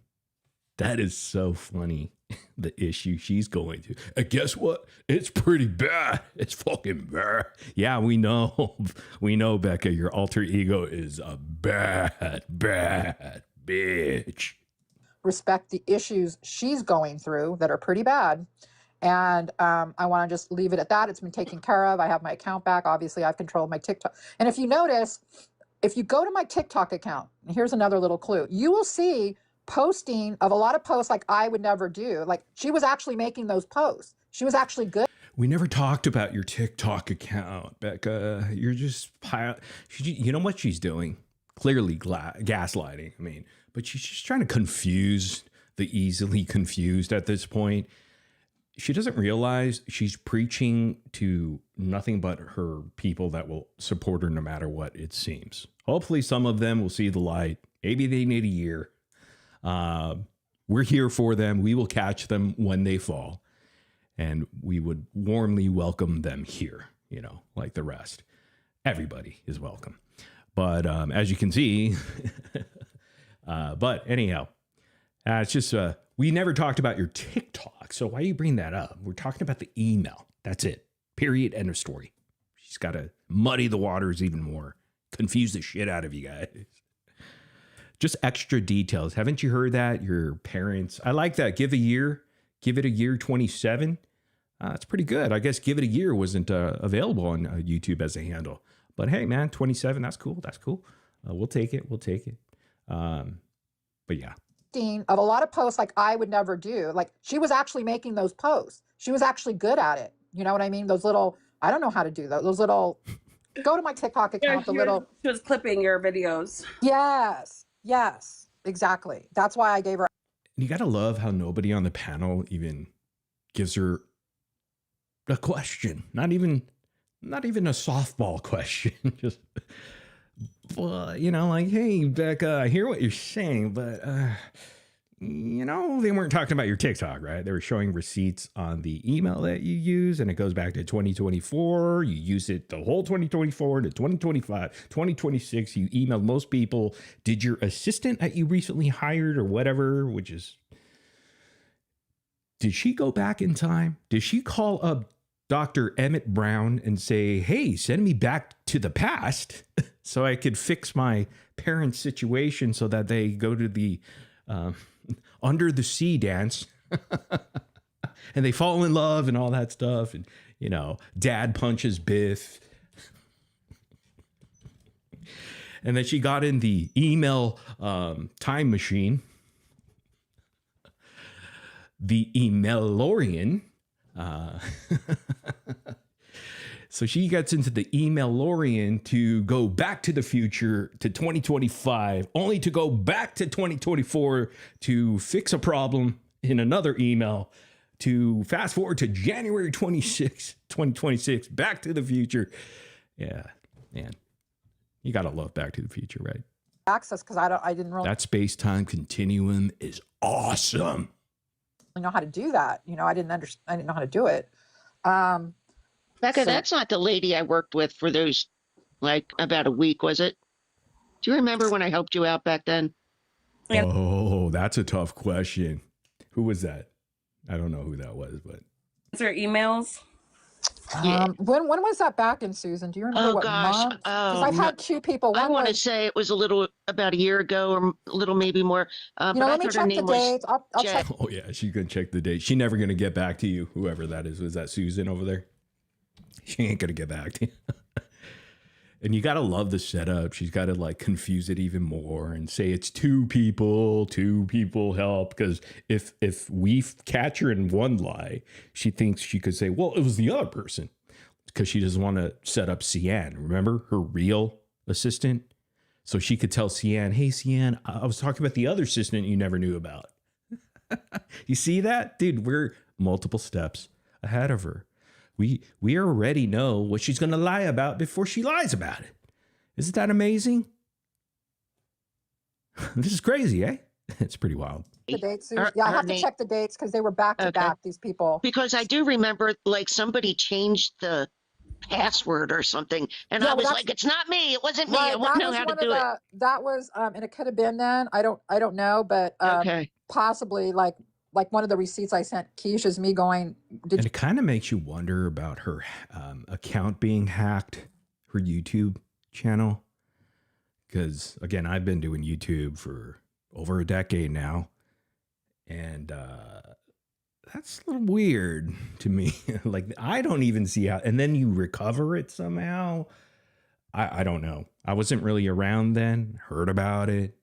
[SPEAKER 1] that is so funny. The issue she's going through. And guess what? It's pretty bad. It's fucking bad. Yeah, we know. We know, Becca, your alter ego is a bad bitch.
[SPEAKER 7] Respect the issues she's going through that are pretty bad. And I want to just leave it at that. It's been taken care of. I have my account back. Obviously, I've controlled my TikTok. And if you notice, if you go to my TikTok account, and here's another little clue, you will see posting of a lot of posts like I would never do. Like she was actually making those posts. She was actually good.
[SPEAKER 1] We never talked about your TikTok account, Becca. You're just you know what she's doing? Clearly gaslighting. I mean, but she's just trying to confuse the easily confused at this point. She doesn't realize she's preaching to nothing but her people that will support her no matter what, it seems. Hopefully some of them will see the light. Maybe they need a year. We're here for them. We will catch them when they fall. And we would warmly welcome them here, you know, like the rest. Everybody is welcome. But as you can see, but anyhow, it's just, we never talked about your TikTok. So why do you bring that up? We're talking about the email. That's it. Period. End of story. She's got to muddy the waters even more. Confuse the shit out of you guys. Just extra details. Haven't you heard that? Your parents. I like that. Give it a year 27. That's pretty good. I guess give it a year wasn't available on YouTube as a handle. But hey, man, 27. That's cool. That's cool. We'll take it. We'll take it. But yeah.
[SPEAKER 7] Of a lot of posts like I would never do. Like she was actually making those posts. She was actually good at it. You know what I mean? Those little, I don't know how to do those. Those little, go to my TikTok account.
[SPEAKER 6] Yeah, she was clipping your videos.
[SPEAKER 7] Yes, exactly. That's why I gave her.
[SPEAKER 1] You got to love how nobody on the panel even gives her a question. Not even a softball question. Just, well, you know, like, hey, Becca, I hear what you're saying, but, you know, they weren't talking about your TikTok, right? They were showing receipts on the email that you use, and it goes back to 2024. You use it the whole 2024 to 2025, 2026. You emailed most people. Did your assistant that you recently hired or whatever, which is, did she go back in time? Did she call up Dr. Emmett Brown and say, hey, send me back to the past so I could fix my parents' situation so that they go to the under the sea dance and they fall in love and all that stuff. And, you know, dad punches Biff. And then she got in the email time machine, the emailorian. So she gets into the emailorian to go back to the future to 2025, only to go back to 2024 to fix a problem in another email, to fast forward to January 26, 2026, Back to the Future. Yeah, man. You got to love Back to the Future, right?
[SPEAKER 7] Access, because I didn't really
[SPEAKER 1] that space-time continuum is awesome.
[SPEAKER 7] know how to do that. You know, I didn't know how to do it.
[SPEAKER 9] Becca, that's not the lady I worked with for those, like, about a week, was it? Do you remember when I helped you out back then?
[SPEAKER 1] Oh, that's a tough question. Who was that? I don't know who that was, but.
[SPEAKER 6] Is there emails?
[SPEAKER 7] When was that back in, Susan? Do you remember what month? Because I've had two people.
[SPEAKER 9] I want to say it was about a year ago or a little maybe more.
[SPEAKER 7] You know, let me check the dates. I'll check.
[SPEAKER 1] Oh, yeah, she's going to check the date. She's never going to get back to you, whoever that is. Was that Susan over there? She ain't going to get back to you. And you got to love the setup. She's got to like confuse it even more and say it's two people help. Because if we catch her in one lie, she thinks she could say, well, it was the other person. because she doesn't want to set up C-Ann. Remember her real assistant? So she could tell C-Ann, hey, C-Ann, I was talking about the other assistant you never knew about. You see that? Dude, we're multiple steps ahead of her. We already know what she's going to lie about before she lies about it. Isn't that amazing? This is crazy, eh? It's pretty wild.
[SPEAKER 7] The dates. Yeah, I have to check the dates because they were back to back, these people.
[SPEAKER 9] Because I do remember like somebody changed the password or something, and I was like, it's not me. It wasn't me. I wouldn't know how to do it.
[SPEAKER 7] That was, and it could have been then. I don't know, but possibly like one of the receipts I sent Keish is me going.
[SPEAKER 1] And it kind of makes you wonder about her account being hacked, her YouTube channel. Because again, I've been doing YouTube for over a decade now, and that's a little weird to me. Like, I don't even see how, and then you recover it somehow. I don't know. I wasn't really around then, heard about it,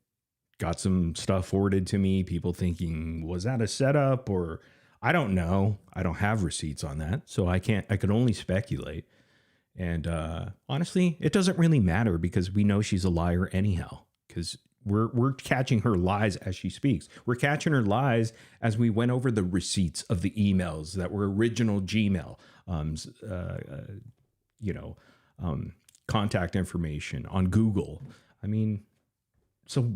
[SPEAKER 1] got some stuff forwarded to me, people thinking, was that a setup? Or I don't know. I don't have receipts on that. So I could only speculate. And honestly, it doesn't really matter because we know she's a liar anyhow, because we're catching her lies as she speaks. We're catching her lies as we went over the receipts of the emails that were original Gmail, contact information on Google. I mean, so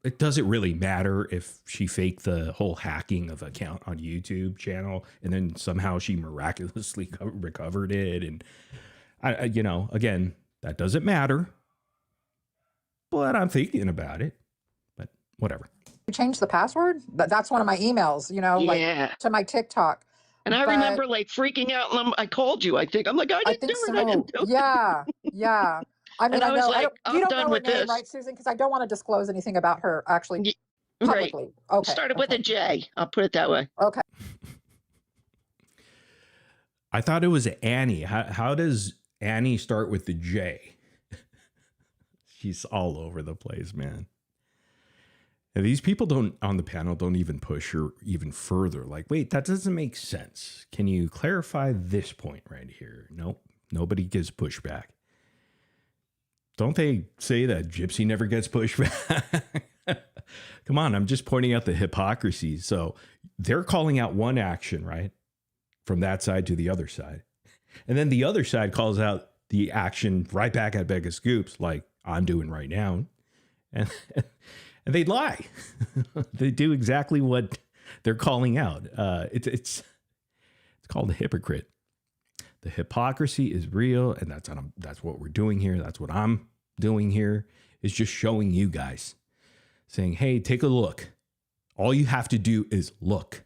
[SPEAKER 1] it doesn't really matter if she faked the whole hacking of account on YouTube channel and then somehow she miraculously recovered it. And again, that doesn't matter, but I'm thinking about it, but whatever.
[SPEAKER 7] You changed the password? That's one of my emails, like to my TikTok.
[SPEAKER 9] And I remember like freaking out. And I called you, I think. I'm like, I didn't do it.
[SPEAKER 7] Yeah. I mean,
[SPEAKER 9] I was like, I'm done with this.
[SPEAKER 7] Right, Susan? Because I don't want to disclose anything about her actually publicly.
[SPEAKER 9] Right.
[SPEAKER 7] Okay.
[SPEAKER 9] Started with a J. I'll put it that way.
[SPEAKER 7] Okay.
[SPEAKER 1] I thought it was Annie. How does Annie start with the J? She's all over the place, man. And these people on the panel don't even push her even further. Like, wait, that doesn't make sense. Can you clarify this point right here? Nope. Nobody gives pushback. Don't they say that Gypsy never gets pushback? Come on, I'm just pointing out the hypocrisy. So they're calling out one action, right? From that side to the other side. And then the other side calls out the action right back at Becca Scoops, like I'm doing right now. And they lie. They do exactly what they're calling out. It's called a hypocrite. The hypocrisy is real, and that's what we're doing here. That's what I'm doing here, is just showing you guys, saying, hey, take a look. All you have to do is look.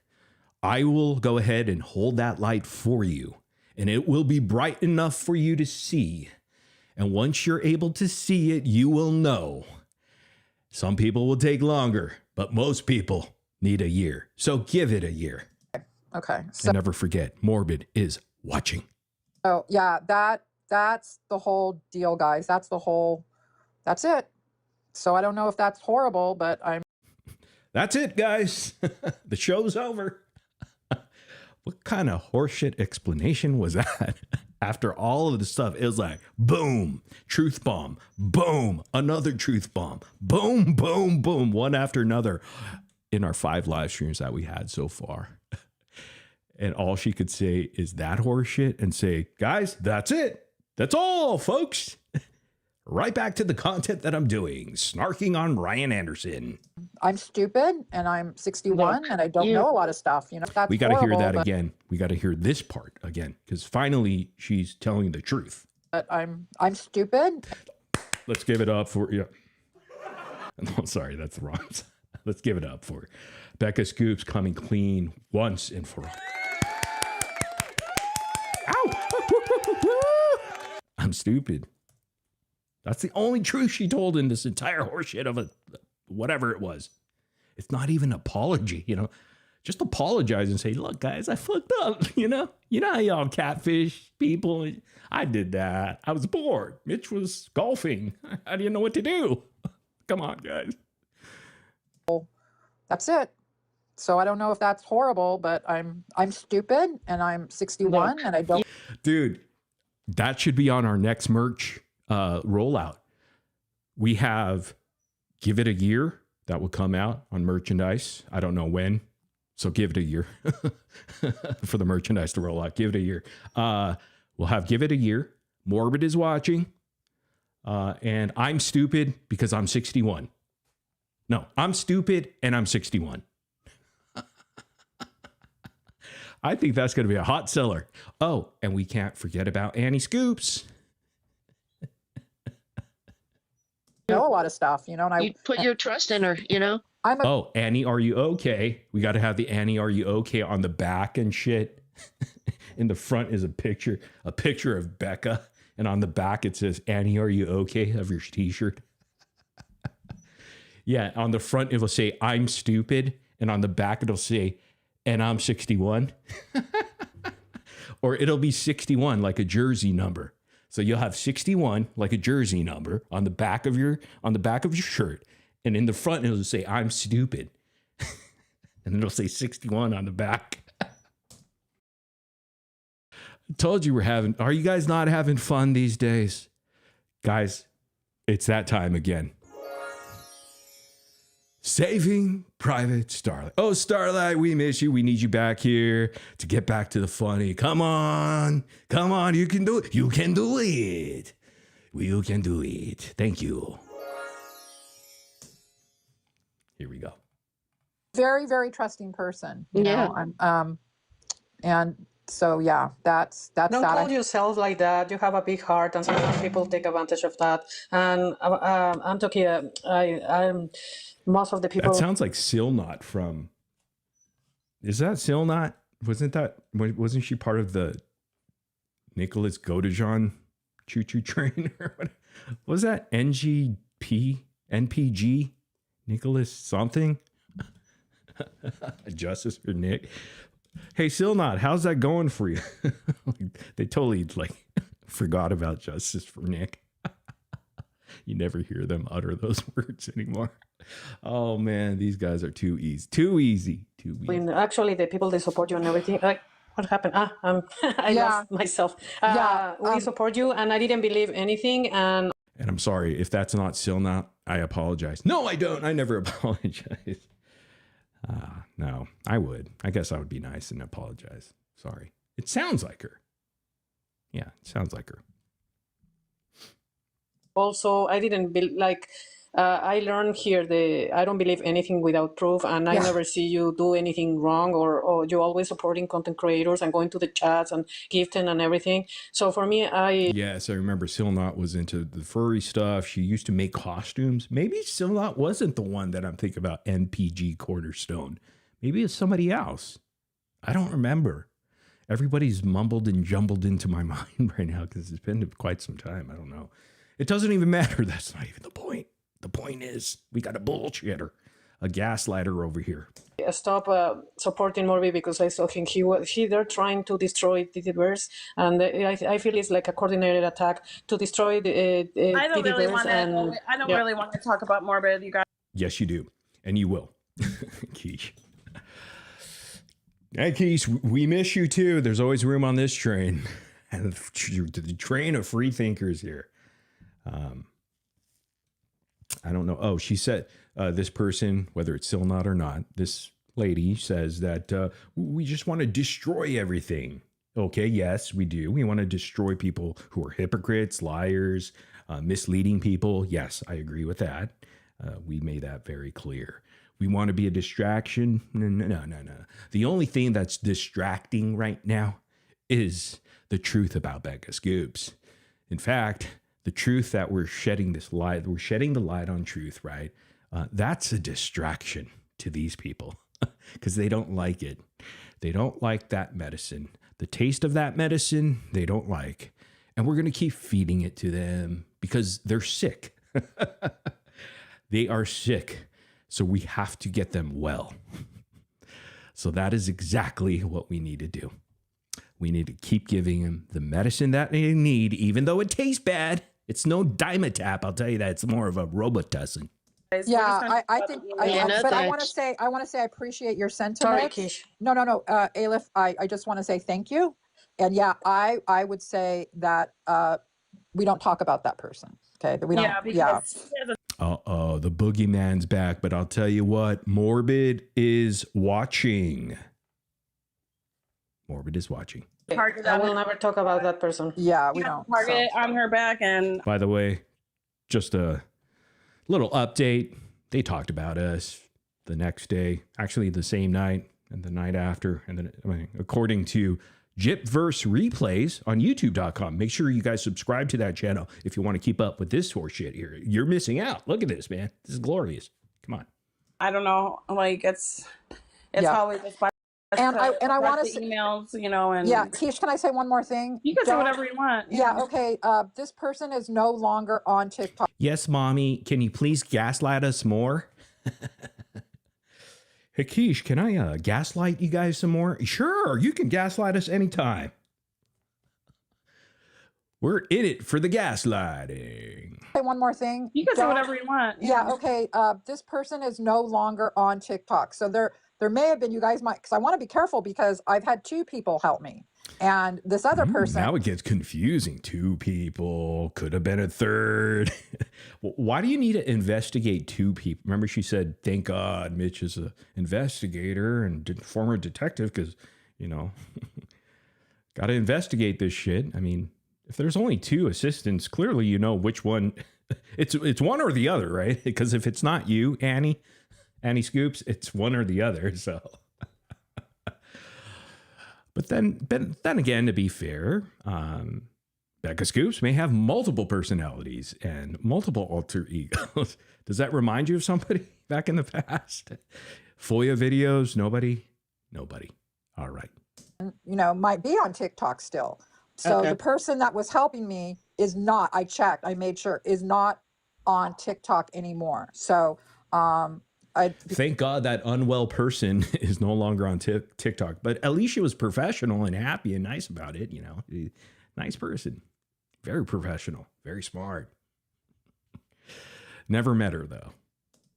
[SPEAKER 1] I will go ahead and hold that light for you, and it will be bright enough for you to see. And once you're able to see it, you will know. Some people will take longer, but most people need a year. So give it a year.
[SPEAKER 7] Okay.
[SPEAKER 1] So, and never forget, Morbid is watching.
[SPEAKER 7] Oh, yeah, that's the whole deal, guys. That's it. So I don't know if that's horrible, but
[SPEAKER 1] That's it, guys. The show's over. What kind of horseshit explanation was that? After all of the stuff, it was like, boom, truth bomb, boom, another truth bomb, boom, boom, boom, one after another in our 5 live streams that we had so far. And all she could say is that horseshit and say, guys, that's it. That's all, folks. Right back to the content that I'm doing, snarking on Ryan Anderson.
[SPEAKER 7] I'm stupid and I'm 61 and I don't know a lot of stuff. That's
[SPEAKER 1] we got to hear that again. We got to hear this part again, because finally she's telling the truth.
[SPEAKER 7] But I'm stupid.
[SPEAKER 1] Let's give it up for No, sorry, that's wrong. Let's give it up for Becca Scoops coming clean once and for all. Ow! I'm stupid. That's the only truth she told in this entire horseshit of whatever it was. It's not even an apology, Just apologize and say, look, guys, I fucked up, You know how y'all catfish people? I did that. I was bored. Mitch was golfing. I didn't know what to do. Come on, guys.
[SPEAKER 7] That's it. So I don't know if that's horrible, but I'm stupid and I'm 61 and I don't.
[SPEAKER 1] Dude, That should be on our next merch rollout. We have Give It a Year. That will come out on merchandise. I don't know when. So give it a year for the merchandise to roll out. Give it a year. We'll have Give It a Year. Morbid is watching. And I'm stupid because I'm 61. No, I'm stupid and I'm 61. I think that's going to be a hot seller. Oh, and we can't forget about Annie Scoops.
[SPEAKER 7] Know a lot of stuff, you know, and
[SPEAKER 9] You put your trust in her, you know?
[SPEAKER 1] Oh, Annie, are you okay? We got to have the Annie, are you okay on the back and shit. In the front is a picture of Becca. And on the back, it says, Annie, are you okay? Of your t-shirt. Yeah, on the front, it'll say, I'm stupid. And on the back, it'll say, and I'm 61. Or it'll be 61, like a jersey number. So you'll have 61, like a jersey number, on the back of your shirt. And in the front, it'll say, I'm stupid. And it'll say 61 on the back. I told you are you guys not having fun these days? Guys, it's that time again. Saving Private Starlight. Oh, Starlight, we miss you. We need you back here to get back to the funny. Come on. You can do it. You can do it. You can do it. Thank you. Here we go.
[SPEAKER 7] very, very trusting person. You know, and so yeah, that's
[SPEAKER 10] Don't
[SPEAKER 7] that.
[SPEAKER 10] call yourself like that. You have a big heart, and sometimes people take advantage of that. And I'm talking. I'm most of the people.
[SPEAKER 1] That sounds like Silnot from. Is that Silnot? Wasn't she part of the Nicholas Godejohn choo-choo train or what? Was that NPG? Nicholas something? Justice for Nick. Hey, Silnot, how's that going for you? They totally forgot about Justice for Nick. You never hear them utter those words anymore. Oh man, these guys are too easy.
[SPEAKER 10] When actually the people they support you and everything, like what happened? I lost myself. We support you, and I didn't believe anything. And
[SPEAKER 1] I'm sorry if that's not Silnot. I apologize. No, I don't. I never apologize. No, I would. I guess I would be nice and apologize. Sorry. It sounds like her. Yeah, it sounds like her.
[SPEAKER 10] also, I didn't I learned here I don't believe anything without proof, and I never see you do anything wrong, or you're always supporting content creators and going to the chats and gifting and everything. So for me,
[SPEAKER 1] Yes, I remember Silnot was into the furry stuff. She used to make costumes. Maybe Silnot wasn't the one that I'm thinking about, NPG Cornerstone. Maybe it's somebody else. I don't remember. Everybody's mumbled and jumbled into my mind right now because it's been quite some time. I don't know. It doesn't even matter. That's not even the point. The point is, we got a bullshitter, a gaslighter over here.
[SPEAKER 10] Stop supporting Morbi because I still think they're trying to destroy the Didiverse, and I feel it's like a coordinated attack to destroy the
[SPEAKER 6] I don't really want
[SPEAKER 10] to.
[SPEAKER 6] I don't really want to talk about Morbid, you guys.
[SPEAKER 1] Yes, you do, and you will. Keish. Hey, Keish, we miss you too. There's always room on this train, and the train of free thinkers here. I don't know. Oh, she said this person, whether it's Silnot or not, this lady says that we just want to destroy everything. Okay, yes, we do. We want to destroy people who are hypocrites, liars, misleading people. Yes, I agree with that. We made that very clear. We want to be a distraction. No. The only thing that's distracting right now is the truth about Becca Scoops. In fact, the truth that we're shedding the light on truth, right? That's a distraction to these people because they don't like it. They don't like that medicine. The taste of that medicine, they don't like. And we're going to keep feeding it to them because they're sick. They are sick. So we have to get them well. So that is exactly what we need to do. We need to keep giving them the medicine that they need, even though it tastes bad. It's no Dimetap, I'll tell you that. It's more of a Robitussin.
[SPEAKER 7] Yeah, I think. But I want to say, I appreciate your sentiment.
[SPEAKER 10] Sorry, Kish.
[SPEAKER 7] No, Aleph. I just want to say thank you And yeah, I would say that we don't talk about that person. Okay, that we don't. Yeah.
[SPEAKER 1] Uh-oh, the boogeyman's back, but I'll tell you what, Morbid is watching. Morbid is watching.
[SPEAKER 10] I will never talk about that person.
[SPEAKER 7] Yeah, we don't.
[SPEAKER 6] Target on her back, and
[SPEAKER 1] By the way, just a little update. They talked about us the next day, actually the same night and the night after. And then, according to Gypverse Replays on YouTube.com, make sure you guys subscribe to that channel if you want to keep up with this horse shit here. You're missing out. Look at this, man. This is glorious. Come on.
[SPEAKER 6] I don't know. Like it's probably just by
[SPEAKER 7] And I want to
[SPEAKER 6] emails, you know, and
[SPEAKER 7] yeah, Kish, can I say one more thing?
[SPEAKER 6] You can say whatever you want.
[SPEAKER 7] Yeah, okay. This person is no longer on TikTok.
[SPEAKER 1] Yes, mommy. Can you please gaslight us more? Hey, Kish, can I gaslight you guys some more? Sure, you can gaslight us anytime. We're in it for the gaslighting.
[SPEAKER 7] Say one more thing.
[SPEAKER 6] You can say whatever you want.
[SPEAKER 7] Yeah, okay. This person is no longer on TikTok. So there may have been, you guys might, because I want to be careful because I've had 2 people help me. And this other person.
[SPEAKER 1] Now it gets confusing. 2 people, could have been a 3rd. Why do you need to investigate 2 people? Remember she said, thank God Mitch is an investigator and former detective because, you know, got to investigate this shit. I mean, if there's only 2 assistants, clearly you know which one. It's one or the other, right? Because if it's not you, Annie Scoops, it's one or the other. So, but then again, to be fair, Becca Scoops may have multiple personalities and multiple alter egos. Does that remind you of somebody back in the past? FOIA videos? Nobody. All right.
[SPEAKER 7] You know, might be on TikTok still. So the person that was helping me is not. I checked. I made sure is not on TikTok anymore. So.
[SPEAKER 1] Thank God that unwell person is no longer on TikTok, but at least she was professional and happy and nice about it. You know, nice person, very professional, very smart. Never met her though.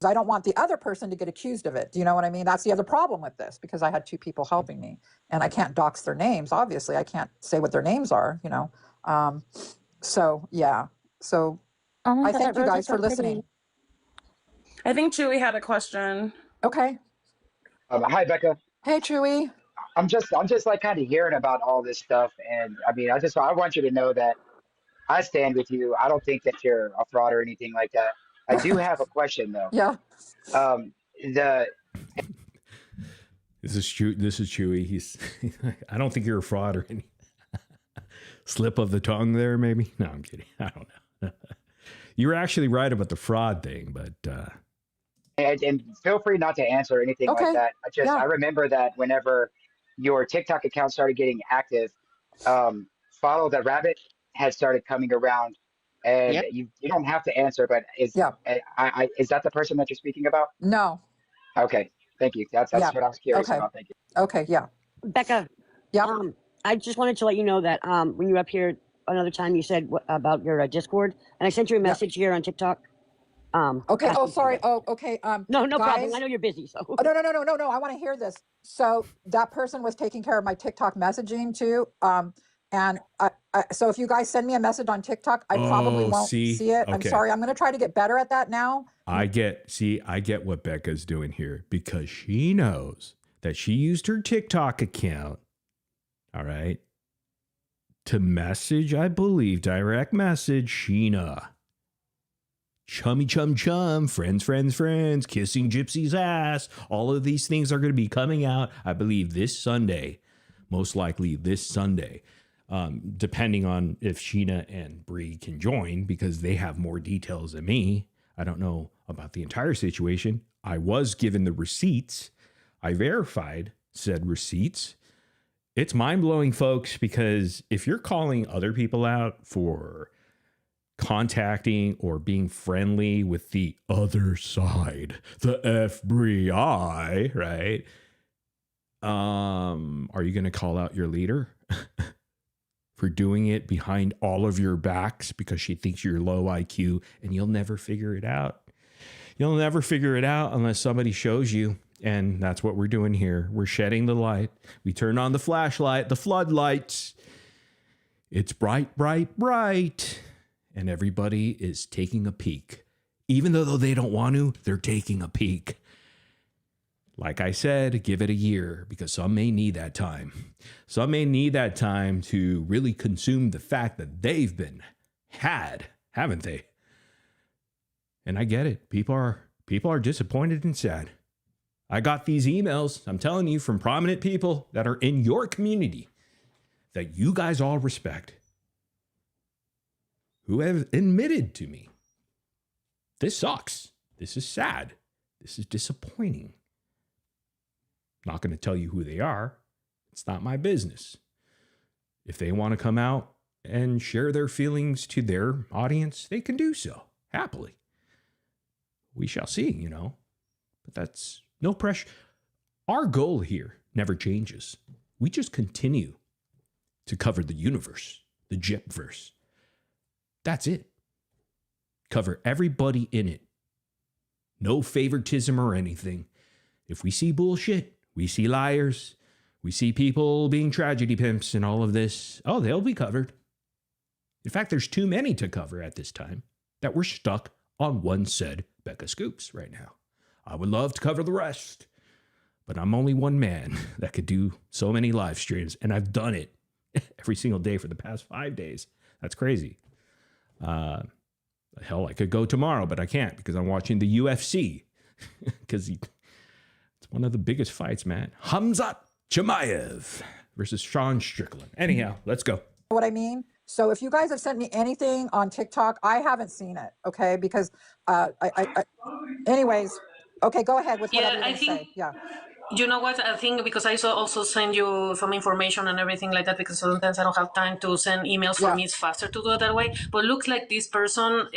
[SPEAKER 7] I don't want the other person to get accused of it. Do you know what I mean? That's the other problem with this, because I had 2 people helping me and I can't dox their names. Obviously I can't say what their names are, you know? So yeah. So I thank you guys for listening.
[SPEAKER 6] I think Chewy had a question.
[SPEAKER 7] Okay.
[SPEAKER 11] Hi, Becca.
[SPEAKER 7] Hey, Chewy.
[SPEAKER 11] I'm just like kind of hearing about all this stuff, and I mean, I want you to know that I stand with you. I don't think that you're a fraud or anything like that. I do have a question though.
[SPEAKER 7] Yeah.
[SPEAKER 1] This is Chewy. He's. I don't think you're a fraud or any slip of the tongue there. Maybe. No, I'm kidding. I don't know. You were actually right about the fraud thing, but.
[SPEAKER 11] And feel free not to answer anything like that. I remember that whenever your TikTok account started getting active, Follow the Rabbit had started coming around, and you don't have to answer, but is that the person that you're speaking about?
[SPEAKER 7] No.
[SPEAKER 11] Okay, thank you. That's what I was curious about. Thank you.
[SPEAKER 7] Okay, yeah.
[SPEAKER 12] Becca.
[SPEAKER 7] Yeah.
[SPEAKER 12] I just wanted to let you know that when you were up here another time, you said about your Discord, and I sent you a message here on TikTok.
[SPEAKER 7] Okay. Oh, sorry. Oh, okay.
[SPEAKER 12] No
[SPEAKER 7] guys,
[SPEAKER 12] problem. I know you're busy. So.
[SPEAKER 7] Oh, no. I want to hear this. So that person was taking care of my TikTok messaging too. And so if you guys send me a message on TikTok, I probably won't see it. Okay. I'm sorry. I'm going to try to get better at that now.
[SPEAKER 1] I get what Becca's doing here, because she knows that she used her TikTok account, all right, to message, I believe, direct message Sheena. Chummy chum chum, friends, kissing Gypsy's ass. All of these things are going to be coming out, I believe, this Sunday. Most likely this Sunday. Depending on if Sheena and Bree can join, because they have more details than me. I don't know about the entire situation. I was given the receipts. I verified said receipts. It's mind-blowing, folks, because if you're calling other people out for contacting or being friendly with the other side, the FBI, right? Are you going to call out your leader for doing it behind all of your backs because she thinks you're low IQ and you'll never figure it out? You'll never figure it out unless somebody shows you. And that's what we're doing here. We're shedding the light. We turn on the flashlight, the floodlights. It's bright, bright, bright. And everybody is taking a peek. Even though they don't want to, they're taking a peek. Like I said, give it a year because some may need that time. Some may need that time to really consume the fact that they've been had, haven't they? And I get it. People are disappointed and sad. I got these emails, I'm telling you, from prominent people that are in your community that you guys all respect, who have admitted to me, this sucks. This is sad. This is disappointing. Not going to tell you who they are. It's not my business. If they want to come out and share their feelings to their audience, they can do so happily. We shall see, you know, but that's no pressure. Our goal here never changes. We just continue to cover the universe, the Gypverse. That's it. Cover everybody in it. No favoritism or anything. If we see bullshit, we see liars, we see people being tragedy pimps and all of this, oh, they'll be covered. In fact, there's too many to cover at this time that we're stuck on one said Becca Scoops right now. I would love to cover the rest, but I'm only one man that could do so many live streams, and I've done it every single day for the past 5 days. That's crazy. Hell, I could go tomorrow, but I can't because I'm watching the UFC because it's one of the biggest fights, man. Khamzat Chimaev versus Sean Strickland. Anyhow, let's go.
[SPEAKER 7] What I mean? So if you guys have sent me anything on TikTok, I haven't seen it, okay? Because anyways, okay, go ahead with whatever you're going to say. Yeah.
[SPEAKER 10] You know what? I think because I also send you some information and everything like that because sometimes I don't have time to send emails. For me, it's faster to do it that way. But looks like this person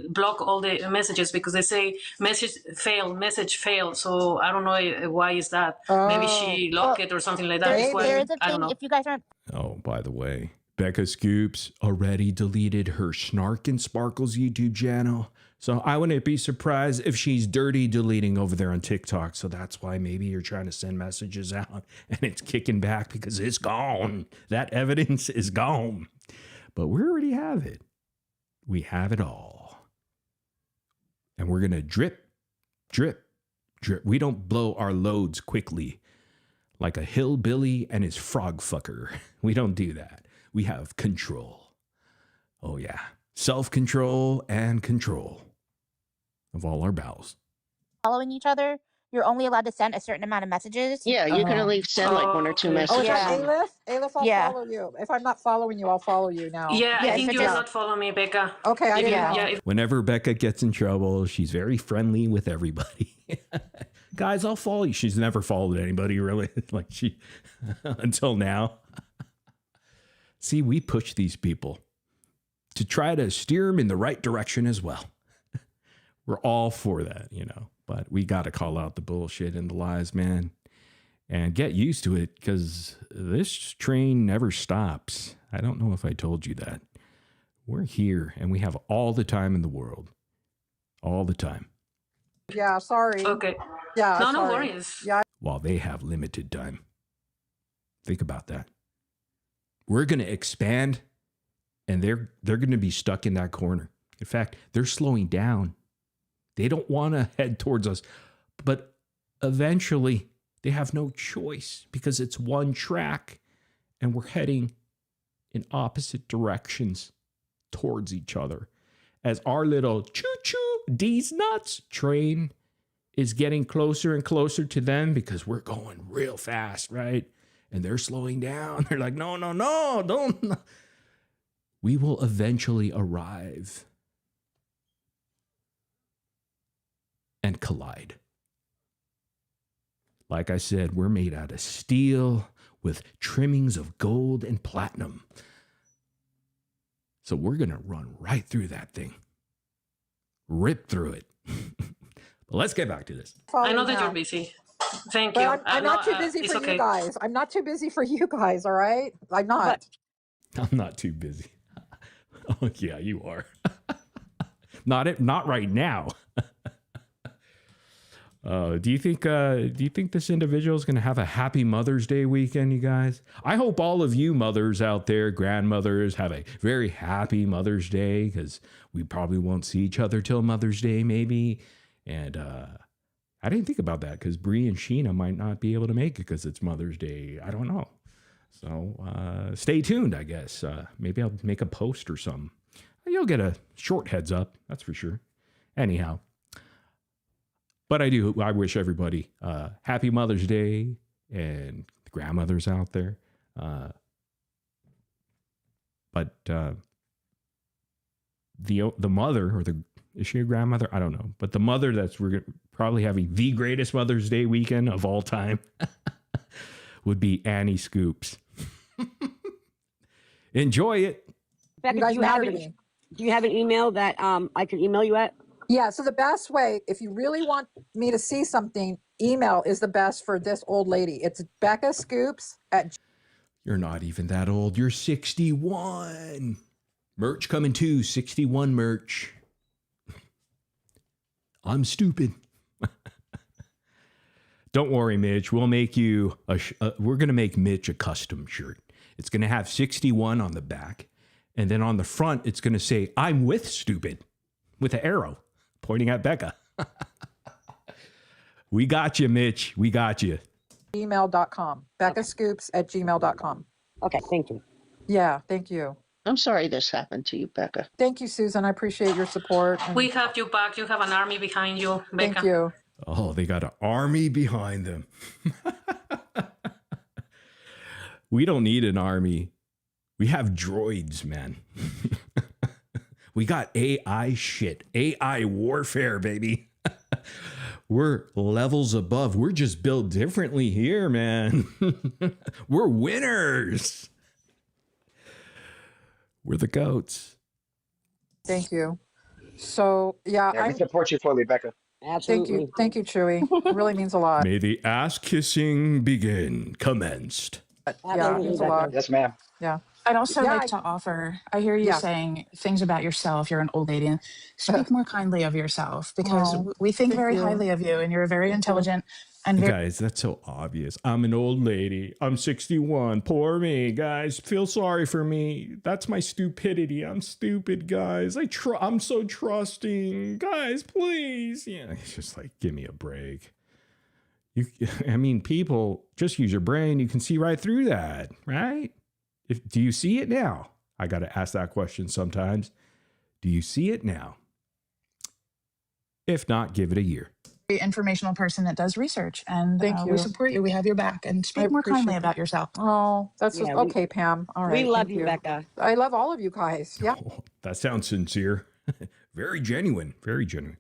[SPEAKER 10] block all the messages because they say message failed. So I don't know why is that. Maybe she locked it or something like that.
[SPEAKER 5] There's a thing, if you guys aren't...
[SPEAKER 1] Oh, by the way, Becca Scoops already deleted her Snark and Sparkles YouTube channel. So I wouldn't be surprised if she's dirty deleting over there on TikTok. So that's why maybe you're trying to send messages out and it's kicking back because it's gone. That evidence is gone. But we already have it. We have it all. And we're going to drip, drip, drip. We don't blow our loads quickly like a hillbilly and his frog fucker. We don't do that. We have control. Oh, yeah. Self-control and control of all our bowels.
[SPEAKER 5] Following each other, you're only allowed to send a certain amount of messages.
[SPEAKER 9] Yeah, you can only send like 1 or 2 messages.
[SPEAKER 7] Oh, is that Aleph? Aleph, I'll follow you. If I'm not following you, I'll follow you now.
[SPEAKER 10] Yeah, I think you're not following me, Becca.
[SPEAKER 7] Okay, I didn't know.
[SPEAKER 1] Whenever Becca gets in trouble, she's very friendly with everybody. Guys, I'll follow you. She's never followed anybody, really. Like she, until now. See, we push these people to try to steer them in the right direction as well. We're all for that, you know, but we got to call out the bullshit and the lies, man, and get used to it because this train never stops. I don't know if I told you that. We're here and we have all the time in the world. All the time.
[SPEAKER 7] Yeah, sorry.
[SPEAKER 10] Okay.
[SPEAKER 7] Yeah,
[SPEAKER 10] no worries.
[SPEAKER 7] Yeah.
[SPEAKER 1] While they have limited time. Think about that. We're going to expand and they're going to be stuck in that corner. In fact, they're slowing down. They don't want to head towards us, but eventually they have no choice because it's one track and we're heading in opposite directions towards each other. As our little choo-choo D's nuts train is getting closer and closer to them because we're going real fast, right? And they're slowing down. They're like, no, don't. We will eventually arrive and collide. Like I said, we're made out of steel with trimmings of gold and platinum. So we're going to run right through that thing. Rip through it. But let's get back to this.
[SPEAKER 10] I know that you're busy. Thank you.
[SPEAKER 7] I'm not too busy for you guys. I'm not too busy for you guys, all right? I'm not.
[SPEAKER 1] I'm not too busy. Oh, yeah, you are. Not right now. Do you think this individual is going to have a happy Mother's Day weekend, you guys? I hope all of you mothers out there, grandmothers, have a very happy Mother's Day, because we probably won't see each other till Mother's Day, maybe. And I didn't think about that, because Bree and Sheena might not be able to make it because it's Mother's Day. I don't know. So stay tuned, I guess. Maybe I'll make a post or something. You'll get a short heads up, that's for sure. Anyhow. But I wish everybody happy Mother's Day, and the grandmothers out there. But the mother, or is she a grandmother? I don't know. But the mother we're probably having the greatest Mother's Day weekend of all time would be Annie Scoops. Enjoy it.
[SPEAKER 12] Becca, do you have an email that I can email you at?
[SPEAKER 7] Yeah, so the best way, if you really want me to see something, email is the best for this old lady. It's Becca Scoops at...
[SPEAKER 1] You're not even that old. You're 61. Merch coming too. 61 merch. I'm stupid. Don't worry, Mitch. We'll make you we're going to make Mitch a custom shirt. It's going to have 61 on the back. And then on the front, it's going to say, I'm with stupid, with an arrow pointing at Becca. We got you, Mitch. We got you.
[SPEAKER 7] Gmail.com. BeccaScoops@gmail.com.
[SPEAKER 12] Okay, thank you.
[SPEAKER 7] Yeah, thank you.
[SPEAKER 9] I'm sorry this happened to you, Becca.
[SPEAKER 7] Thank you, Susan. I appreciate your support.
[SPEAKER 10] We have you back. You have an army behind you, Becca.
[SPEAKER 7] Thank you.
[SPEAKER 1] Oh, they got an army behind them. We don't need an army. We have droids, man. We got AI shit. AI warfare, baby. We're levels above. We're just built differently here, man. We're winners. We're the goats.
[SPEAKER 7] Thank you. So, yeah.
[SPEAKER 11] We support you fully, Becca.
[SPEAKER 12] Absolutely.
[SPEAKER 7] Thank you, Chewy. It really means a lot.
[SPEAKER 1] May the ass kissing begin. Commenced.
[SPEAKER 7] Yeah, it means a lot.
[SPEAKER 11] Yes, ma'am.
[SPEAKER 7] Yeah.
[SPEAKER 8] I'd also like to offer, I hear you saying things about yourself. You're an old lady. And speak more kindly of yourself, because we think very highly of you, and you're very intelligent. And
[SPEAKER 1] guys, that's so obvious. I'm an old lady. I'm 61. Poor me, guys. Feel sorry for me. That's my stupidity. I'm stupid, guys. I'm so trusting. Guys, please. Yeah, it's just like, give me a break. People, just use your brain. You can see right through that, right? Do you see it now? I got to ask that question sometimes. Do you see it now? If not, give it a year.
[SPEAKER 8] Informational person that does research, and
[SPEAKER 7] Thank you.
[SPEAKER 8] we support you. We have your back, and speak more kindly about yourself.
[SPEAKER 7] Oh, that's just okay, Pam. All right.
[SPEAKER 12] We love you, Becca.
[SPEAKER 7] I love all of you guys. Yeah.
[SPEAKER 1] Oh, that sounds sincere. Very genuine. Very genuine.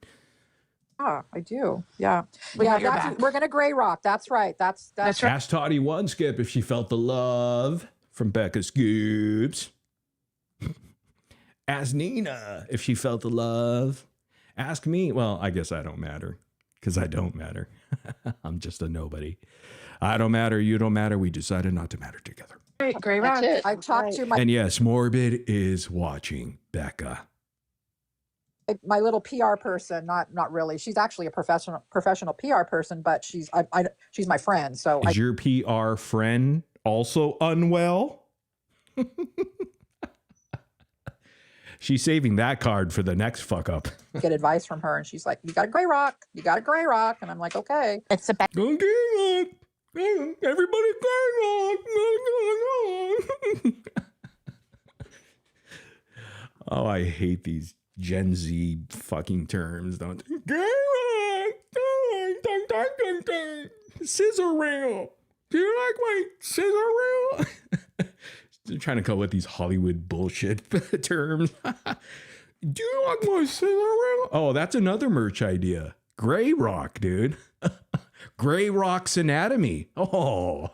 [SPEAKER 7] Yeah, I do. Yeah.
[SPEAKER 8] We got your back.
[SPEAKER 7] We're gonna gray rock. That's right. That's right.
[SPEAKER 1] Ask Toddy one Skip if she felt the love from Becca Scoops. Ask Nina if she felt the love. Ask me. Well, I guess I don't matter, because I don't matter. I'm just a nobody. I don't matter. You don't matter. We decided not to matter together.
[SPEAKER 8] Gray rock.
[SPEAKER 7] I talked to my...
[SPEAKER 1] And yes, Morbid is watching Becca.
[SPEAKER 7] My little PR person, not really. She's actually a professional PR person, but she's my friend. So
[SPEAKER 1] is your PR friend also unwell? She's saving that card for the next fuck up.
[SPEAKER 7] Get advice from her, and she's like, "You got a gray rock. You got a gray rock," and I'm like, "Okay."
[SPEAKER 8] It's a
[SPEAKER 1] Go gray rock. Everybody gray rock. Oh, I hate these Gen Z fucking terms. Don't gray rock. Scissor reel. Do you like my scissor reel? They're trying to come up with these Hollywood bullshit terms. Do you like my scissor reel? Oh, that's another merch idea. Gray rock, dude. Gray rock's anatomy. Oh.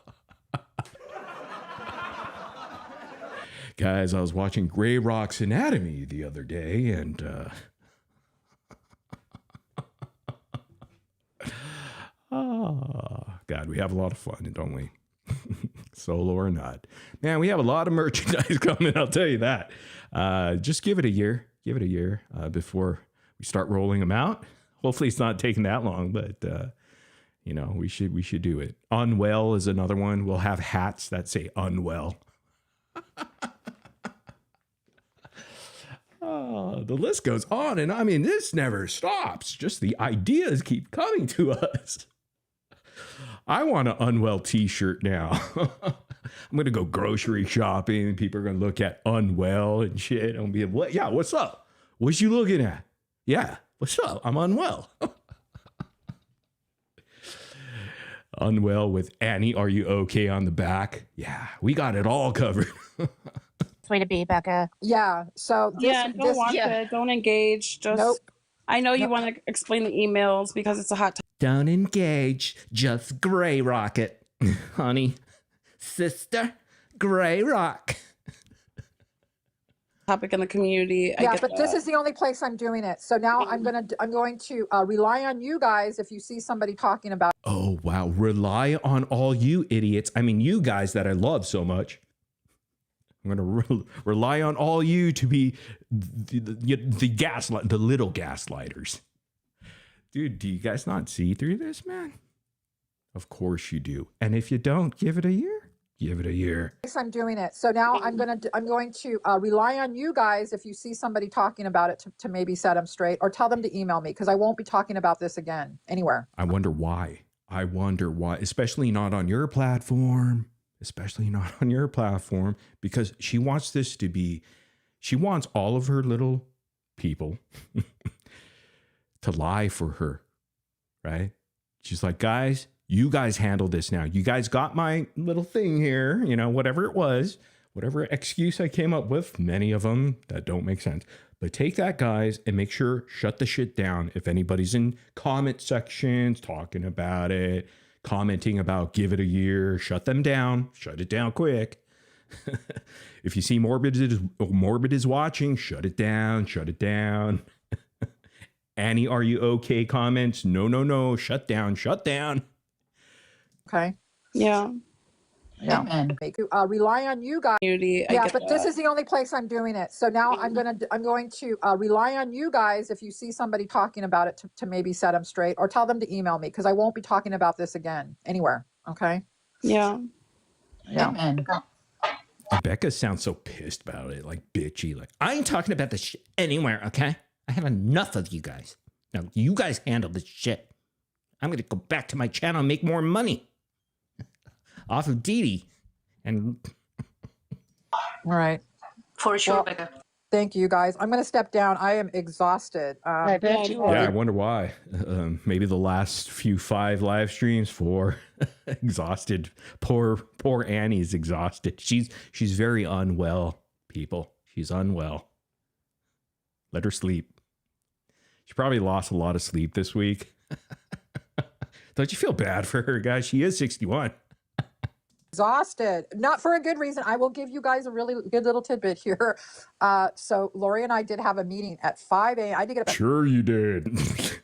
[SPEAKER 1] Guys, I was watching Gray Rock's Anatomy the other day, and God, we have a lot of fun, don't we? Solo or not. Man, we have a lot of merchandise coming, I'll tell you that. Just give it a year. Give it a year before we start rolling them out. Hopefully it's not taking that long, but You know, we should do it. Unwell is another one. We'll have hats that say unwell. Oh, the list goes on, and I mean, this never stops. Just the ideas keep coming to us. I want an unwell t-shirt now. I'm going to go grocery shopping, and people are going to look at unwell and shit. And be like, what? Yeah, what's up? What you looking at? Yeah, what's up? I'm unwell. Unwell with Annie, are you okay on the back? Yeah, we got it all covered.
[SPEAKER 13] Way to be, Becca.
[SPEAKER 7] Yeah. So
[SPEAKER 6] Don't watch it. Don't engage. Just
[SPEAKER 7] Nope.
[SPEAKER 6] I know you want to explain the emails because it's a hot
[SPEAKER 1] Don't engage. Just gray rock it, honey. Sister, gray rock.
[SPEAKER 6] topic in the community.
[SPEAKER 7] Yeah, but this is the only place I'm doing it. So now I'm going to rely on you guys if you see somebody talking about.
[SPEAKER 1] Oh, wow. Rely on all you idiots. I mean, you guys that I love so much. I'm going to rely on all you to be the little gaslighters. Dude, do you guys not see through this, man? Of course you do. And if you don't, give it a year. Give it a year.
[SPEAKER 7] I'm doing it. So now I'm going to rely on you guys if you see somebody talking about it to maybe set them straight or tell them to email me because I won't be talking about this again anywhere.
[SPEAKER 1] I wonder why. Especially not on your platform. Because she wants this to be, she wants all of her little people to lie for her, right? She's like, guys, you guys handle this now. You guys got my little thing here, you know, whatever it was, whatever excuse I came up with, many of them that don't make sense. But take that, guys, and make sure, shut the shit down. If anybody's in comment sections talking about it, commenting about give it a year, shut them down. Shut it down quick. If you see Morbid is watching, shut it down. Shut it down. Annie, are you okay? Comments. No. Shut down.
[SPEAKER 7] Okay.
[SPEAKER 6] Yeah.
[SPEAKER 7] Yeah. Rely on you guys. Yeah, but this is the only place I'm doing it. So now I'm going to rely on you guys if you see somebody talking about it to maybe set them straight or tell them to email me because I won't be talking about this again anywhere. Okay.
[SPEAKER 6] Yeah.
[SPEAKER 7] Amen.
[SPEAKER 1] Becca sounds so pissed about it, like bitchy. Like, I ain't talking about this shit anywhere, okay? I have enough of you guys. Now, you guys handle this shit. I'm going to go back to my channel and make more money off of Dee Dee. And
[SPEAKER 7] all right.
[SPEAKER 13] For sure, Becca.
[SPEAKER 7] Thank you, guys. I'm going to step down. I am exhausted.
[SPEAKER 9] I bet you are.
[SPEAKER 1] Yeah, I wonder why. Maybe the last 5 live streams for exhausted. Poor Annie's exhausted. She's very unwell, people. She's unwell. Let her sleep. She probably lost a lot of sleep this week. Don't you feel bad for her, guys? She is 61.
[SPEAKER 7] Exhausted, not for a good reason. I will give you guys a really good little tidbit here. So Lori and I did have a meeting at 5 a.m. I did get up.
[SPEAKER 1] Sure you did.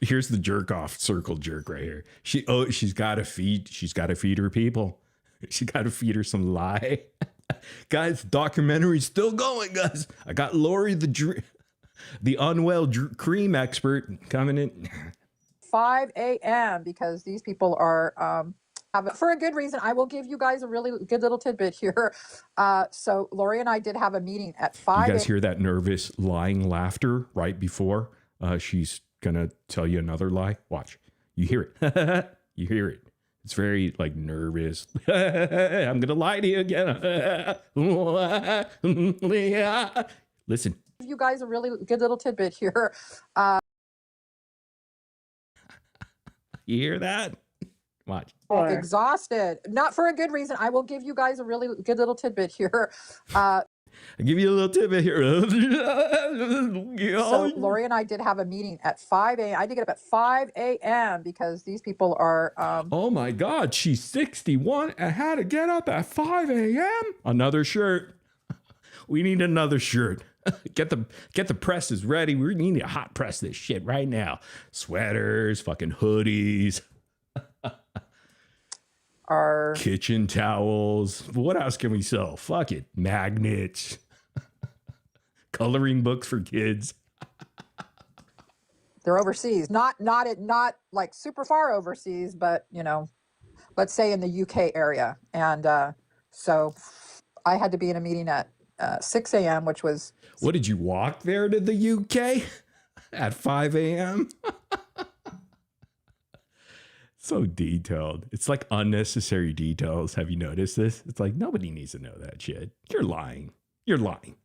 [SPEAKER 1] Here's the jerk off circle jerk right here. She's got to feed her people. She got to feed her some lie. Guys, documentary's still going, guys. I got Lori the unwell cream expert coming in.
[SPEAKER 7] 5 a.m. because these people are for a good reason. I will give you guys a really good little tidbit here. So Lori and I did have a meeting at 5.
[SPEAKER 1] You guys hear that nervous lying laughter right before she's gonna tell you another lie? Watch. You hear it. You hear it. It's very like nervous. I'm gonna lie to you again. Listen.
[SPEAKER 7] You guys a really good little tidbit here.
[SPEAKER 1] You hear that? Watch.
[SPEAKER 7] Exhausted, not for a good reason. I will give you guys a really good little tidbit here.
[SPEAKER 1] I'll give you a little tidbit here.
[SPEAKER 7] So Lori and I did have a meeting at 5 a.m. I did get up at 5 a.m. because these people are.
[SPEAKER 1] Oh my God, she's 61 and had to get up at 5 a.m. Another shirt. We need another shirt. Get the presses ready. We need to hot press this shit right now. Sweaters, fucking hoodies.
[SPEAKER 7] Our
[SPEAKER 1] kitchen towels. What else can we sell? Fuck it. Magnets. Coloring books for kids.
[SPEAKER 7] They're overseas, not like super far overseas, but let's say in the UK area. And so I had to be in a meeting at 6 a.m., which was...
[SPEAKER 1] What, did you walk there to the UK at 5 a.m.? So detailed. It's like unnecessary details. Have you noticed this? It's like nobody needs to know that shit. You're lying. You're lying.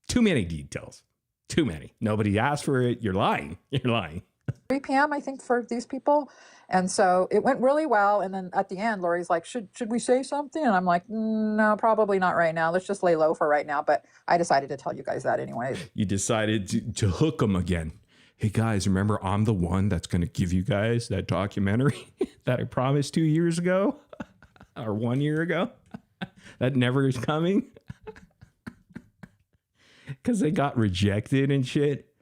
[SPEAKER 1] Too many details. Too many. Nobody asked for it. You're lying. You're lying.
[SPEAKER 7] 3 p.m. I think for these people. And so it went really well. And then at the end, Lori's like, should we say something? And I'm like, no, probably not right now. Let's just lay low for right now. But I decided to tell you guys that anyways.
[SPEAKER 1] You decided to hook them again. Hey guys, remember I'm the one that's going to give you guys that documentary that I promised 2 years ago or 1 year ago that never is coming because they got rejected and shit.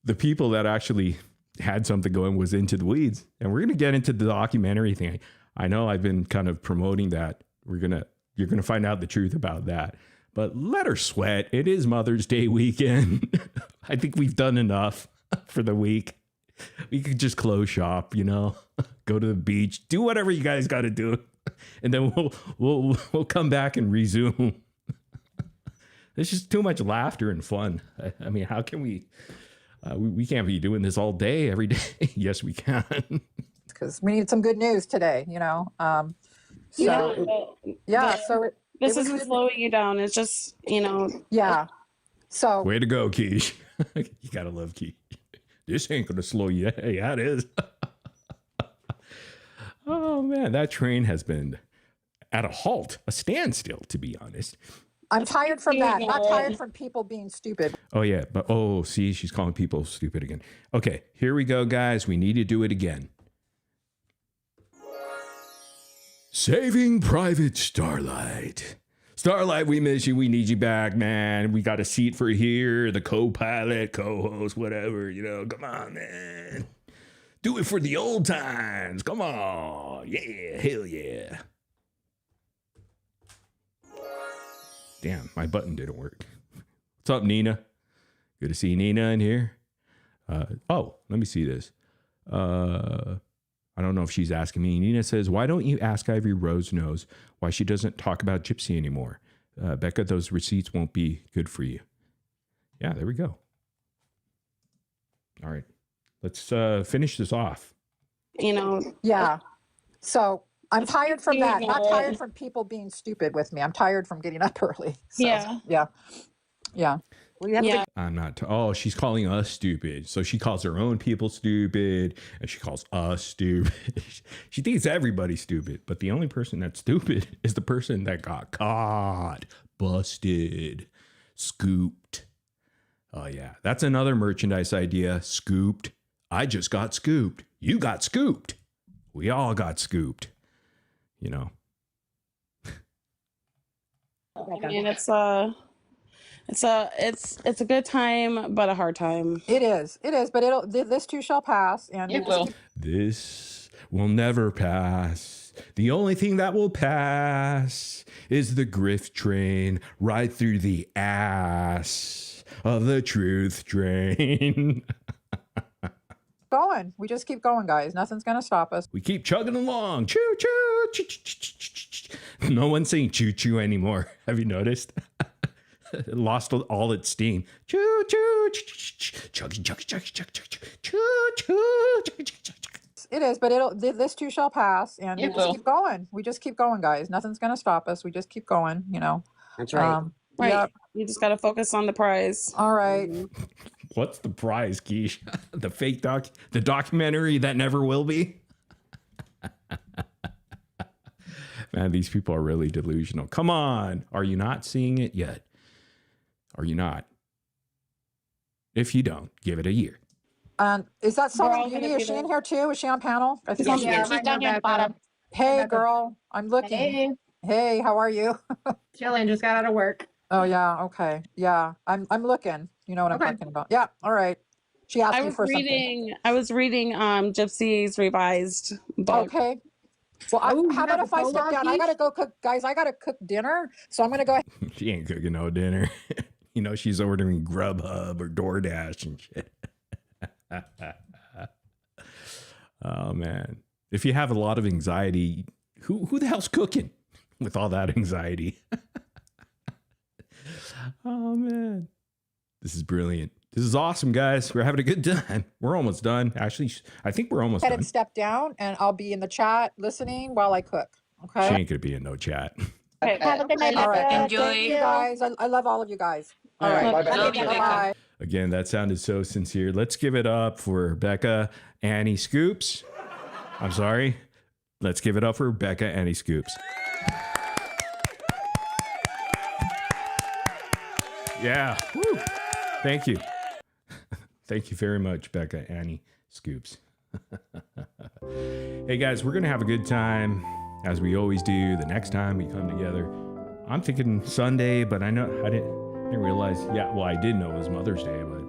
[SPEAKER 1] The people that actually had something going was Into the Weeds, and we're going to get into the documentary thing. I know I've been kind of promoting that. You're going to find out the truth about that. But let her sweat. It is Mother's Day weekend. I think we've done enough for the week. We could just close shop, go to the beach, do whatever you guys got to do, and then we'll come back and resume. There's just too much laughter and fun. I mean, how can we? We can't be doing this all day, every day. Yes, we can.
[SPEAKER 7] Because we need some good news today,
[SPEAKER 6] This isn't slowing you down. It's just,
[SPEAKER 7] Yeah. So.
[SPEAKER 1] Way to go, Keish. You gotta love Keish. This ain't gonna slow you. Hey, that is. Oh man, that train has been at a halt, a standstill, to be honest.
[SPEAKER 7] I'm tired from that. Not tired from people being stupid.
[SPEAKER 1] Oh yeah, but see, she's calling people stupid again. Okay, here we go, guys. We need to do it again. Saving Private Starlight. Starlight, we miss you. We need you back, man. We got a seat for here, the co-pilot, co-host, whatever, Come on, man. Do it for the old times. Come on. Yeah, hell yeah. Damn, my button didn't work. What's up, Nina? Good to see Nina in here. Let me see this. I don't know if she's asking me. Nina says, why don't you ask Ivory Rose knows why she doesn't talk about Gypsy anymore? Becca, those receipts won't be good for you. Yeah, there we go. All right. Let's finish this off.
[SPEAKER 7] Yeah. So I'm tired from that. Not tired from people being stupid with me. I'm tired from getting up early. So, yeah.
[SPEAKER 1] I'm not. She's calling us stupid. So she calls her own people stupid, and she calls us stupid. She thinks everybody's stupid, but the only person that's stupid is the person that got caught, busted, scooped. Oh yeah, that's another merchandise idea. Scooped. I just got scooped. You got scooped. We all got scooped.
[SPEAKER 6] I mean, it's a good time, but a hard time.
[SPEAKER 7] It is, but this too shall pass. And
[SPEAKER 6] it will.
[SPEAKER 1] This will never pass. The only thing that will pass is the grift train right through the ass of the truth train.
[SPEAKER 7] Going. We just keep going, guys. Nothing's going to stop us.
[SPEAKER 1] We keep chugging along. Choo choo. Choo, choo, choo, choo, choo. No one's saying choo choo anymore. Have you noticed? It lost all its steam. Choo choo. Chug chug chug chug chug choo choo.
[SPEAKER 7] It is, but this too shall pass, and we just keep going. We just keep going, guys. Nothing's going to stop us. We just keep going.
[SPEAKER 12] That's right.
[SPEAKER 6] Right.
[SPEAKER 7] Yeah.
[SPEAKER 6] You just got to focus on the prize.
[SPEAKER 7] All right.
[SPEAKER 1] What's the prize, Keish? The fake the documentary that never will be? Man, these people are really delusional. Come on. Are you not seeing it yet? Are you not? If you don't, give it a year.
[SPEAKER 7] Is that Southern Beauty? Is she in here too? Is she on panel? I think
[SPEAKER 13] she's down here at the bottom.
[SPEAKER 7] Hey, girl. I'm looking. Hey, how are you?
[SPEAKER 13] Chilling. Just got out of work.
[SPEAKER 7] Oh yeah. Okay. Yeah. I'm looking. You know what I'm talking about. Yeah. All right. She asked me for something.
[SPEAKER 6] I was reading Gypsy's revised book.
[SPEAKER 7] Okay. Well, how about if I step down? I gotta go cook, guys. I gotta cook dinner, so I'm gonna go ahead.
[SPEAKER 1] She ain't cooking no dinner. She's ordering Grubhub or DoorDash and shit. Oh man. If you have a lot of anxiety, who the hell's cooking with all that anxiety? Oh man. This is brilliant. This is awesome, guys. We're having a good time. We're almost done. Actually, I think we're almost
[SPEAKER 7] Head
[SPEAKER 1] done.
[SPEAKER 7] and step down, and I'll be in the chat listening while I cook. Okay.
[SPEAKER 1] She ain't gonna be in no chat.
[SPEAKER 12] Okay, have a good night.
[SPEAKER 7] All right.
[SPEAKER 12] Becca.
[SPEAKER 7] Thank you guys. I love all of you guys.
[SPEAKER 11] All right. Bye, Becca.
[SPEAKER 6] Love you, Becca.
[SPEAKER 7] Bye.
[SPEAKER 1] Again, that sounded so sincere. Let's give it up for Becca-Annie Scoops. I'm sorry. Let's give it up for Becca-Annie Scoops. Yeah. Woo. Thank you. Thank you very much, Becca-Annie Scoops. Hey guys, we're going to have a good time as we always do the next time we come together. I'm thinking Sunday, but I didn't realize. Yeah, well, I did know it was Mother's Day, but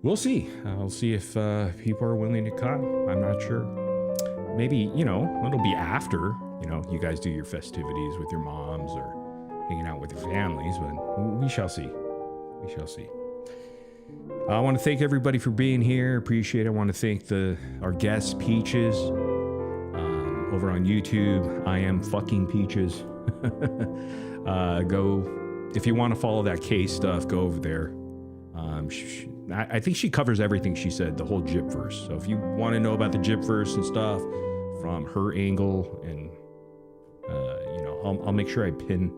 [SPEAKER 1] we'll see. I'll see if people are willing to come. I'm not sure. Maybe, it'll be after, you guys do your festivities with your moms or hanging out with your families, but we shall see. We shall see. I want to thank everybody for being here. Appreciate it. I want to thank our guest, Peaches, over on YouTube. I am fucking Peaches. Go, if you want to follow that case stuff, go over there. I think she covers everything she said, the whole Gypverse. So if you want to know about the Gypverse and stuff from her angle, and I'll make sure I pin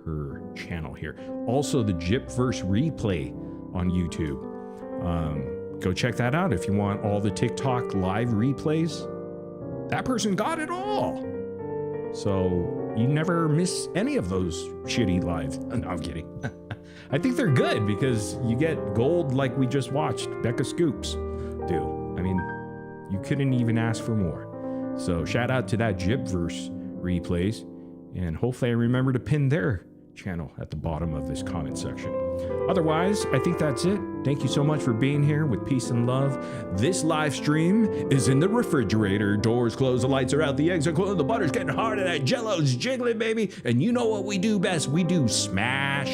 [SPEAKER 1] her channel here. Also, the Gypverse replay on YouTube. Go check that out if you want all the TikTok live replays. That person got it all. So you never miss any of those shitty lives. No, I'm kidding. I think they're good because you get gold like we just watched Becca Scoops do. I mean, you couldn't even ask for more. So shout out to that Gypverse replays, and hopefully I remember to pin their channel at the bottom of this comment section. Otherwise, I think that's it. Thank you so much for being here with peace and love. This live stream is in the refrigerator. Doors closed, the lights are out, the eggs are cold, the butter's getting hard, and that jello's jiggling, baby. And you know what we do best? We do smash,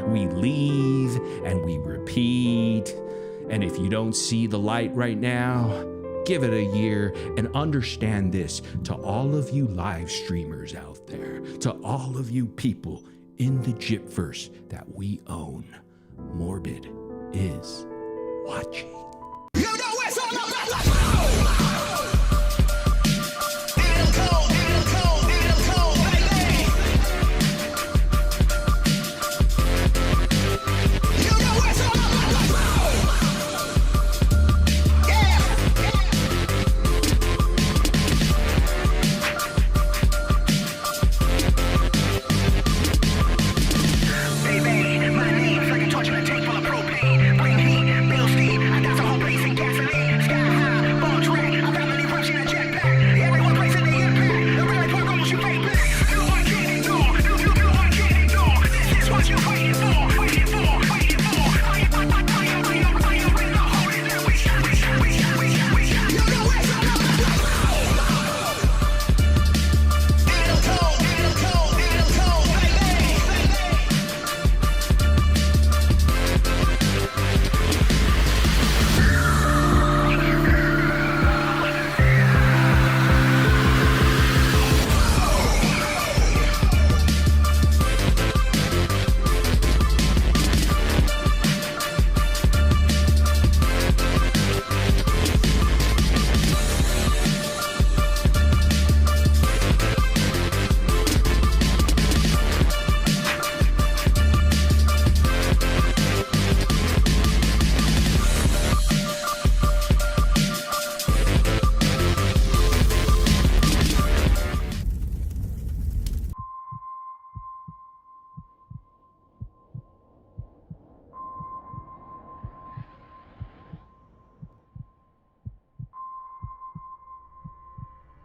[SPEAKER 1] we leave, and we repeat. And if you don't see the light right now, give it a year and understand this. To all of you live streamers out there, to all of you people in the Gypverse that we own, Morbid is watching.